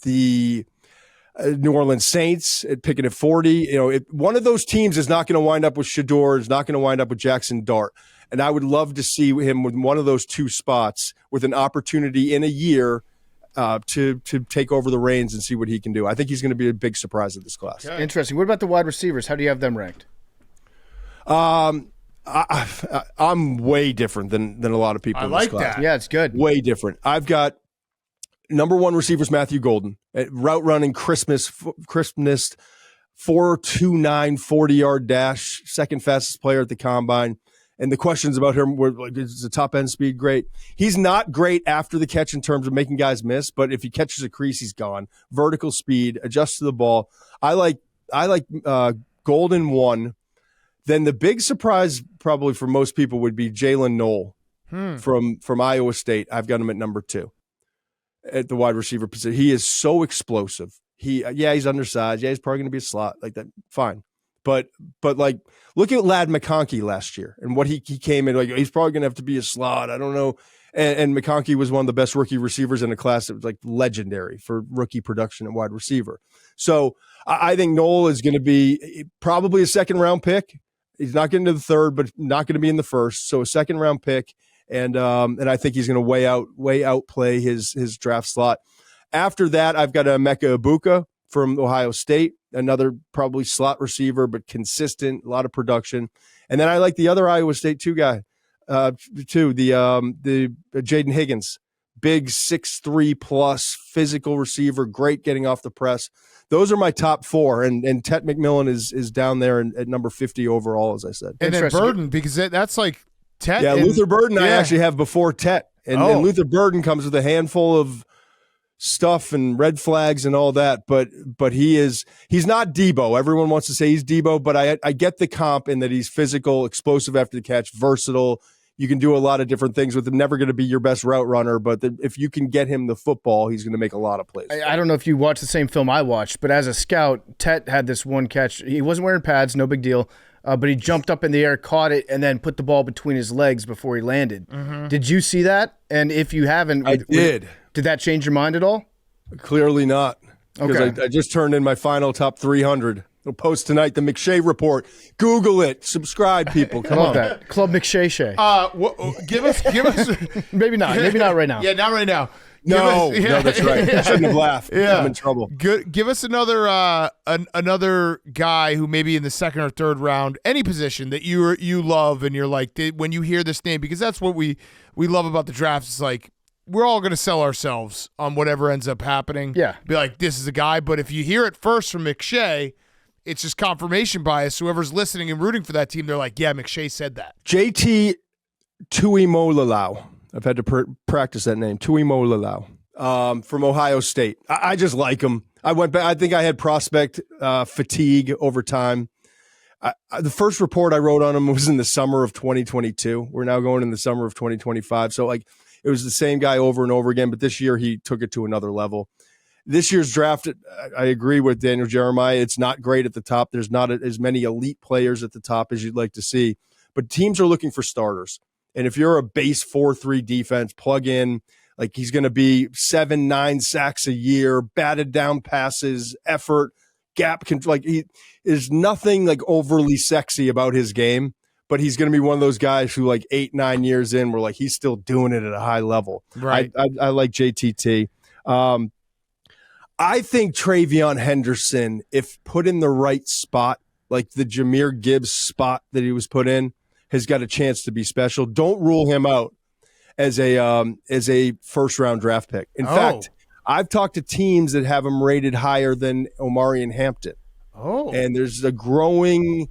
the New Orleans Saints at picking at 40. One of those teams is not going to wind up with Shedeur, is not going to wind up with Jackson Dart. And I would love to see him with one of those 2 spots with an opportunity in a year to take over the reins and see what he can do. I think he's going to be a big surprise of this class. Okay. Interesting. What about the wide receivers? How do you have them ranked? I'm way different than a lot of people in this class. That. Yeah, it's good. Way different. I've got number 1 receivers, Matthew Golden. Route running, crispness, 4.29, 40-yard dash, second fastest player at the combine. And the questions about him were like, is the top end speed great? He's not great after the catch in terms of making guys miss, but if he catches a crease, he's gone. Vertical speed, adjusts to the ball. I like Golden 1. Then the big surprise probably for most people would be Jalen Knoll from Iowa State. I've got him at number 2 at the wide receiver position. He is so explosive. He's undersized. Yeah, he's probably going to be a slot like that. Fine. But like, look at Ladd McConkey last year and what he came in like. He's probably going to have to be a slot. I don't know. And McConkey was one of the best rookie receivers in a class that was like legendary for rookie production at wide receiver. So I think Knoll is going to be probably a 2nd-round pick. He's not getting to the 3rd, but not going to be in the 1st. So a 2nd-round pick, and I think he's going to way outplay his draft slot. After that, I've got Emeka Egbuka from Ohio State, another probably slot receiver, but consistent, a lot of production. And then I like the other Iowa State the Jaden Higgins, big 6'3 plus physical receiver, great getting off the press. Those are my top 4, and Tet McMillan is down there at number 50 overall, as I said. And then Burden, because that's like Tet. Yeah, Luther Burden I actually have before Tet And Luther Burden comes with a handful of stuff and red flags and all that, but he's not Debo. Everyone wants to say he's Debo, but I get the comp in that he's physical, explosive after the catch, versatile. You can do a lot of different things with him. Never going to be your best route runner, but if you can get him the football, he's going to make a lot of plays. I don't know if you watched the same film I watched, but as a scout, Tet had this one catch. He wasn't wearing pads, no big deal, but he jumped up in the air, caught it, and then put the ball between his legs before he landed. Mm-hmm. Did you see that? And if you haven't, I did. Did that change your mind at all? Clearly not. Because Okay. I just turned in my final top 300. We'll post tonight the McShay report. Google it. Subscribe, people. Come on. That Club McShay. Give us. Maybe not. Maybe not right now. Yeah, not right now. No, that's right. I shouldn't have laughed. Yeah. I'm in trouble. Give us another another guy who maybe in the second or third round, any position that you love, and you're like, when you hear this name, because that's what we love about the draft. It's like, we're all going to sell ourselves on whatever ends up happening. Yeah. Be like, this is a guy. But if you hear it first from McShay, it's just confirmation bias. Whoever's listening and rooting for that team, they're like, yeah, McShay said that. JT Tuimoloau. I've had to practice that name. Tuimoloau from Ohio State. I just like him. I went back. I think I had prospect fatigue over time. The first report I wrote on him was in the summer of 2022. We're now going in the summer of 2025. So like, it was the same guy over and over again, but this year he took it to another level. This year's draft, I agree with Daniel Jeremiah. It's not great at the top. There's not as many elite players at the top as you'd like to see, but teams are looking for starters. And if you're a base 4-3 defense, plug in, like he's going to be 7-9 sacks a year, batted down passes, effort, gap control. Like there's nothing like overly sexy about his game. But he's going to be one of those guys who, like 8-9 years in, we're like, he's still doing it at a high level. Right. I like JTT. I think Travion Henderson, if put in the right spot, like the Jahmyr Gibbs spot that he was put in, has got a chance to be special. Don't rule him out as a first round draft pick. In fact, I've talked to teams that have him rated higher than Omari and Hampton. And there's a growing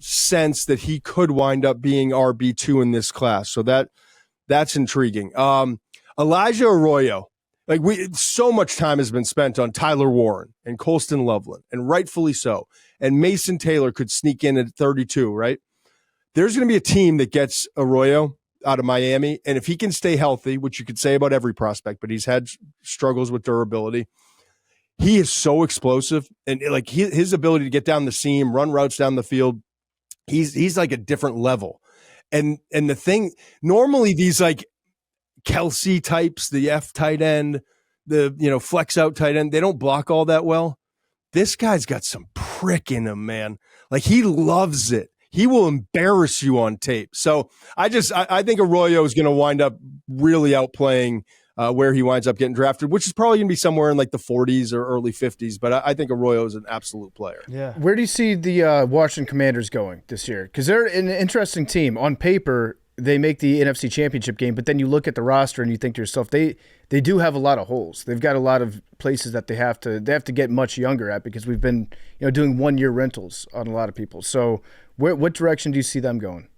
sense that he could wind up being RB2 in this class. So that's intriguing. Elijah Arroyo, like so much time has been spent on Tyler Warren and Colston Loveland, and rightfully so. And Mason Taylor could sneak in at 32, right? There's going to be a team that gets Arroyo out of Miami. And if he can stay healthy, which you could say about every prospect, but he's had struggles with durability. He is so explosive, and like his ability to get down the seam, run routes down the field, he's like a different level. And the thing, normally these like Kelsey types, the F tight end, the flex out tight end, they don't block all that well. This guy's got some prick in him, man. Like he loves it. He will embarrass you on tape. So I think Arroyo is going to wind up really outplaying where he winds up getting drafted, which is probably going to be somewhere in like the 40s or early 50s. But I think Arroyo is an absolute player. Yeah. Where do you see the Washington Commanders going this year? Because they're an interesting team. On paper, they make the NFC Championship game, but then you look at the roster and you think to yourself, they do have a lot of holes. They've got a lot of places that they have to get much younger at, because we've been doing 1-year rentals on a lot of people. So what direction do you see them going?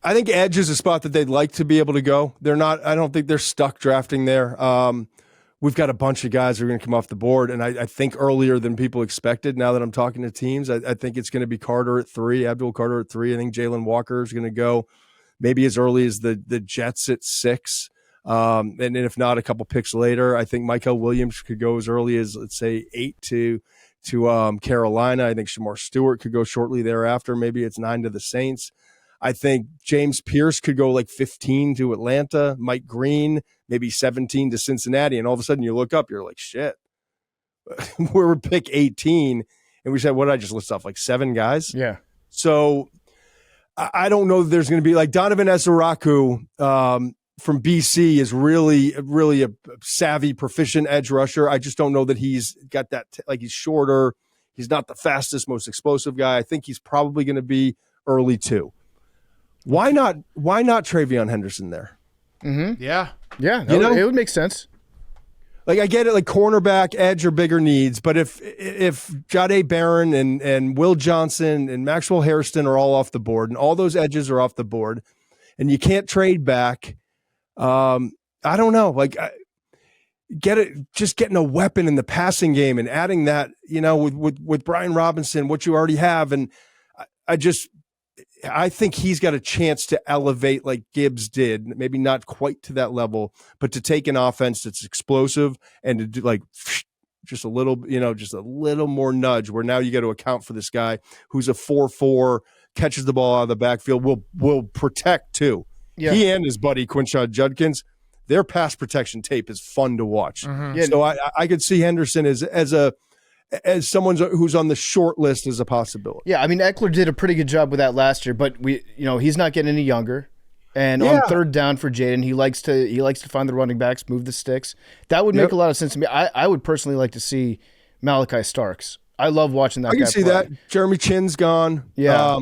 I think edge is a spot that they'd like to be able to go. They're not. I don't think they're stuck drafting there. We've got a bunch of guys who are going to come off the board, and I think earlier than people expected. Now that I'm talking to teams, I think it's going to be Carter at 3, Abdul Carter at 3. I think Jalen Walker is going to go maybe as early as the Jets at 6. And then if not, a couple picks later, I think Michael Williams could go as early as, let's say, 8 to Carolina. I think Shamar Stewart could go shortly thereafter. Maybe it's 9 to the Saints. I think James Pierce could go like 15 to Atlanta. Mike Green, maybe 17 to Cincinnati. And all of a sudden you look up, you're like, shit, we're pick 18. And we said, what did I just list off? Like 7 guys? Yeah. So I don't know that there's going to be like Donovan Esaraku from BC is really a savvy, proficient edge rusher. I just don't know that he's got that, like he's shorter. He's not the fastest, most explosive guy. I think he's probably going to be early 2. Why not Travion Henderson there? Mm-hmm. Yeah. Yeah. It would make sense. Like I get it, like cornerback, edge are bigger needs, but if Jahdae Barron and Will Johnson and Maxwell Hairston are all off the board, and all those edges are off the board, and you can't trade back, I don't know. Like, just getting a weapon in the passing game and adding that, with Brian Robinson, what you already have. And I think he's got a chance to elevate like Gibbs did, maybe not quite to that level, but to take an offense that's explosive and to do like just a little more nudge where now you got to account for this guy who's a 4-4, catches the ball out of the backfield, will protect too. Yeah. He and his buddy Quinshon Judkins, their pass protection tape is fun to watch. Mm-hmm. So I could see Henderson as someone who's on the short list as a possibility. Yeah, I mean Eckler did a pretty good job with that last year, but he's not getting any younger. And on third down for Jaden, he likes to find the running backs, move the sticks. That would make a lot of sense to me. I would personally like to see Malachi Starks. I love watching that guy play. I can see that. Jeremy Chinn's gone. Yeah.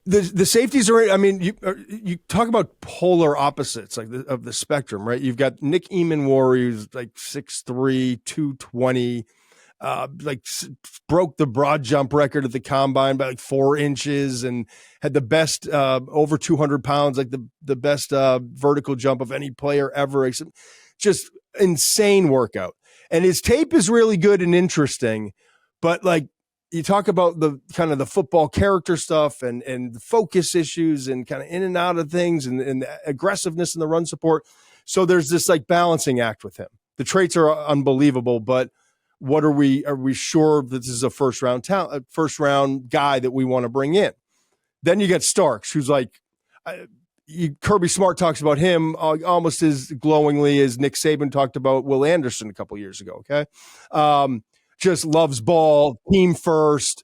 The safeties are. I mean, you talk about polar opposites of the spectrum, right? You've got Nick Eamon-Warren, who's like 6'3", 220, broke the broad jump record at the combine by like 4 inches, and had the best over 200 pounds, like the best vertical jump of any player ever. Just insane workout, and his tape is really good and interesting, but like. You talk about the kind of the football character stuff and the focus issues and kind of in and out of things and the aggressiveness in the run support. So there's this like balancing act with him. The traits are unbelievable, but are we sure that this is a first round guy that we want to bring in? Then you get Starks, who's like, Kirby Smart talks about him almost as glowingly as Nick Saban talked about Will Anderson a couple years ago. Okay. Just loves ball, team first,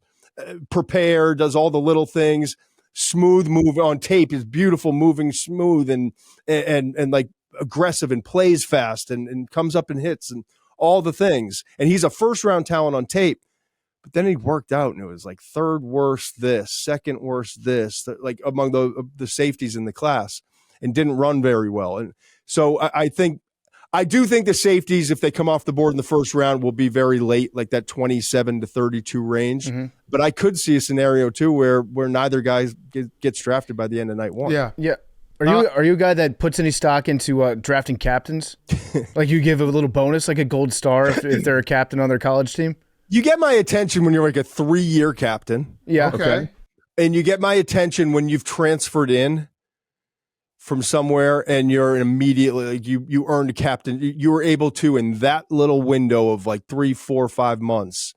prepared, does all the little things, smooth move on tape is beautiful, moving smooth and like aggressive and plays fast and comes up and hits and all the things. And he's a first round talent on tape, but then he worked out and it was like third worst this, second worst this, like among the safeties in the class, and didn't run very well. And so I do think the safeties, if they come off the board in the first round, will be very late, like that 27 to 32 range. Mm-hmm. But I could see a scenario too where neither guy gets drafted by the end of night one. Yeah. Are you a guy that puts any stock into drafting captains? Like you give a little bonus, like a gold star if they're a captain on their college team? You get my attention when you're like a 3-year captain. Yeah. Okay. And you get my attention when you've transferred in from somewhere and you're immediately like you earned a captain. You were able to, in that little window of like 3, 4, 5 months,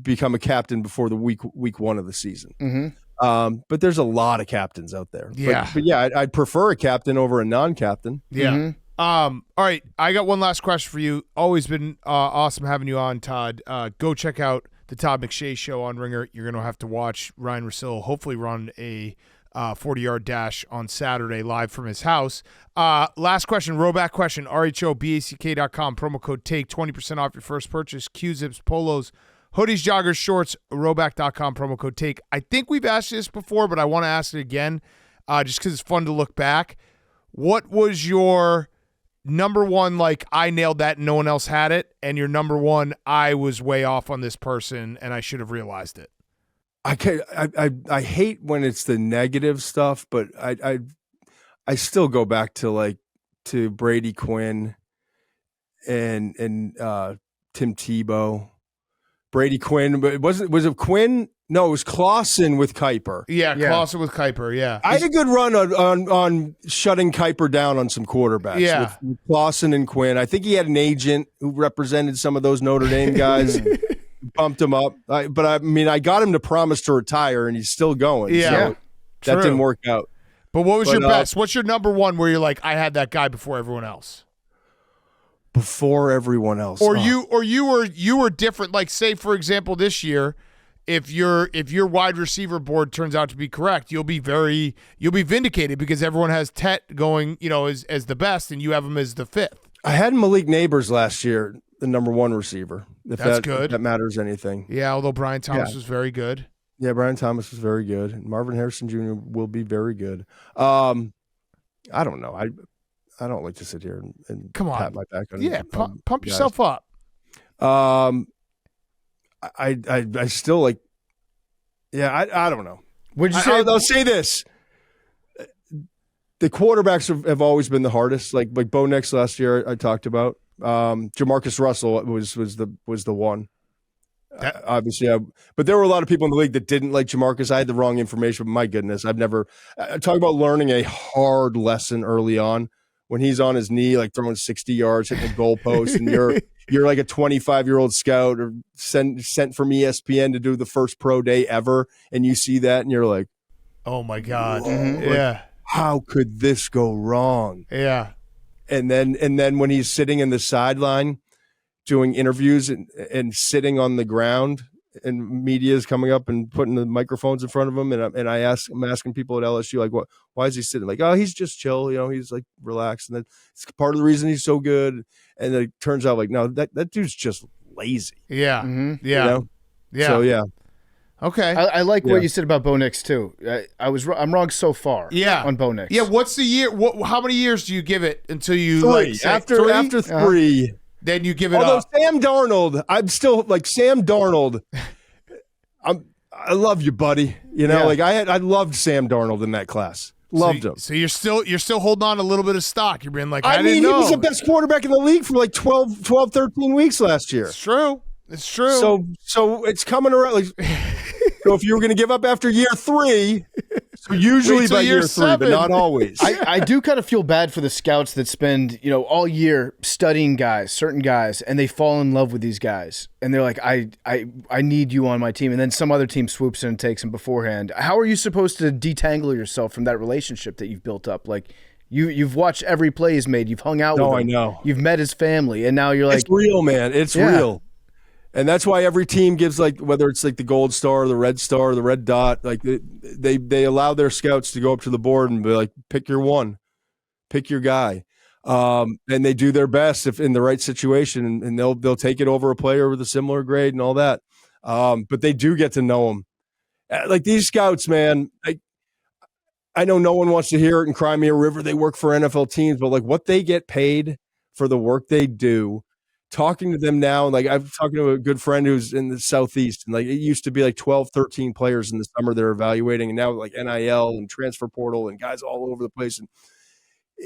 become a captain before the week 1 of the season. Mm-hmm. But there's a lot of captains out there. Yeah. But yeah, I'd prefer a captain over a non-captain. Yeah. Mm-hmm. All right. I got one last question for you. Always been awesome having you on, Todd. Go check out the Todd McShay show on Ringer. You're going to have to watch Ryan Russillo hopefully run a 40-yard dash on Saturday live from his house. Last question, rowback question, RHOBACK.com, promo code TAKE, 20% off your first purchase, Q-Zips, polos, hoodies, joggers, shorts, rowback.com, promo code TAKE. I think we've asked this before, but I want to ask it again just because it's fun to look back. What was your number one, like, I nailed that and no one else had it, and your number one, I was way off on this person and I should have realized it? I hate when it's the negative stuff, but I still go back to Brady Quinn and Tim Tebow. Brady Quinn, but was it Quinn? No, it was Clausen with Kuiper. Yeah, Clausen with Kuiper. Yeah, I had a good run on shutting Kuiper down on some quarterbacks. Yeah, with Clausen and Quinn. I think he had an agent who represented some of those Notre Dame guys. Bumped him up, but I mean, I got him to promise to retire, and he's still going. Yeah, so that didn't work out. But what was your best? What's your number one where you're like, I had that guy before everyone else? Before everyone else, or you were different. Like, say for example, this year, if your wide receiver board turns out to be correct, you'll be vindicated because everyone has Tet going, as the best, and you have him as the 5th. I had Malik Neighbors last year, the number 1 receiver. That's good. If that matters anything. Yeah, although Brian Thomas was very good. Yeah, Brian Thomas was very good. And Marvin Harrison Jr. will be very good. I don't know. I don't like to sit here and come on, pat my back on. Pump yourself up. I still like. Yeah, I don't know. Would you say? I'll say this. the quarterbacks have always been the hardest. Like Bo Nix last year, I talked about. Jamarcus Russell was the one. Obviously, but there were a lot of people in the league that didn't like Jamarcus. I had the wrong information, but my goodness, I've never talk about learning a hard lesson early on when he's on his knee, like throwing 60 yards, hitting the goalpost, and you're like a 25-year-old scout or sent from ESPN to do the first pro day ever, and you see that, and you're like, oh my God, like, how could this go wrong? Yeah, and then when he's sitting in the sideline doing interviews and sitting on the ground, and media is coming up and putting the microphones in front of him, and I'm asking people at LSU, like, why is he sitting? Like, oh, he's just chill, he's like relaxed, and that's part of the reason he's so good. And it turns out, like, no, that dude's just lazy. Yeah, yeah. So yeah. Okay. I like what you said about Bo Nix too. I'm wrong so far. On Bo Nix. Yeah. What's the year? How many years do you give it until you 3. like After 3? Then you give it Although up. Sam Darnold, I'm still like Sam Darnold. I love you, buddy. Like I loved Sam Darnold in that class. Loved him. So you're still holding on a little bit of stock. You're being like, I mean, didn't know. He was the best quarterback in the league for like 12, 13 weeks last year. It's true. So it's coming around. Like, so if you were going to give up after year 3, so usually by year 3, but not always. I do kind of feel bad for the scouts that spend, all year studying certain guys, and they fall in love with these guys. And they're like, I need you on my team. And then some other team swoops in and takes them beforehand. How are you supposed to detangle yourself from that relationship that you've built up? Like, you've watched every play he's made. You've hung out with him. I know. You've met his family. And now you're like. It's real, man. It's real. And that's why every team gives, like, whether it's like the gold star, the red star, or the red dot, like they allow their scouts to go up to the board and be like, pick your one, pick your guy. And they do their best if in the right situation, and they'll take it over a player with a similar grade and all that. But they do get to know them. Like these scouts, man, I know no one wants to hear it in Cry Me a River. They work for NFL teams, but like what they get paid for the work they do, talking to them now, like I'm talking to a good friend who's in the Southeast, and like it used to be like 12, 13 players in the summer they're evaluating, and now like NIL and transfer portal and guys all over the place. And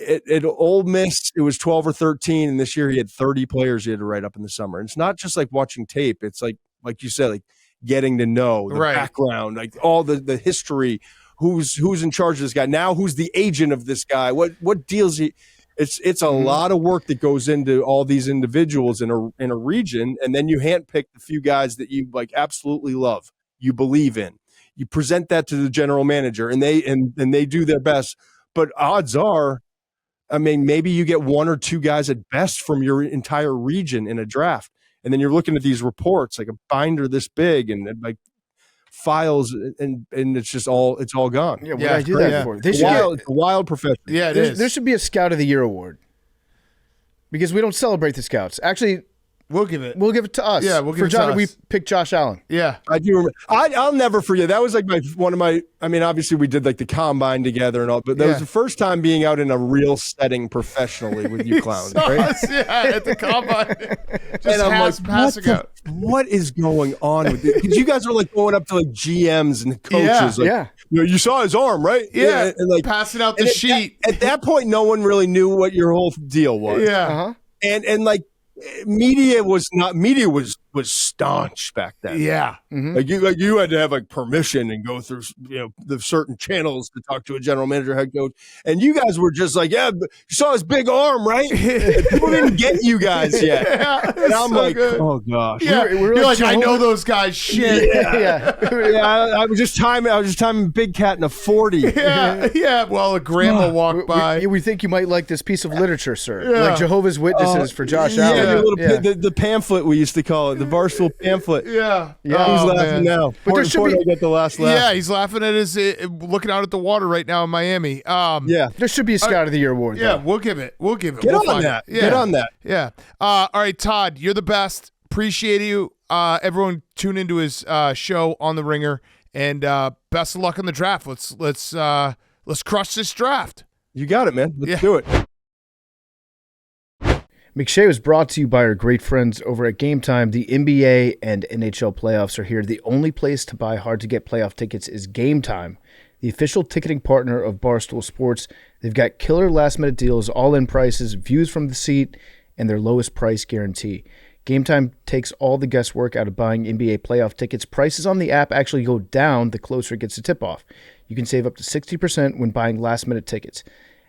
at Ole Miss, it was 12 or 13, and this year he had 30 players he had to write up in the summer. And it's not just like watching tape; it's like you said, like getting to know the background, like all the history, who's in charge of this guy now, who's the agent of this guy, what deals he. It's a lot of work that goes into all these individuals in a region, and then you handpick the few guys that you like absolutely love, you believe in. You present that to the general manager, and they do their best. But odds are, I mean, maybe you get 1 or 2 guys at best from your entire region in a draft, and then you're looking at these reports like a binder this big and like files, and it's all gone. Yeah, what did I do that for? It's a wild profession. Yeah, it is. There should be a Scout of the Year award because we don't celebrate the scouts. Actually, we'll give it to us. Yeah, we'll give it to us. We picked Josh Allen. Yeah, I do remember. I'll never forget. That was like one of my. I mean, obviously we did like the combine together and all, but that was the first time being out in a real setting professionally with you clowns, right? At the combine, and I'm like, what is going on with it? Because you guys are like going up to like GMs and coaches. You saw his arm, right? Yeah, and like passing out the sheet. At that point, no one really knew what your whole deal was. Yeah, and like. Media was staunch back then. Yeah, like you had to have like permission and go through the certain channels to talk to a general manager, head coach, and you guys were just like, yeah, but you saw his big arm, right? People didn't get you guys yet, and I'm so like, good. Oh gosh, yeah. You're like I know those guys. Shit, I was just timing Big Cat in a 40. Yeah. Well, a grandma walked by. We think you might like this piece of literature, sir. Like Jehovah's Witnesses for Josh Allen. The pamphlet we used to call it, the Barstool pamphlet. Yeah. He's laughing now. But there should be get the last laugh. Yeah, he's laughing at his looking out at the water right now in Miami. There should be a Scout of the Year award. Yeah, we'll give it. Get on that. Yeah. Get on that. Yeah. All right, Todd, you're the best. Appreciate you. Everyone tune into his show on the Ringer, and best of luck on the draft. Let's crush this draft. You got it, man. Let's do it. McShay was brought to you by our great friends over at Game Time. The NBA and NHL playoffs are here. The only place to buy hard-to-get playoff tickets is Game Time. the official ticketing partner of Barstool Sports. They've got killer last-minute deals, all-in prices, views from the seat, and their lowest price guarantee. Game Time takes all the guesswork out of buying NBA playoff tickets. Prices on the app actually go down the closer it gets to tip-off. You can save up to 60% when buying last-minute tickets.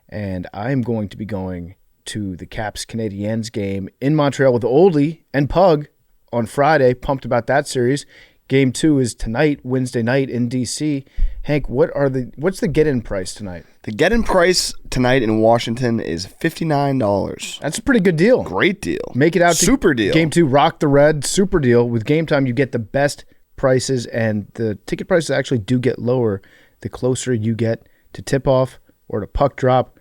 And I'm going to be going to the Caps Canadiens game in Montreal with Oldie and Pug on Friday. Pumped about that series. Game 2 is tonight, Wednesday night in DC. Hank, what's the get-in price tonight? The get-in price tonight in Washington is $59. That's a pretty good deal. Great deal. Make it out to super deal. Game 2, rock the red, super deal. With Game Time, you get the best prices, and the ticket prices actually do get lower the closer you get to tip-off or to puck drop.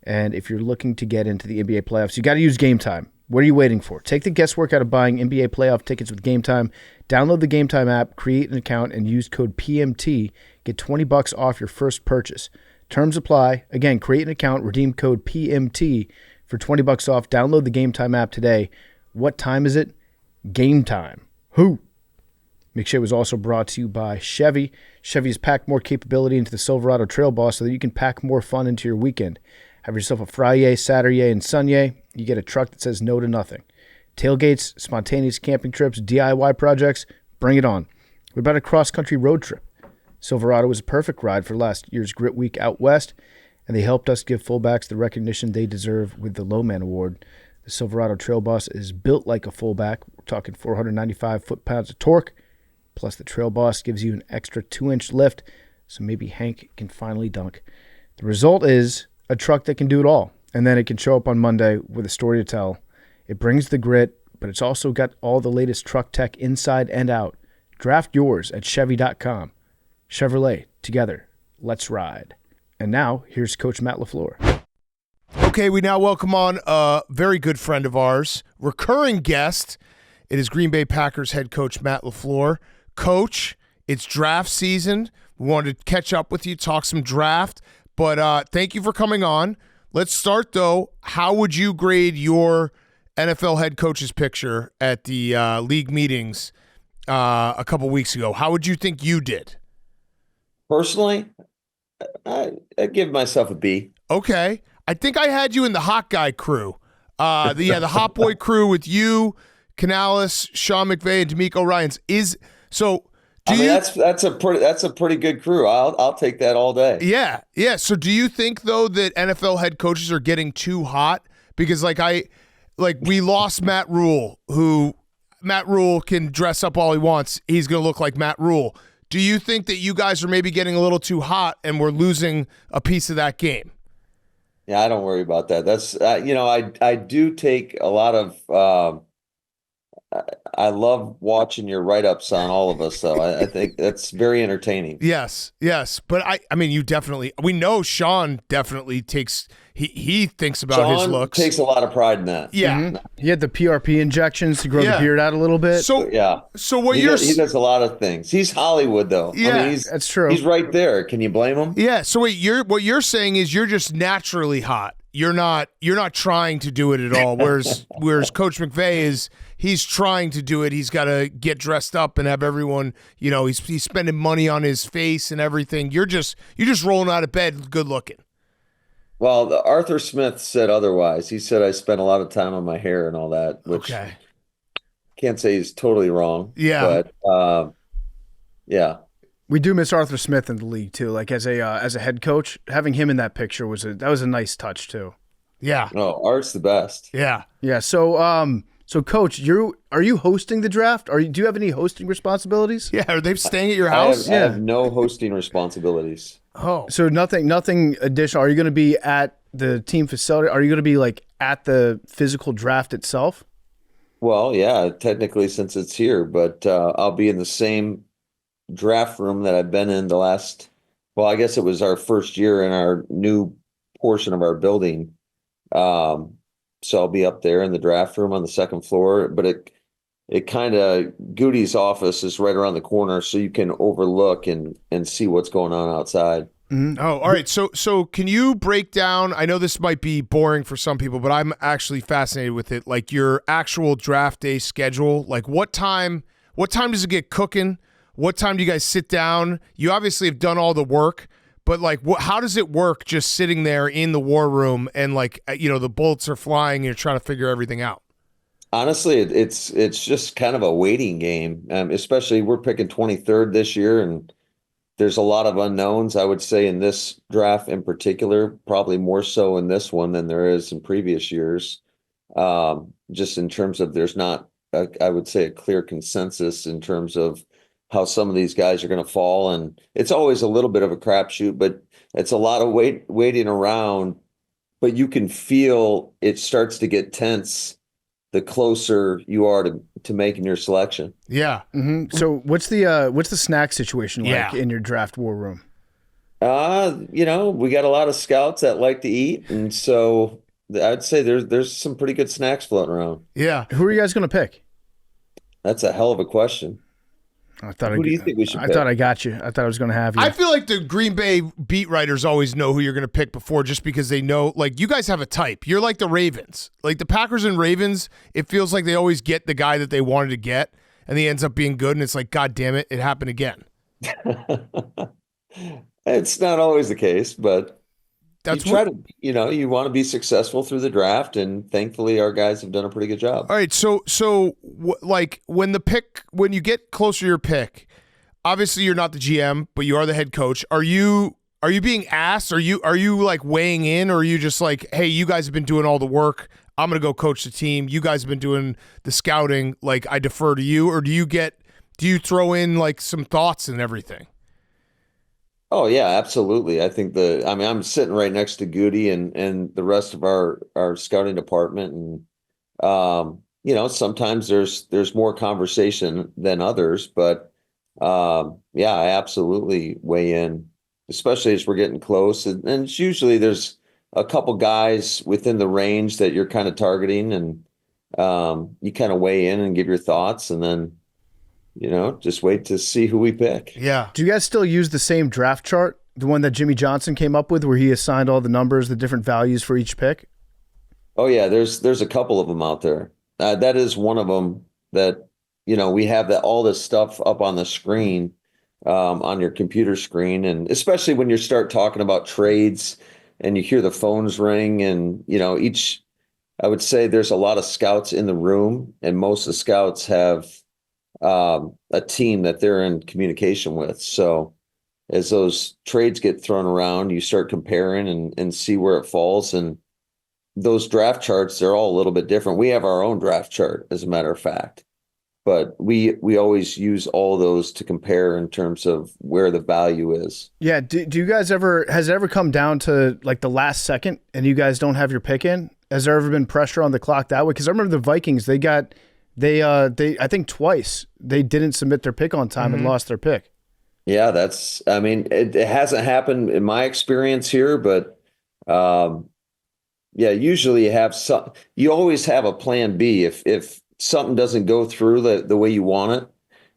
And if you're looking to get into the NBA playoffs, you got to use Game Time. What are you waiting for? Take the guesswork out of buying NBA playoff tickets with Game Time. Download the Game Time app, create an account, and use code PMT. Get $20 off your first purchase. Terms apply. Again, create an account, redeem code PMT for $20 off. Download the Game Time app today. What time is it? Game time. Who? McShay was also brought to you by Chevy. Chevy has packed more capability into the Silverado Trail Boss so that you can pack more fun into your weekend. Have yourself a Friday, Saturday, and Sunday. You get a truck that says no to nothing. Tailgates, spontaneous camping trips, DIY projects, bring it on. What about a cross-country road trip? Silverado was a perfect ride for last year's Grit Week out west, and they helped us give fullbacks the recognition they deserve with the Lowman Award. The Silverado Trail Boss is built like a fullback. We're talking 495 foot-pounds of torque, plus the Trail Boss gives you an extra 2-inch lift, so maybe Hank can finally dunk. The result is a truck that can do it all, and then it can show up on Monday with a story to tell. It brings the grit, but it's also got all the latest truck tech inside and out. Draft yours at Chevy.com. Chevrolet, together, let's ride. And now, here's Coach Matt LaFleur. Okay, we now welcome on a very good friend of ours, recurring guest. It is Green Bay Packers head coach Matt LaFleur. Coach, it's draft season. We wanted to catch up with you, talk some draft, but thank you for coming on. Let's start, though. How would you grade your NFL head coach's picture at the league meetings a couple weeks ago? How would you think you did? Personally, I'd give myself a B. Okay. I think I had you in the hot guy crew. The hot boy crew with you, Canales, Sean McVay, and D'Amico Ryans. That's a pretty good crew. I'll take that all day. Yeah. So do you think though that NFL head coaches are getting too hot? Because we lost Matt Rule, who Matt Rule can dress up all he wants. He's going to look like Matt Rule. Do you think that you guys are maybe getting a little too hot and we're losing a piece of that game? Yeah, I don't worry about that. That's I do take a lot of. I love watching your write-ups on all of us, though. I think that's very entertaining. Yes. But I mean, you definitely. We know Sean definitely takes. He thinks about his looks. Takes a lot to in that. Yeah. Mm-hmm. He had the PRP injections to grow the beard out a little bit. So what he does a lot of things. He's Hollywood, though. Yeah, I mean, that's true. He's right there. Can you blame him? Yeah. So wait, what you're saying is you're just naturally hot. You're not trying to do it at all. Whereas Coach McVay he's trying to do it. He's got to get dressed up and have everyone, he's spending money on his face and everything. You're just rolling out of bed, good looking. Well, Arthur Smith said otherwise. He said I spent a lot of time on my hair and all that, which can't say he's totally wrong. Yeah. But yeah. We do miss Arthur Smith in the league too. Like as a head coach, having him in that picture was a nice touch too. Yeah. No, Art's the best. Yeah. Yeah. So Coach, are you hosting the draft? Do you have any hosting responsibilities? Yeah. Are they staying at your house? I have no hosting responsibilities. Oh. So nothing additional. Are you going to be at the team facility? Are you going to be at the physical draft itself? Well, yeah, technically since it's here, but I'll be in the same draft room that I've been in I guess it was our first year in our new portion of our building. So I'll be up there in the draft room on the second floor, but it kind of Goody's office is right around the corner, so you can overlook and see what's going on outside. Mm-hmm. Oh, all right. So can you break down? I know this might be boring for some people, but I'm actually fascinated with it. Like your actual draft day schedule. Like what time does it get cooking? What time do you guys sit down? You obviously have done all the work, But like, how does it work just sitting there in the war room and like, the bullets are flying and you're trying to figure everything out? Honestly, it's just kind of a waiting game. Especially we're picking 23rd this year, and there's a lot of unknowns. I would say in this draft in particular, probably more so in this one than there is in previous years. Just in terms of there's not, I would say, a clear consensus in terms of how some of these guys are going to fall, and it's always a little bit of a crapshoot. But it's a lot of waiting around. But you can feel it starts to get tense the closer you are to making your selection. Yeah. Mm-hmm. So what's the snack situation like in your draft war room? We got a lot of scouts that like to eat, and so I'd say there's some pretty good snacks floating around. Yeah. Who are you guys going to pick? That's a hell of a question. Who do you think we should pick? I thought I got you. I thought I was going to have you. I feel like the Green Bay beat writers always know who you're going to pick before, just because they know, like, you guys have a type. You're like the Ravens. Like the Packers and Ravens, it feels like they always get the guy that they wanted to get, and he ends up being good, and it's like, God damn it, it happened again. It's not always the case, but that's you want to be successful through the draft, and thankfully our guys have done a pretty good job. All right, so like when you get closer to your pick, obviously you're not the GM, but you are the head coach. Are you being asked? Are you like weighing in, or are you just like, hey, you guys have been doing all the work, I'm gonna go coach the team. You guys have been doing the scouting, like I defer to you, or do you throw in like some thoughts and everything? Oh yeah, absolutely. I think I'm sitting right next to Goody and the rest of our scouting department, and sometimes there's more conversation than others, but I absolutely weigh in, especially as we're getting close, and it's usually there's a couple guys within the range that you're kind of targeting, and you kind of weigh in and give your thoughts, and then just wait to see who we pick. Yeah. Do you guys still use the same draft chart, the one that Jimmy Johnson came up with, where he assigned all the numbers, the different values for each pick? Oh yeah, there's a couple of them out there. That is one of them that we have all this stuff up on the screen, on your computer screen, and especially when you start talking about trades and you hear the phones ring, and I would say there's a lot of scouts in the room, and most of the scouts have a team that they're in communication with. So as those trades get thrown around, you start comparing and see where it falls. And those draft charts, they're all a little bit different. We have our own draft chart, as a matter of fact, but we always use all those to compare in terms of where the value is. Yeah. Do you guys has it ever come down to like the last second and you guys don't have your pick in? Has there ever been pressure on the clock that way? Because I remember the Vikings, they I think twice they didn't submit their pick on time and lost their pick. Yeah, it hasn't happened in my experience here, but usually you always have a plan B. If something doesn't go through the way you want it,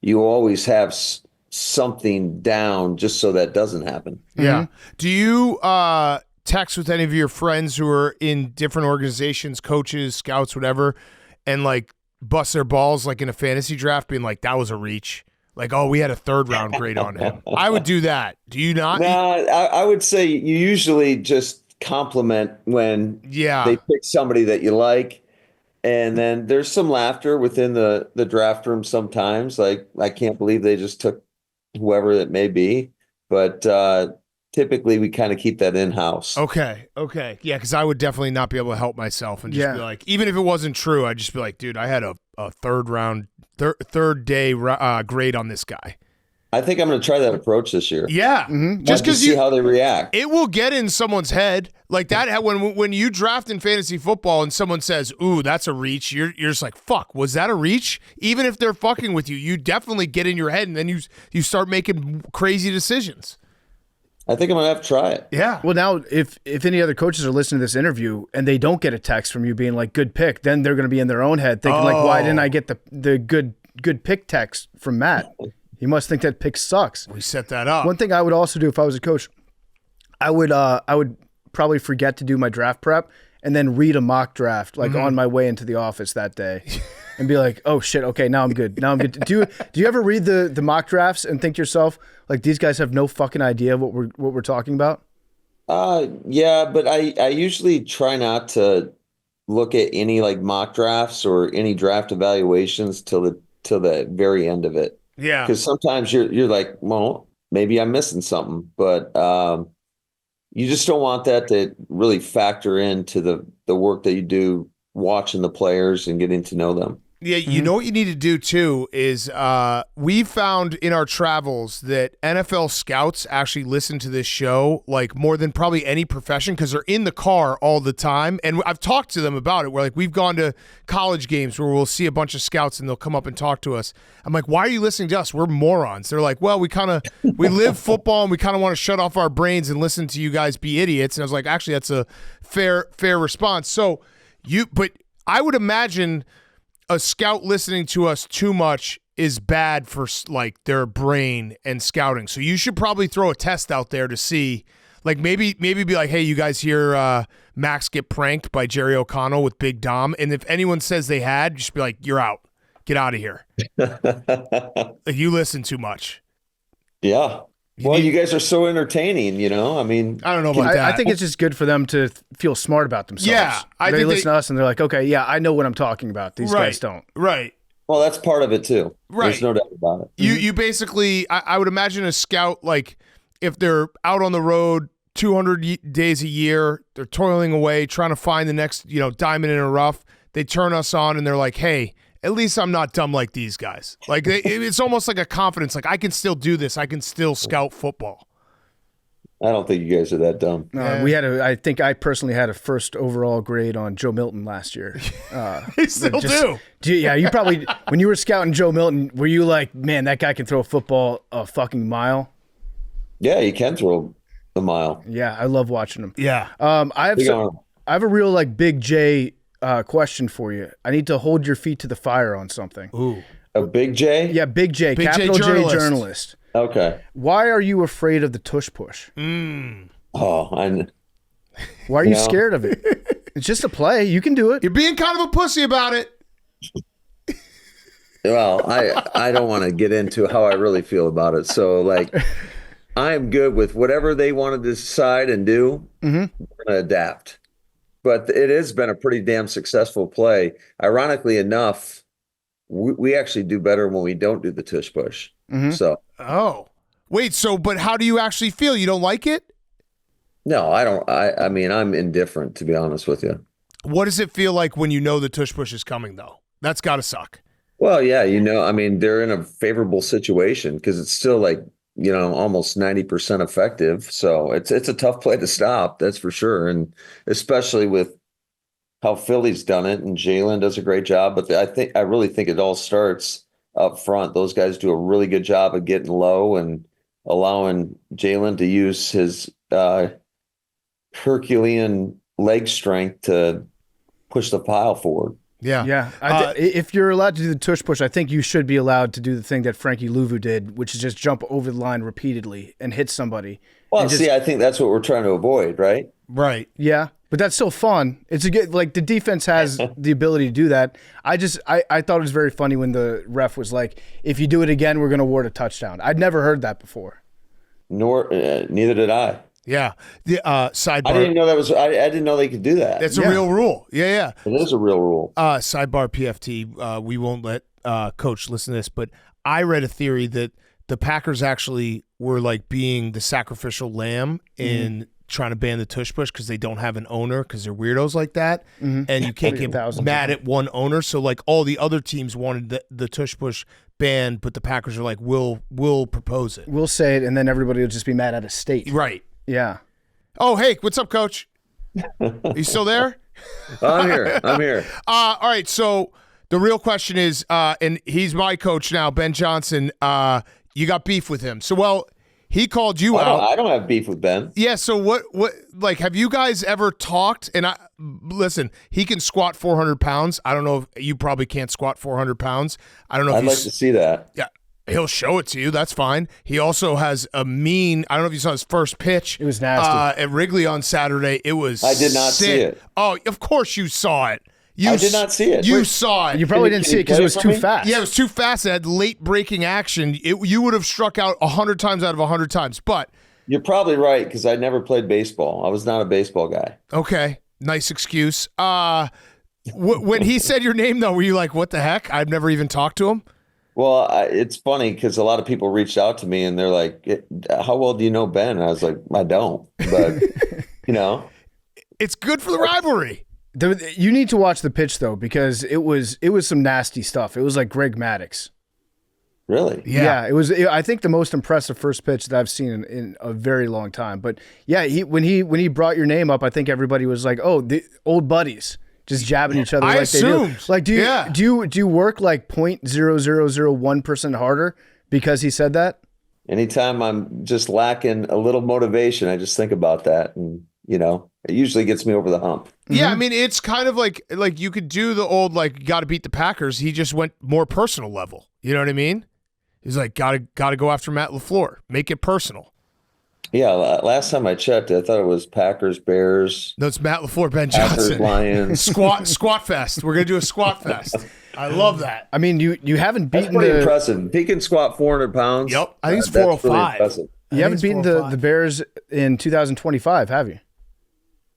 you always have something down just so that doesn't happen. Yeah. Do you text with any of your friends who are in different organizations, coaches, scouts, whatever, and like bust their balls like in a fantasy draft, being like, that was a reach? Like, oh, we had a 3rd round grade on him. I would do that. Do you not? No, I would say you usually just compliment when they pick somebody that you like. And then there's some laughter within the draft room sometimes. Like, I can't believe they just took whoever it may be. But typically we kind of keep that in-house. Okay. Yeah, because I would definitely not be able to help myself and just be like, even if it wasn't true, I'd just be like, dude, I had a 3rd round, third day grade on this guy. I think I'm going to try that approach this year. Yeah. Just because see how they react. It will get in someone's head. Like that, when you draft in fantasy football and someone says, ooh, that's a reach, you're just like, fuck, was that a reach? Even if they're fucking with you, you definitely get in your head, and then you start making crazy decisions. I think I'm going to have to try it. Yeah. Well, now, if any other coaches are listening to this interview and they don't get a text from you being like, good pick, then they're going to be in their own head thinking like, why didn't I get the good pick text from Matt? He must think that pick sucks. We set that up. One thing I would also do if I was a coach, I would probably forget to do my draft prep and then read a mock draft like on my way into the office that day and be like, oh shit, okay, now I'm good. Do you ever read the mock drafts and think to yourself, like, these guys have no fucking idea what we're talking about? Yeah, but I usually try not to look at any like mock drafts or any draft evaluations till the very end of it. Yeah. Because sometimes you're like, well, maybe I'm missing something, but you just don't want that to really factor into the work that you do watching the players and getting to know them. Yeah, you know what you need to do too is we found in our travels that NFL scouts actually listen to this show like more than probably any profession because they're in the car all the time. And I've talked to them about it. We're like, we've gone to college games where we'll see a bunch of scouts and they'll come up and talk to us. I'm like, why are you listening to us? We're morons. They're like, well, we live football and we kind of want to shut off our brains and listen to you guys be idiots. And I was like, actually, that's a fair response. So but I would imagine a scout listening to us too much is bad for like their brain and scouting. So you should probably throw a test out there to see, like maybe be like, hey, you guys hear Max get pranked by Jerry O'Connell with Big Dom? And if anyone says they had, just be like, you're out. Get out of here. Like, you listen too much. Yeah. Well, you guys are so entertaining, I mean, I don't know about that. I think it's just good for them to feel smart about themselves. Yeah, they listen to us and they're like, okay, yeah, I know what I'm talking about. These guys don't. Right. Well, that's part of it too. Right. There's no doubt about it. You basically, I would imagine a scout, like if they're out on the road 200 days a year, they're toiling away, trying to find the next, diamond in a rough. They turn us on and they're like, hey, at least I'm not dumb like these guys. Like it's almost like a confidence. Like, I can still do this. I can still scout football. I don't think you guys are that dumb. I think I personally had a first overall grade on Joe Milton last year. You still do. Yeah, you probably, when you were scouting Joe Milton, were you like, man, that guy can throw a football a fucking mile? Yeah, he can throw a mile. Yeah, I love watching him. Yeah. I have a real like Big J question for you. I need to hold your feet to the fire on something. Ooh. A Big J? Yeah, Big J, capital J journalist. Okay. Why are you afraid of the tush push? Oh, why are you scared of it? It's just a play. You can do it. You're being kind of a pussy about it. Well, I don't want to get into how I really feel about it. So, like, I'm good with whatever they want to decide and do. We're going to adapt. But it has been a pretty damn successful play. Ironically enough, we actually do better when we don't do the tush push. So. Oh. Wait, but how do you actually feel? You don't like it? No, I don't. I mean, I'm indifferent, to be honest with you. What does it feel like when you know the tush push is coming, though? That's got to suck. Well, yeah, I mean, they're in a favorable situation because it's still like, almost 90% effective. So it's a tough play to stop, that's for sure. And especially with how Philly's done it, and Jalen does a great job. But I really think it all starts up front. Those guys do a really good job of getting low and allowing Jalen to use his Herculean leg strength to push the pile forward. Yeah. If you're allowed to do the tush push, I think you should be allowed to do the thing that Frankie Louvu did, which is just jump over the line repeatedly and hit somebody. Well, I think that's what we're trying to avoid, right? Right. Yeah, but that's still fun. It's like the defense has the ability to do that. I thought it was very funny when the ref was like, if you do it again, we're going to award a touchdown. I'd never heard that before. Neither did I. Yeah. The sidebar. I didn't know that was. I didn't know they could do that. That's a real rule. Yeah. It is a real rule. Sidebar PFT. We won't let Coach listen to this, but I read a theory that the Packers actually were like being the sacrificial lamb in trying to ban the tush push because they don't have an owner because they're weirdos like that, and you can't get mad at one owner. So like all the other teams wanted the tush push banned, but the Packers are like, we'll propose it. We'll say it, and then everybody will just be mad at a state. Right. Yeah. Oh, hey, what's up, Coach? Are you still there? I'm here. All right, so the real question is, and he's my coach now, Ben Johnson, you got beef with him. So, he called you out. I don't have beef with Ben. Yeah, so what, like, have you guys ever talked? And listen, he can squat 400 pounds. I don't know if you probably can't squat 400 pounds. I don't know if I'd like to see that. Yeah. He'll show it to you. That's fine. He also has a mean. I don't know if you saw his first pitch. It was nasty at Wrigley on Saturday. It was. I did not see it. Oh, of course you saw it. I did not see it. You saw it. You probably didn't see it because it was too fast. Yeah, it was too fast. It had late breaking action. You would have struck out 100 times out of 100 times. But you're probably right because I never played baseball. I was not a baseball guy. Okay, nice excuse. When he said your name, though, were you like, "What the heck"? I've never even talked to him. Well, it's funny because a lot of people reached out to me and they're like, "How well do you know Ben?" And I was like, "I don't," but it's good for the rivalry. You need to watch the pitch though because it was some nasty stuff. It was like Greg Maddux. Really? Yeah. It was. I think the most impressive first pitch that I've seen in a very long time. But yeah, when he brought your name up, I think everybody was like, "Oh, the old buddies." Just jabbing each other like they do. Like, do you work like 0.0001% harder because he said that? Anytime I'm just lacking a little motivation, I just think about that, and it usually gets me over the hump. Yeah, I mean, it's kind of like you could do the old got to beat the Packers. He just went more personal level. You know what I mean? He's like, got to go after Matt LaFleur, make it personal. Yeah, last time I checked, I thought it was Packers, Bears. No, it's Matt LaFleur, Ben Johnson. Packers, Lions. Squat fest. We're going to do a squat fest. I love that. I mean, you haven't beaten That's pretty impressive. He can squat 400 pounds. Yep. I think it's 405. Really you haven't beaten the Bears in 2025, have you?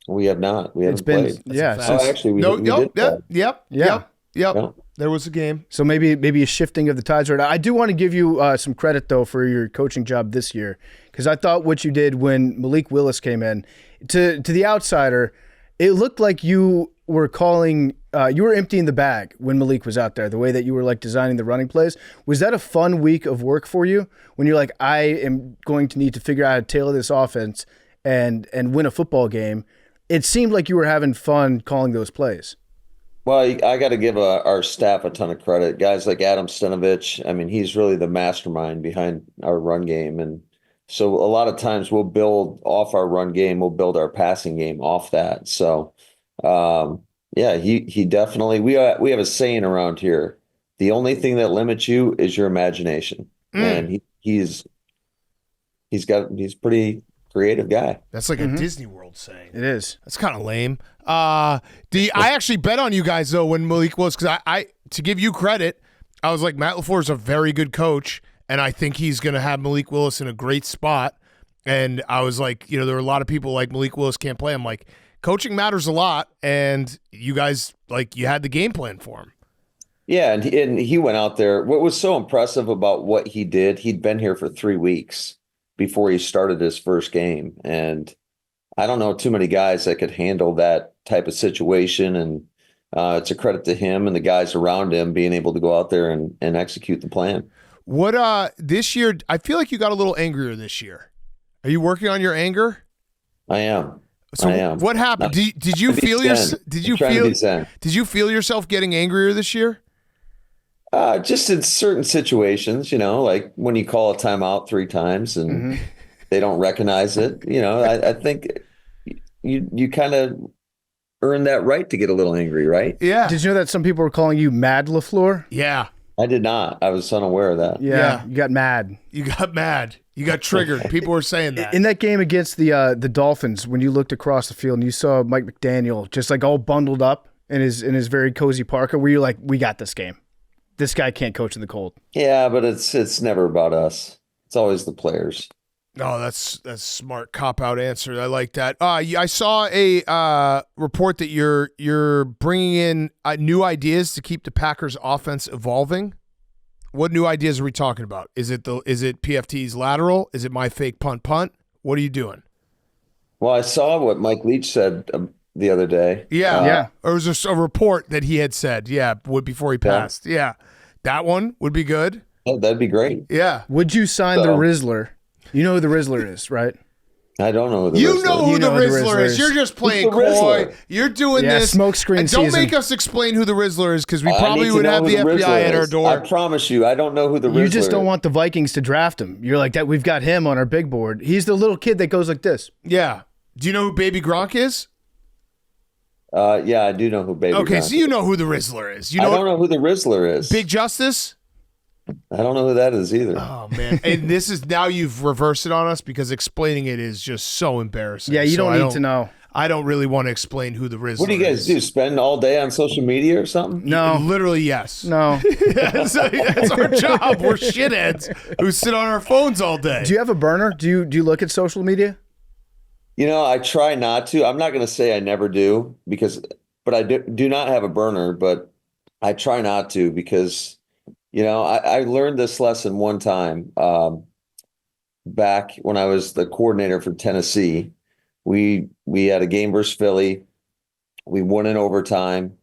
We have not. We haven't played. Yeah. Actually, we did. Yep. There was a game. So maybe a shifting of the tides right now. I do want to give you some credit, though, for your coaching job this year, because I thought what you did when Malik Willis came in, to the outsider, it looked like you were you were emptying the bag when Malik was out there, the way that you were designing the running plays. Was that a fun week of work for you when you're like, I am going to need to figure out how to tailor this offense and win a football game? It seemed like you were having fun calling those plays. Well, I got to give our staff a ton of credit. Guys like Adam Stenovich, I mean, he's really the mastermind behind our run game. And so a lot of times we'll build off our run game. We'll build our passing game off that. So, he definitely, we have a saying around here. The only thing that limits you is your imagination. And he's pretty creative guy. That's like a Disney World saying. It is. That's kind of lame. I actually bet on you guys though when Malik was, because I to give you credit, I was like, Matt LaFleur is a very good coach, and I think he's going to have Malik Willis in a great spot. And I was like, there were a lot of people like Malik Willis can't play. I'm like, coaching matters a lot, and you guys you had the game plan for him. Yeah, and he went out there. What was so impressive about what he did? He'd been here for 3 weeks before he started his first game, and I don't know too many guys that could handle that type of situation, and it's a credit to him and the guys around him being able to go out there and execute the plan. What this year, I feel like you got a little angrier this year. Are you working on your anger? I am. So I am. What happened? Did you feel yourself getting angrier this year? Just in certain situations, like when you call a timeout 3 times and they don't recognize it. I think you kind of earn that right to get a little angry, right? Yeah. Did you know that some people were calling you Mad LaFleur? Yeah. I did not. I was unaware of that. Yeah. You got mad. You got mad. You got triggered. People were saying that. In that game against the Dolphins, when you looked across the field and you saw Mike McDaniel just all bundled up in his very cozy parka, were you like, we got this game? This guy can't coach in the cold. Yeah, but it's never about us. It's always the players. No, that's a smart cop-out answer. I like that. I saw a report that you're bringing in new ideas to keep the Packers' offense evolving. What new ideas are we talking about? Is it PFT's lateral? Is it my fake punt? What are you doing? Well, I saw what Mike Leach said the other day. Yeah. Or was there a report that he had said, before he passed. Yeah. That one would be good. Yeah, that'd be great. Yeah. Would you sign the Rizzler? You know who the Rizzler is, right? I don't know who the Rizzler is. You know who the Rizzler is. You're just playing coy. You're doing this. Smoke screen and season. don't make us explain who the Rizzler is, because we probably would have the FBI at our door. I promise you, I don't know who the Rizzler is. You just don't want the Vikings to draft him. You're like, that. We've got him on our big board. He's the little kid that goes like this. Yeah. Do you know who Baby Gronk is? Yeah, I do know who Baby Gronk is. Okay, so you know who the Rizzler is. I don't know who the Rizzler is. Big Justice? I don't know who that is either. Oh man! And this is now you've reversed it on us because explaining it is just so embarrassing. Yeah, you don't need to know. I don't really want to explain who the Rizzler is. What do you guys do? Spend all day on social media or something? No, literally yes. No, that's our job. We're shitheads who sit on our phones all day. Do you have a burner? Do you look at social media? You know, I try not to. I'm not going to say I never do but I do not have a burner. But I try not to because, you know, I learned this lesson one time back when I was the coordinator for Tennessee. We had a game versus Philly. We won in overtime.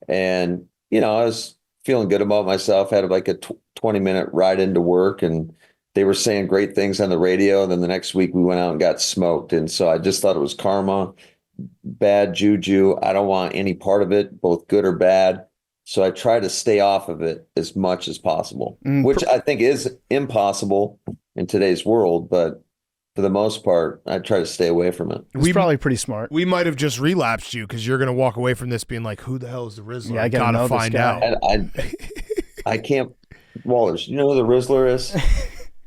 And, you know, I was feeling good about myself. I had like a 20-minute ride into work, and they were saying great things on the radio. And then the next week we went out and got smoked. And so I just thought it was karma, bad juju. I don't want any part of it, both good or bad. So I try to stay off of it as much as possible, which I think is impossible in today's world. But for the most part, I try to stay away from it. It's probably pretty smart. We might have just relapsed you because you're going to walk away from this being like, who the hell is the Rizzler? Yeah, I gotta find out. And I can't. Wallers, you know who the Rizzler is?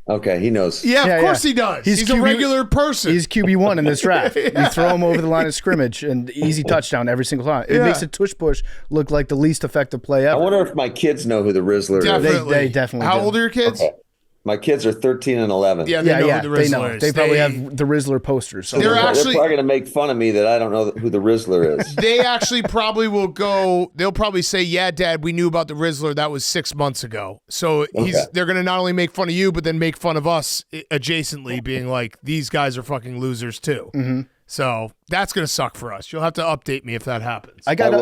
Okay, he knows. Yeah, of course he does. He's a regular person. He's QB1 in this draft. You throw him over the line of scrimmage and easy touchdown every single time. It makes a tush push look like the least effective play ever. I wonder if my kids know who the Rizzler is. They definitely How do. old are your kids? Okay. My kids are 13 and 11. Yeah, they know who the Rizzler is. They probably have the Rizzler posters. So they're probably going to make fun of me that I don't know who the Rizzler is. They actually probably will go. They'll probably say, "Yeah, Dad, we knew about the Rizzler. That was 6 months ago." So they're going to not only make fun of you, but then make fun of us adjacently, being like, "These guys are fucking losers too." Mm-hmm. So that's going to suck for us. You'll have to update me if that happens. I got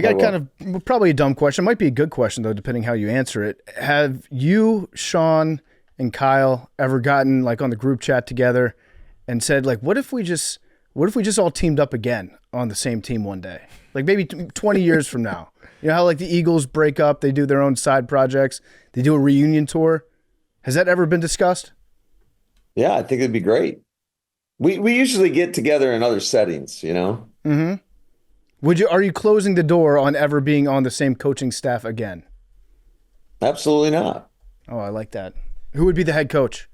kind of probably a dumb question. It might be a good question though, depending how you answer it. Have you, Sean, and Kyle ever gotten like on the group chat together and said like, what if we just all teamed up again on the same team one day? Like maybe 20 years from now. You know how like the Eagles break up, they do their own side projects, they do a reunion tour. Has that ever been discussed? Yeah, I think it'd be great. We usually get together in other settings, you know? Mm-hmm. Are you closing the door on ever being on the same coaching staff again? Absolutely not. Oh, I like that. Who would be the head coach?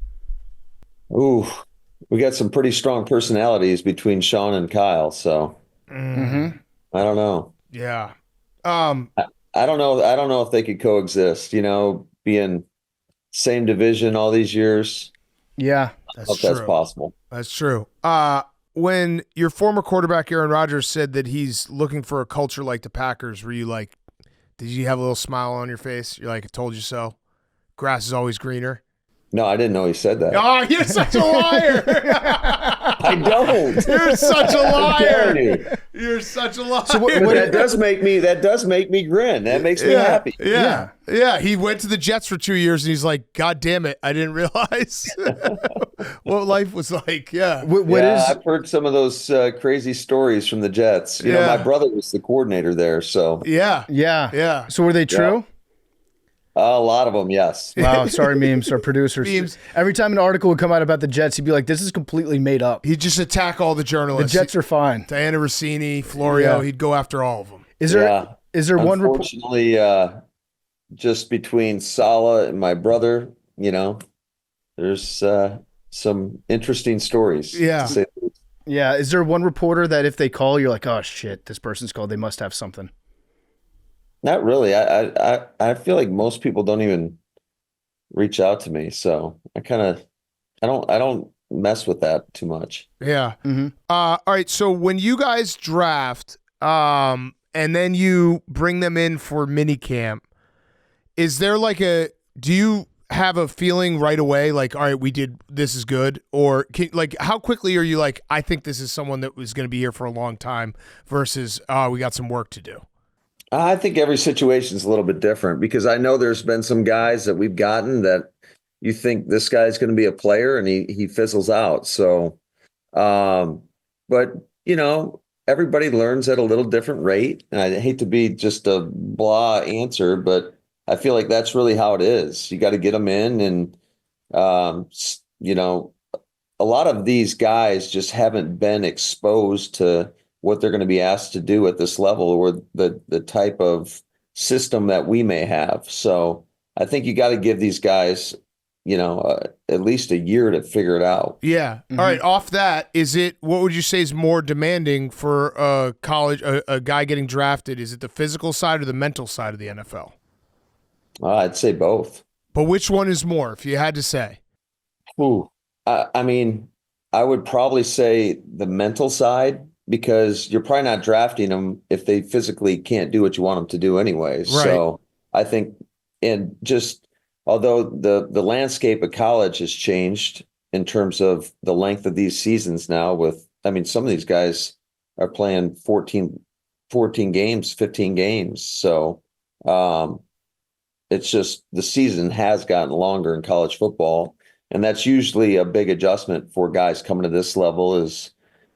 Ooh, we got some pretty strong personalities between Sean and Kyle, so I don't know. Yeah. I don't know. I don't know if they could coexist, you know, being same division all these years. Yeah. That's possible. That's true. When your former quarterback Aaron Rodgers said that he's looking for a culture like the Packers, were you like, did you have a little smile on your face? You're like, I told you so. Grass is always greener. No, I didn't know he said that. Oh, you're such a liar. I don't. You're such a liar. You. You're such a liar. So that does make me grin. That makes me happy. Yeah. He went to the Jets for 2 years and he's like, God damn it, I didn't realize what life was like. Yeah. I've heard some of those crazy stories from the Jets. You know, my brother was the coordinator there, so yeah. So were they true? A lot of them, yes. Wow, sorry, memes, our producers. Memes. Every time an article would come out about the Jets, he'd be like, this is completely made up. He'd just attack all the journalists. The Jets are fine. Diana Rossini, Florio, he'd go after all of them. Is there one report? Unfortunately, just between Saleh and my brother, you know, there's some interesting stories. Yeah. Yeah. Is there one reporter that if they call, you're like, oh, shit, this person's called, they must have something? Not really. I feel like most people don't even reach out to me, so I don't mess with that too much. Yeah. Mm-hmm. All right. So when you guys draft, and then you bring them in for mini camp, is there like do you have a feeling right away, like, all right, this is good, or how quickly are you like, I think this is someone that was going to be here for a long time versus, we got some work to do? I think every situation is a little bit different because I know there's been some guys that we've gotten that you think this guy's going to be a player and he fizzles out. So, but you know, everybody learns at a little different rate. And I hate to be just a blah answer, but I feel like that's really how it is. You got to get them in and, you know, a lot of these guys just haven't been exposed to what they're going to be asked to do at this level or the type of system that we may have. So I think you got to give these guys, at least a year to figure it out. Yeah. All right. Off that, what would you say is more demanding for a college, a guy getting drafted? Is it the physical side or the mental side of the NFL? I'd say both. But which one is more, if you had to say? Ooh, I mean, I would probably say the mental side, because you're probably not drafting them if they physically can't do what you want them to do anyway. Right. So I think, and just although the landscape of college has changed in terms of the length of these seasons now some of these guys are playing 14 games, 15 games. So it's just the season has gotten longer in college football. And that's usually a big adjustment for guys coming to this level is,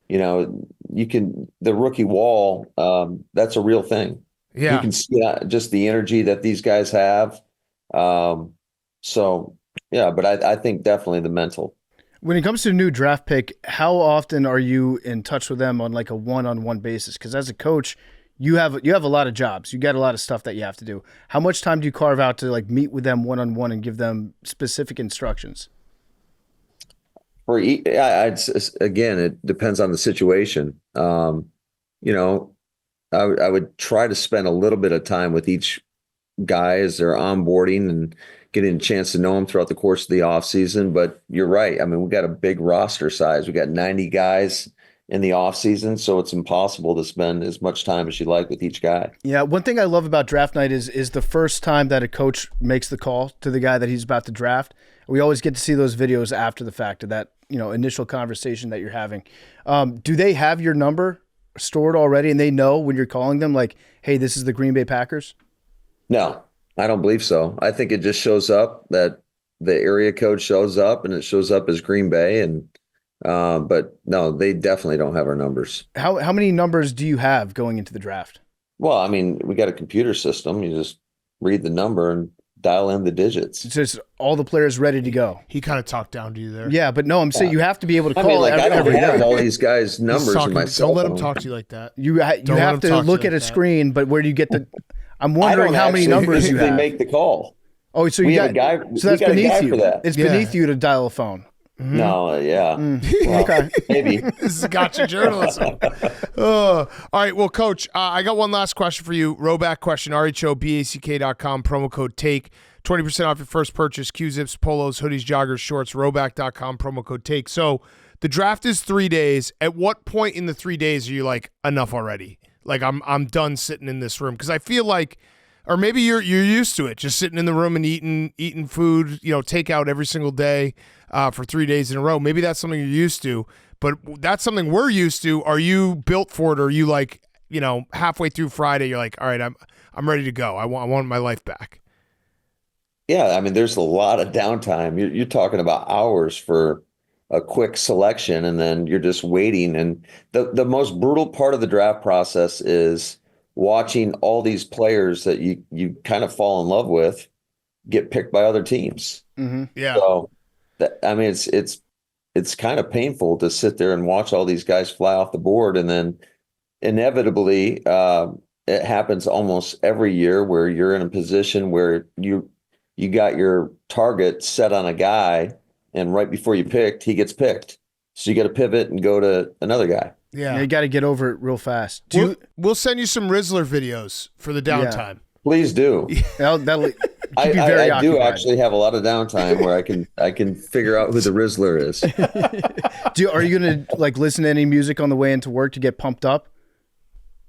the rookie wall, that's a real thing. Yeah. You can see just the energy that these guys have. But I think definitely the mental. When it comes to a new draft pick, how often are you in touch with them on like a one-on-one basis? Because as a coach, you have a lot of jobs. You got a lot of stuff that you have to do. How much time do you carve out to like meet with them one-on-one and give them specific instructions? Again, it depends on the situation. I would try to spend a little bit of time with each guy as they're onboarding and getting a chance to know them throughout the course of the offseason. But you're right. I mean, we got a big roster size. We got 90 guys in the offseason, so it's impossible to spend as much time as you like with each guy. Yeah, one thing I love about draft night is the first time that a coach makes the call to the guy that he's about to draft. We always get to see those videos after the fact of that, initial conversation that you're having. Do they have your number stored already and they know when you're calling them like, hey, this is the Green Bay Packers? No, I don't believe so. I think it just shows up that the area code shows up and it shows up as Green Bay. But no, they definitely don't have our numbers. How many numbers do you have going into the draft? Well, I mean, we got a computer system. You just read the number and dial in the digits. It's just all the players ready to go. He kind of talked down to you there. Yeah, but no, I'm saying you have to be able to call. I don't have all these guys' numbers in my cell phone. Don't let him talk to you like that. You have to look at a screen, but where do you get the? I'm wondering how many numbers you have. Make the call. Oh, so you got a guy. So that's beneath you. It's beneath you to dial a phone. Mm-hmm. No, yeah. Well, okay. Maybe. This is gotcha journalism. All right, well, Coach, I got one last question for you. Rowback question, rhoback.com, promo code TAKE. 20% off your first purchase, Q-zips, polos, hoodies, joggers, shorts, rowback.com, promo code TAKE. So the draft is 3 days. At what point in the 3 days are you like, enough already? Like, I'm done sitting in this room? Because I feel like, or maybe you're used to it, just sitting in the room and eating food, takeout every single day for 3 days in a row. Maybe that's something you're used to, but that's something we're used to. Are you built for it? Or are you like, halfway through Friday, you're like, all right, I'm ready to go. I want my life back. Yeah, I mean, there's a lot of downtime. You're talking about hours for a quick selection, and then you're just waiting. And the most brutal part of the draft process is watching all these players that you kind of fall in love with get picked by other teams. Mm-hmm. Yeah. So, it's kind of painful to sit there and watch all these guys fly off the board, and then inevitably it happens almost every year where you're in a position where you got your target set on a guy, and right before you picked, he gets picked. So you got to pivot and go to another guy. Yeah, you got to get over it real fast. We'll send you some Rizzler videos for the downtime. Yeah. Please do. That'll keep you very I occupied. do actually have a lot of downtime where I can figure out who the Rizzler is. Are you going to like listen to any music on the way into work to get pumped up?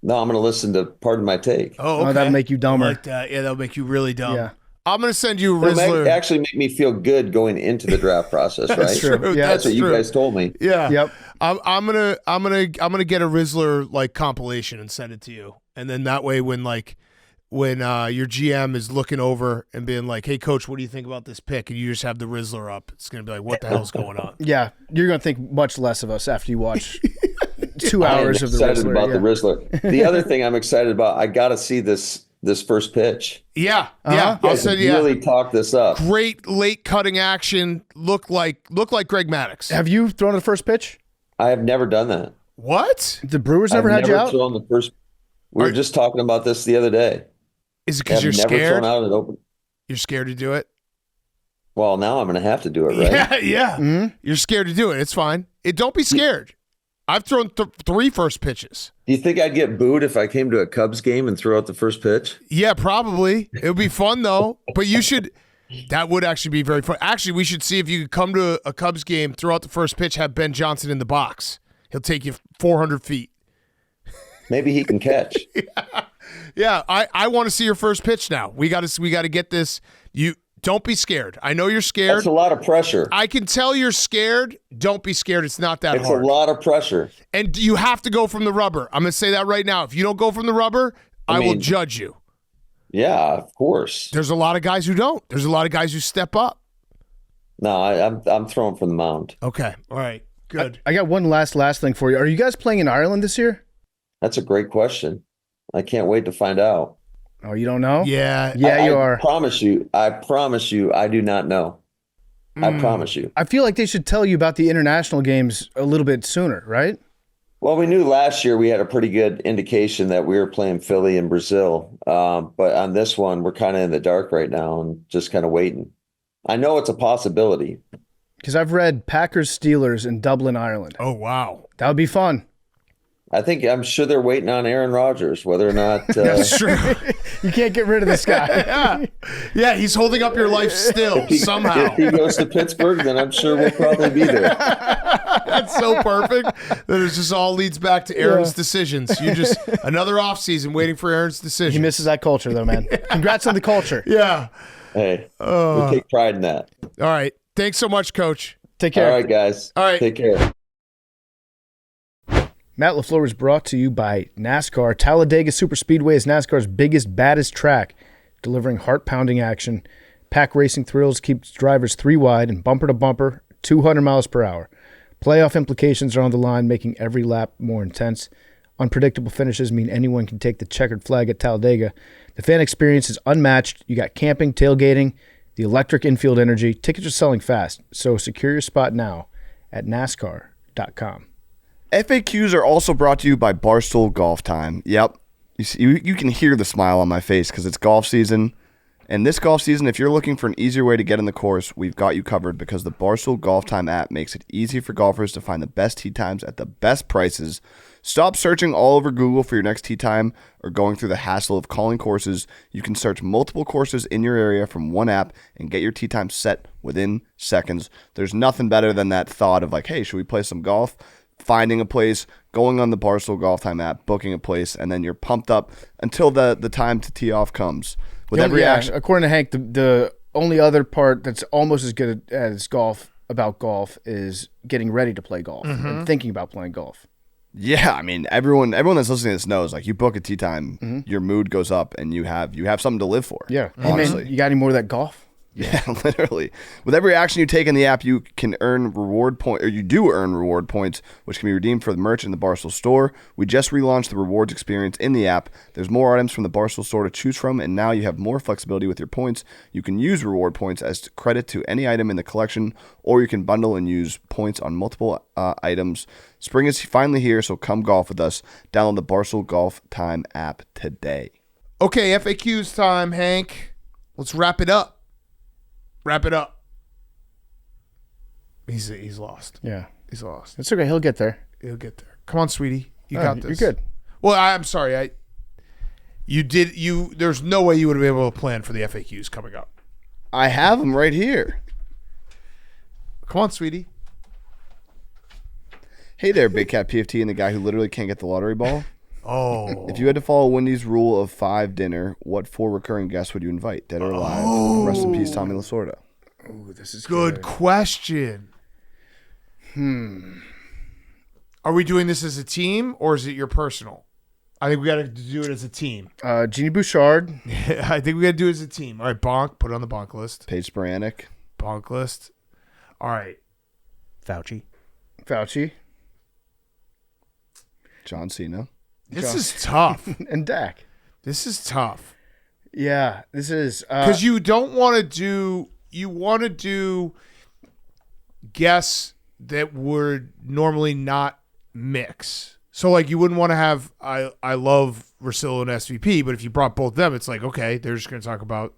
No, I'm going to listen to Pardon My Take. Oh, okay. That'll make you dumber. I like that. Yeah, that'll make you really dumb. Yeah. I'm going to send you a Rizzler. It'll actually make me feel good going into the draft process, right? That's true. Yeah, that's what you guys told me. Yeah. Yep. I'm gonna get a Rizzler like compilation and send it to you, and then that way when your GM is looking over and being like, "Hey, coach, what do you think about this pick?" and you just have the Rizzler up, it's gonna be like, "What the hell's going on?" Yeah, you're gonna think much less of us after you watch 2 hours of the Rizzler. I'm excited about the Rizzler. The other thing I'm excited about, I got to see this first pitch. Yeah, yeah. I'll send you. Really talk this up. Great late cutting action. Look like Greg Maddux. Have you thrown the first pitch? I have never done that. What? The Brewers never had you out? Thrown the first. We were just talking about this the other day. Is it because you're never scared? Thrown out at open. You're scared to do it? Well, now I'm going to have to do it, right? Yeah. Mm-hmm. You're scared to do it. It's fine. Don't be scared. I've thrown 3 first pitches. Do you think I'd get booed if I came to a Cubs game and threw out the first pitch? Yeah, probably. It would be fun, though. But you should – that would actually be very fun. Actually, we should see if you could come to a Cubs game, throw out the first pitch, have Ben Johnson in the box. He'll take you 400 feet. Maybe he can catch. Yeah, I want to see your first pitch now. We got to get this. You don't be scared. I know you're scared. That's a lot of pressure. I can tell you're scared. Don't be scared. It's not that It's hard. a lot of pressure. And you have to go from the rubber. I'm going to say that right now. If you don't go from the rubber, I will judge you. Yeah, of course. There's a lot of guys who don't. There's a lot of guys who step up. No, I'm throwing from the mound. Okay. All right. Good. I got one last thing for you. Are you guys playing in Ireland this year? That's a great question. I can't wait to find out. Oh, you don't know? Yeah. Yeah, you are. I promise you, I do not know. I promise you. I feel like they should tell you about the international games a little bit sooner, right? Well, we knew last year we had a pretty good indication that we were playing Philly and Brazil. But on this one, we're kind of in the dark right now and just kind of waiting. I know it's a possibility. Because I've read Packers Steelers in Dublin, Ireland. Oh, wow. That would be fun. I'm sure they're waiting on Aaron Rodgers, whether or not. That's true. You can't get rid of this guy. Yeah, he's holding up your life still somehow. If he goes to Pittsburgh, then I'm sure we'll probably be there. That's so perfect that it just all leads back to Aaron's decisions. You just another offseason waiting for Aaron's decision. He misses that culture, though, man. Congrats on the culture. Yeah. Hey, we take pride in that. All right. Thanks so much, Coach. Take care. All right, guys. All right. Take care. Matt LaFleur is brought to you by NASCAR. Talladega Superspeedway is NASCAR's biggest, baddest track, delivering heart-pounding action. Pack racing thrills keeps drivers 3 wide and bumper to bumper, 200 miles per hour. Playoff implications are on the line, making every lap more intense. Unpredictable finishes mean anyone can take the checkered flag at Talladega. The fan experience is unmatched. You got camping, tailgating, the electric infield energy. Tickets are selling fast, so secure your spot now at NASCAR.com. FAQs are also brought to you by Barstool Golf Time. Yep. You can hear the smile on my face because it's golf season. And this golf season, if you're looking for an easier way to get in the course, we've got you covered because the Barstool Golf Time app makes it easy for golfers to find the best tee times at the best prices. Stop searching all over Google for your next tee time or going through the hassle of calling courses. You can search multiple courses in your area from one app and get your tee time set within seconds. There's nothing better than that thought of like, hey, should we play some golf? Finding a place, going on the Barstool Golf Time app, booking a place, and then you're pumped up until the time to tee off comes. With every action, according to Hank, the only other part that's almost as good as golf is getting ready to play golf and thinking about playing golf. Yeah, I mean, everyone that's listening to this knows, like, you book a tee time, your mood goes up, and you have something to live for. Yeah, honestly. Hey man, you got any more of that golf? Yeah, literally. With every action you take in the app, you can earn reward points, or you do earn reward points, which can be redeemed for the merch in the Barstool store. We just relaunched the rewards experience in the app. There's more items from the Barstool store to choose from, and now you have more flexibility with your points. You can use reward points as credit to any item in the collection, or you can bundle and use points on multiple items. Spring is finally here, so come golf with us. Download the Barstool Golf Time app today. Okay, FAQs time, Hank. Let's wrap it up. Wrap it up. He's lost. Yeah. He's lost. It's okay. He'll get there. He'll get there. Come on, sweetie. You got this. You're good. Well, I'm sorry. There's no way you would have been able to plan for the FAQs coming up. I have them right here. Come on, sweetie. Hey there, Big Cat PFT and the guy who literally can't get the lottery ball. Oh. If you had to follow Wendy's rule of 5 dinner, what 4 recurring guests would you invite? Dead or alive? Oh. Rest in peace, Tommy Lasorda. Oh, this is good question. Are we doing this as a team or is it your personal? I think we got to do it as a team. Jeannie Bouchard. I think we got to do it as a team. All right, Bonk. Put it on the Bonk list. Paige Sporanic. Bonk list. All right. Fauci. John Cena. This is tough. And Dak. This is tough. Yeah, this is because you don't want to do. You want to do guests that would normally not mix. So like you wouldn't want to have I love Russillo and SVP, but if you brought both of them, it's like okay, they're just going to talk about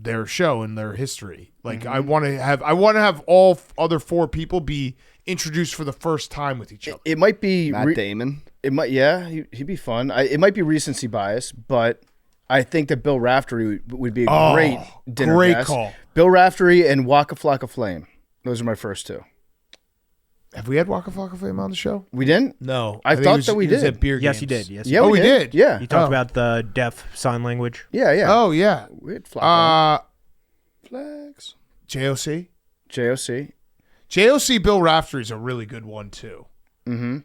their show and their history. Like I want to have all other 4 people be introduced for the first time with each other. It might be Matt Damon. It might, yeah, he'd be fun. It might be recency bias, but I think that Bill Raftery would be a great dinner great guest. call. Bill Raftery and Waka Flocka Flame. Those are my first 2. Have we had Waka Flocka Flame on the show? We didn't? No. I think thought he was- that we he was did. at beer Yes, games. you did. Yes, Yeah, we did. Yeah. You talked about the deaf sign language. Yeah, yeah. Oh, yeah. We had Flocka. Flags. JOC? JOC. JOC Bill Raftery is a really good one, too. Mm-hmm.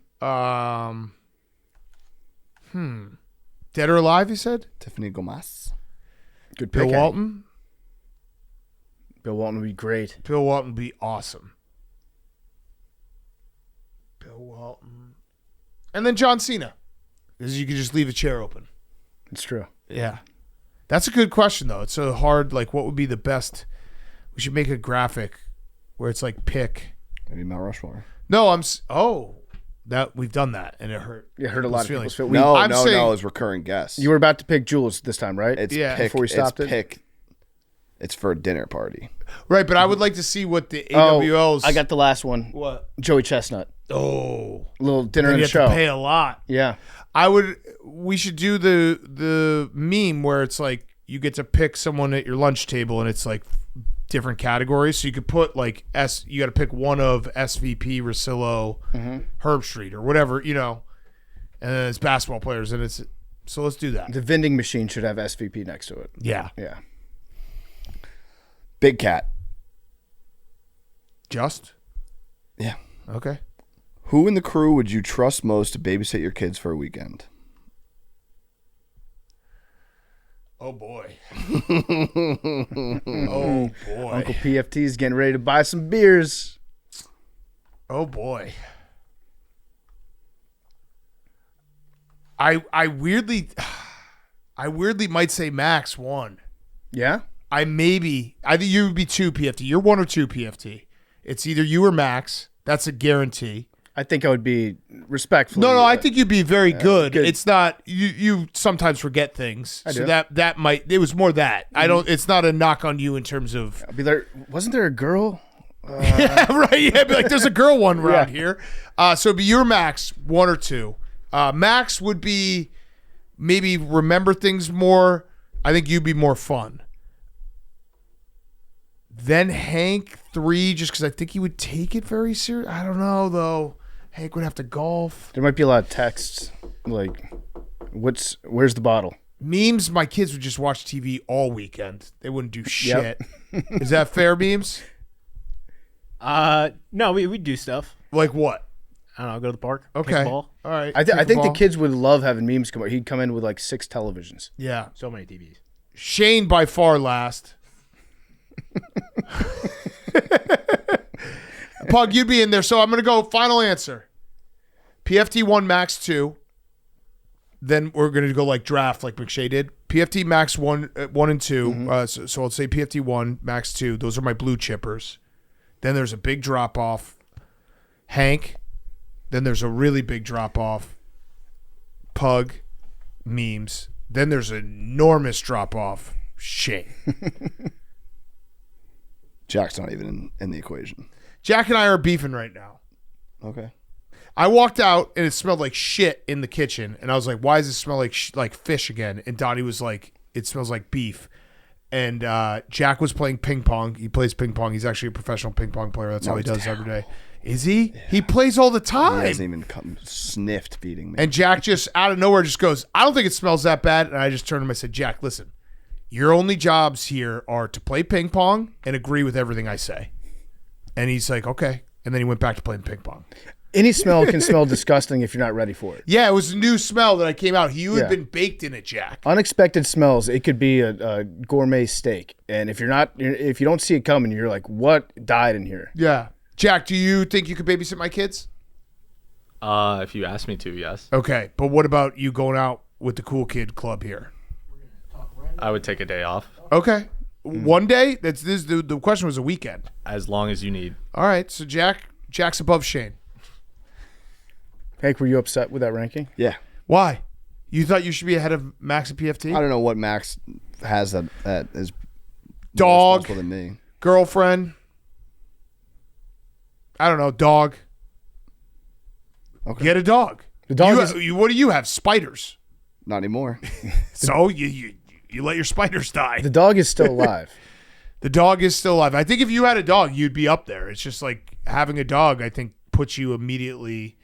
Dead or Alive, you said? Tiffany Gomez. Good pick. Bill Hank. Walton? Bill Walton would be great. Bill Walton would be awesome. Bill Walton. And then John Cena. Because you could just leave a chair open. It's true. Yeah. That's a good question, though. It's so hard. Like, what would be the best? We should make a graphic where it's like pick. Maybe Mount Rushmore. No, that we've done that, and it hurt. It hurt a lot of people's feelings. No, I'm saying- no, as recurring guests. You were about to pick Jules this time, right? It's Yeah. pick, Before we stopped it's it? pick. It's for a dinner party. Right, but I would like to see what the AWL's. I got the last one. What? Joey Chestnut. Oh. A little dinner Then and you a have show. to pay a lot. Yeah. We should do the meme where it's like you get to pick someone at your lunch table and it's like different categories. So you could put like you got to pick one of SVP, Rosillo, Herb Street or whatever, and then it's basketball players and so let's do that. The vending machine should have SVP next to it. Yeah. Yeah. Big Cat. Just? Yeah. Okay. Who in the crew would you trust most to babysit your kids for a weekend? Oh boy. Oh boy. Uncle PFT's getting ready to buy some beers. Oh boy. I weirdly might say Max 1. Yeah? I think you would be 2 PFT. You're 1 or 2 PFT. It's either you or Max. That's a guarantee. I think I would be respectful. No, I think you'd be very good. good. It's not you sometimes forget things. I so do. that might it was more that. I don't it's not a knock on you in terms of I'd be like, wasn't there a girl? yeah, right. Yeah, be like there's a girl one around here. So it'd be your Max 1 or 2. Max would be maybe remember things more. I think you'd be more fun. Then Hank 3, just because I think he would take it very serious. I don't know though. Hank would have to golf. There might be a lot of texts like, where's the bottle? Memes, my kids would just watch TV all weekend. They wouldn't do shit. Is that fair, Memes? No, we do stuff. Like what? I don't know, go to the park. Okay. Kick the ball. All right. I think the ball. kids would love having Memes come out. He'd come in with like 6 televisions. Yeah. So many TVs. Shane by far last. Pug, you'd be in there. So I'm going to go final answer. PFT 1, Max 2. Then we're going to go like draft like McShay did. PFT Max 1 and 2. So I'll say PFT 1, Max 2. Those are my blue chippers. Then there's a big drop off. Hank. Then there's a really big drop off. Pug. Memes. Then there's an enormous drop off. Shane. Jack's not even in the equation. Jack and I are beefing right now. Okay. I walked out and it smelled like shit in the kitchen, and I was like, "Why does it smell like fish again?" And Donnie was like, "It smells like beef." And Jack was playing ping pong. He plays ping pong. He's actually a professional ping pong player. That's all he does every day. Is he? Yeah. He plays all the time. He hasn't even sniffed beating me. And Jack just out of nowhere just goes, "I don't think it smells that bad." And I just turned to him and said, "Jack, listen, your only jobs here are to play ping pong and agree with everything I say." And he's like, "Okay." And then he went back to playing ping pong. Any smell can smell disgusting if you're not ready for it. Yeah, it was a new smell that I came out. You had been baked in it, Jack. Unexpected smells. It could be a gourmet steak, and if you don't see it coming, you're like, "What died in here?" Yeah, Jack. Do you think you could babysit my kids? If you ask me to, yes. Okay, but what about you going out with the cool kid club here? I would take a day off. Okay, one day. The question was a weekend. As long as you need. All right, so Jack's above Shane. Hank, were you upset with that ranking? Yeah. Why? You thought you should be ahead of Max at PFT? I don't know what Max has that is Dog. responsible than me. Girlfriend. I don't know. Dog. Okay. Get a dog. The dog what do you have? Spiders. Not anymore. So you let your spiders die. The dog is still alive. The dog is still alive. I think if you had a dog, you'd be up there. It's just like having a dog, I think, puts you immediately,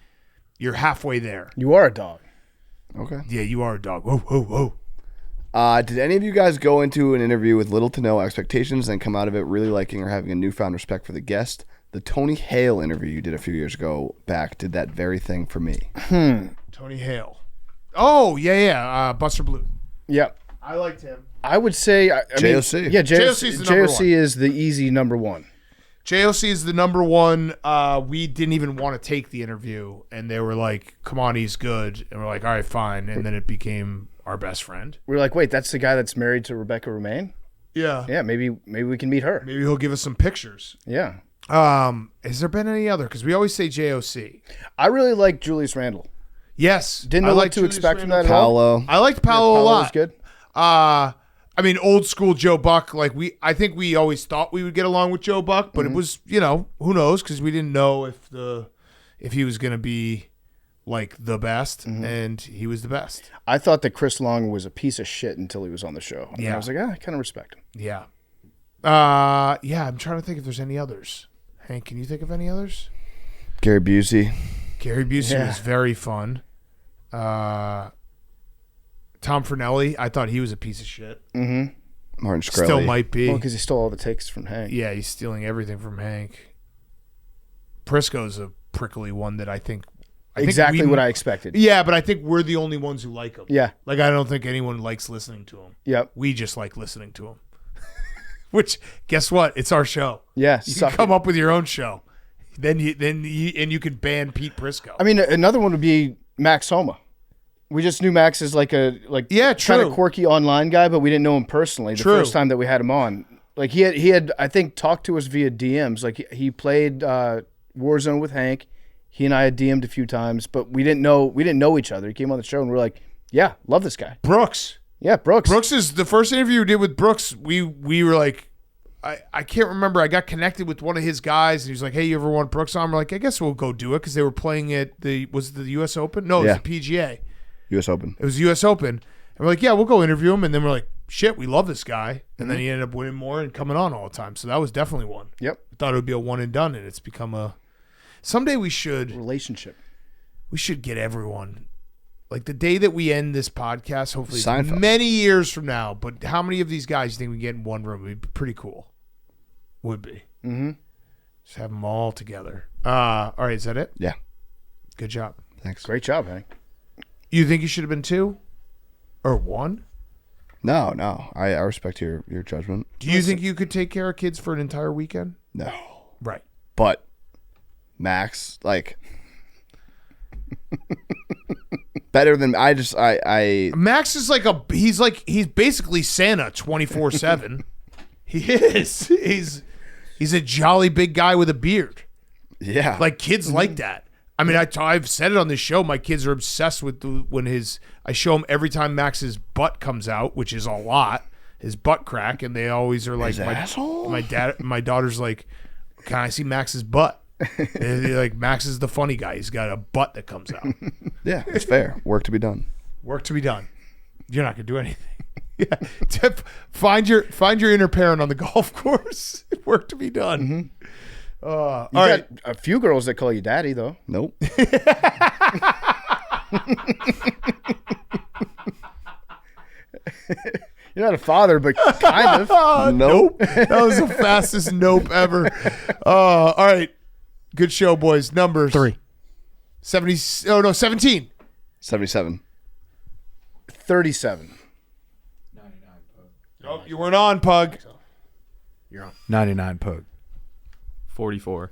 you're halfway there. You are a dog. Okay. Yeah, you are a dog. Whoa, whoa, whoa. Did any of you guys go into an interview with little to no expectations and come out of it really liking or having a newfound respect for the guest? The Tony Hale interview you did a few years ago back did that very thing for me. Tony Hale. Oh, yeah. Buster Blue. Yep. I liked him. I would say JOC. Yeah, JOC is the number JOC one. is the easy number one. JOC is the number one. We didn't even want to take the interview, and they were like, come on, he's good. And we're like, all right, fine. And then it became our best friend. We're like, wait, that's the guy that's married to Rebecca Romaine? Yeah. Yeah, maybe we can meet her. Maybe he'll give us some pictures. Yeah. Has there been any other? Because we always say JOC. I really like Julius Randle. Yes. Didn't know what to expect from that at all. Paolo. I liked Paolo a Paolo lot. was good. I mean, old school Joe Buck. Like I think we always thought we would get along with Joe Buck, but it was, who knows? Because we didn't know if he was going to be like the best, and he was the best. I thought that Chris Long was a piece of shit until he was on the show. And Yeah. I was like, I kind of respect him. Yeah. I'm trying to think if there's any others. Hank, can you think of any others? Gary Busey. Gary Busey was very fun. Tom Fernelli, I thought he was a piece of shit. Mm-hmm. Martin Shkreli. Still might be. Well, because he stole all the takes from Hank. Yeah, he's stealing everything from Hank. Prisco's a prickly one that I think Exactly what I expected. Yeah, but I think we're the only ones who like him. Yeah. Like, I don't think anyone likes listening to him. Yep. We just like listening to him. Which, guess what? It's our show. Yeah. You can come up with your own show. Then you can ban Pete Prisco. I mean, another one would be Max Homa. We just knew Max as kind of quirky online guy, but we didn't know him personally the first time that we had him on. Like he had I think talked to us via DMs. Like he played Warzone with Hank. He and I had DM'd a few times, but we didn't know each other. He came on the show and we're like, yeah, love this guy. Brooks. Yeah, Brooks. Brooks is the first interview we did with Brooks. We were like, I can't remember. I got connected with one of his guys, and he was like, "Hey, you ever want Brooks on?" We're like, "I guess we'll go do it," because they were playing at was it the U.S. Open? No, it was the PGA. U.S. Open. It was the U.S. Open, and we're like, "Yeah, we'll go interview him." And then we're like, "Shit, we love this guy," and then he ended up winning more and coming on all the time. So that was definitely one. Yep. I thought it would be a one and done, and it's become a. Someday we should relationship. We should get everyone. Like the day that we end this podcast, hopefully Seinfeld. many years from now, but how many of these guys do you think we get in one room? It'd be pretty cool. Would be. Mm-hmm. Just have them all together. All right, is that it? Yeah. Good job. Thanks. Great job, Hank. You think you should have been 2 or 1? No. I respect your judgment. Do you think you could take care of kids for an entire weekend? No. Right. But Max, like better than I Max is he's basically Santa 24/7. He is. He's a jolly big guy with a beard. Yeah. Like kids like that. I mean, I've said it on this show. My kids are obsessed with I show them every time Max's butt comes out, which is a lot, his butt crack, and they always are like, asshole? My daughter's like, can I see Max's butt? They're like, Max is the funny guy. He's got a butt that comes out. Yeah, it's fair. Work to be done. Work to be done. You're not gonna do anything. Yeah. Find your inner parent on the golf course. Work to be done. Mm-hmm. All you right. got a few girls that call you daddy, though. Nope. You're not a father, but kind of. Nope. That was the fastest nope ever. All right. Good show, boys. Numbers. 3. 17. 77. 37. Nope, you weren't on, Pug. You're on. 99 Pug. 44.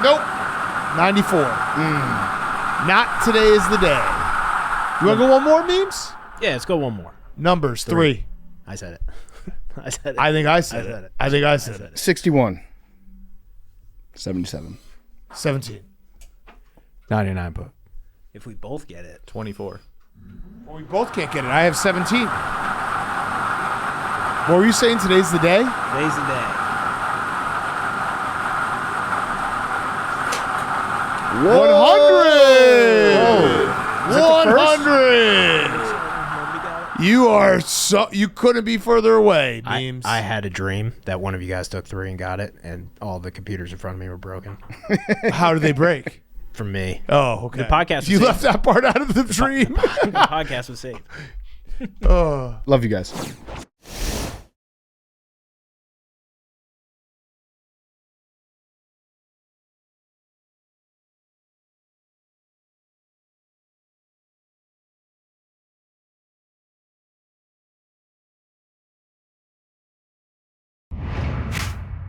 Nope. 94. Not today is the day. You want to go one more, memes? Yeah, let's go one more. Numbers. 3. I said it. I said it. I think I said it. I think I said it. 61. 77. 17. 99 book. If we both get it. 24. Well, we both can't get it. I have 17. What were you saying? Today's the day? Today's the day. 100. You couldn't be further away, Memes. I had a dream that one of you guys took 3 and got it, and all the computers in front of me were broken. How did they break? From me. Oh, okay. The podcast was You saved. left that part out of the dream. The podcast was saved. Love you guys.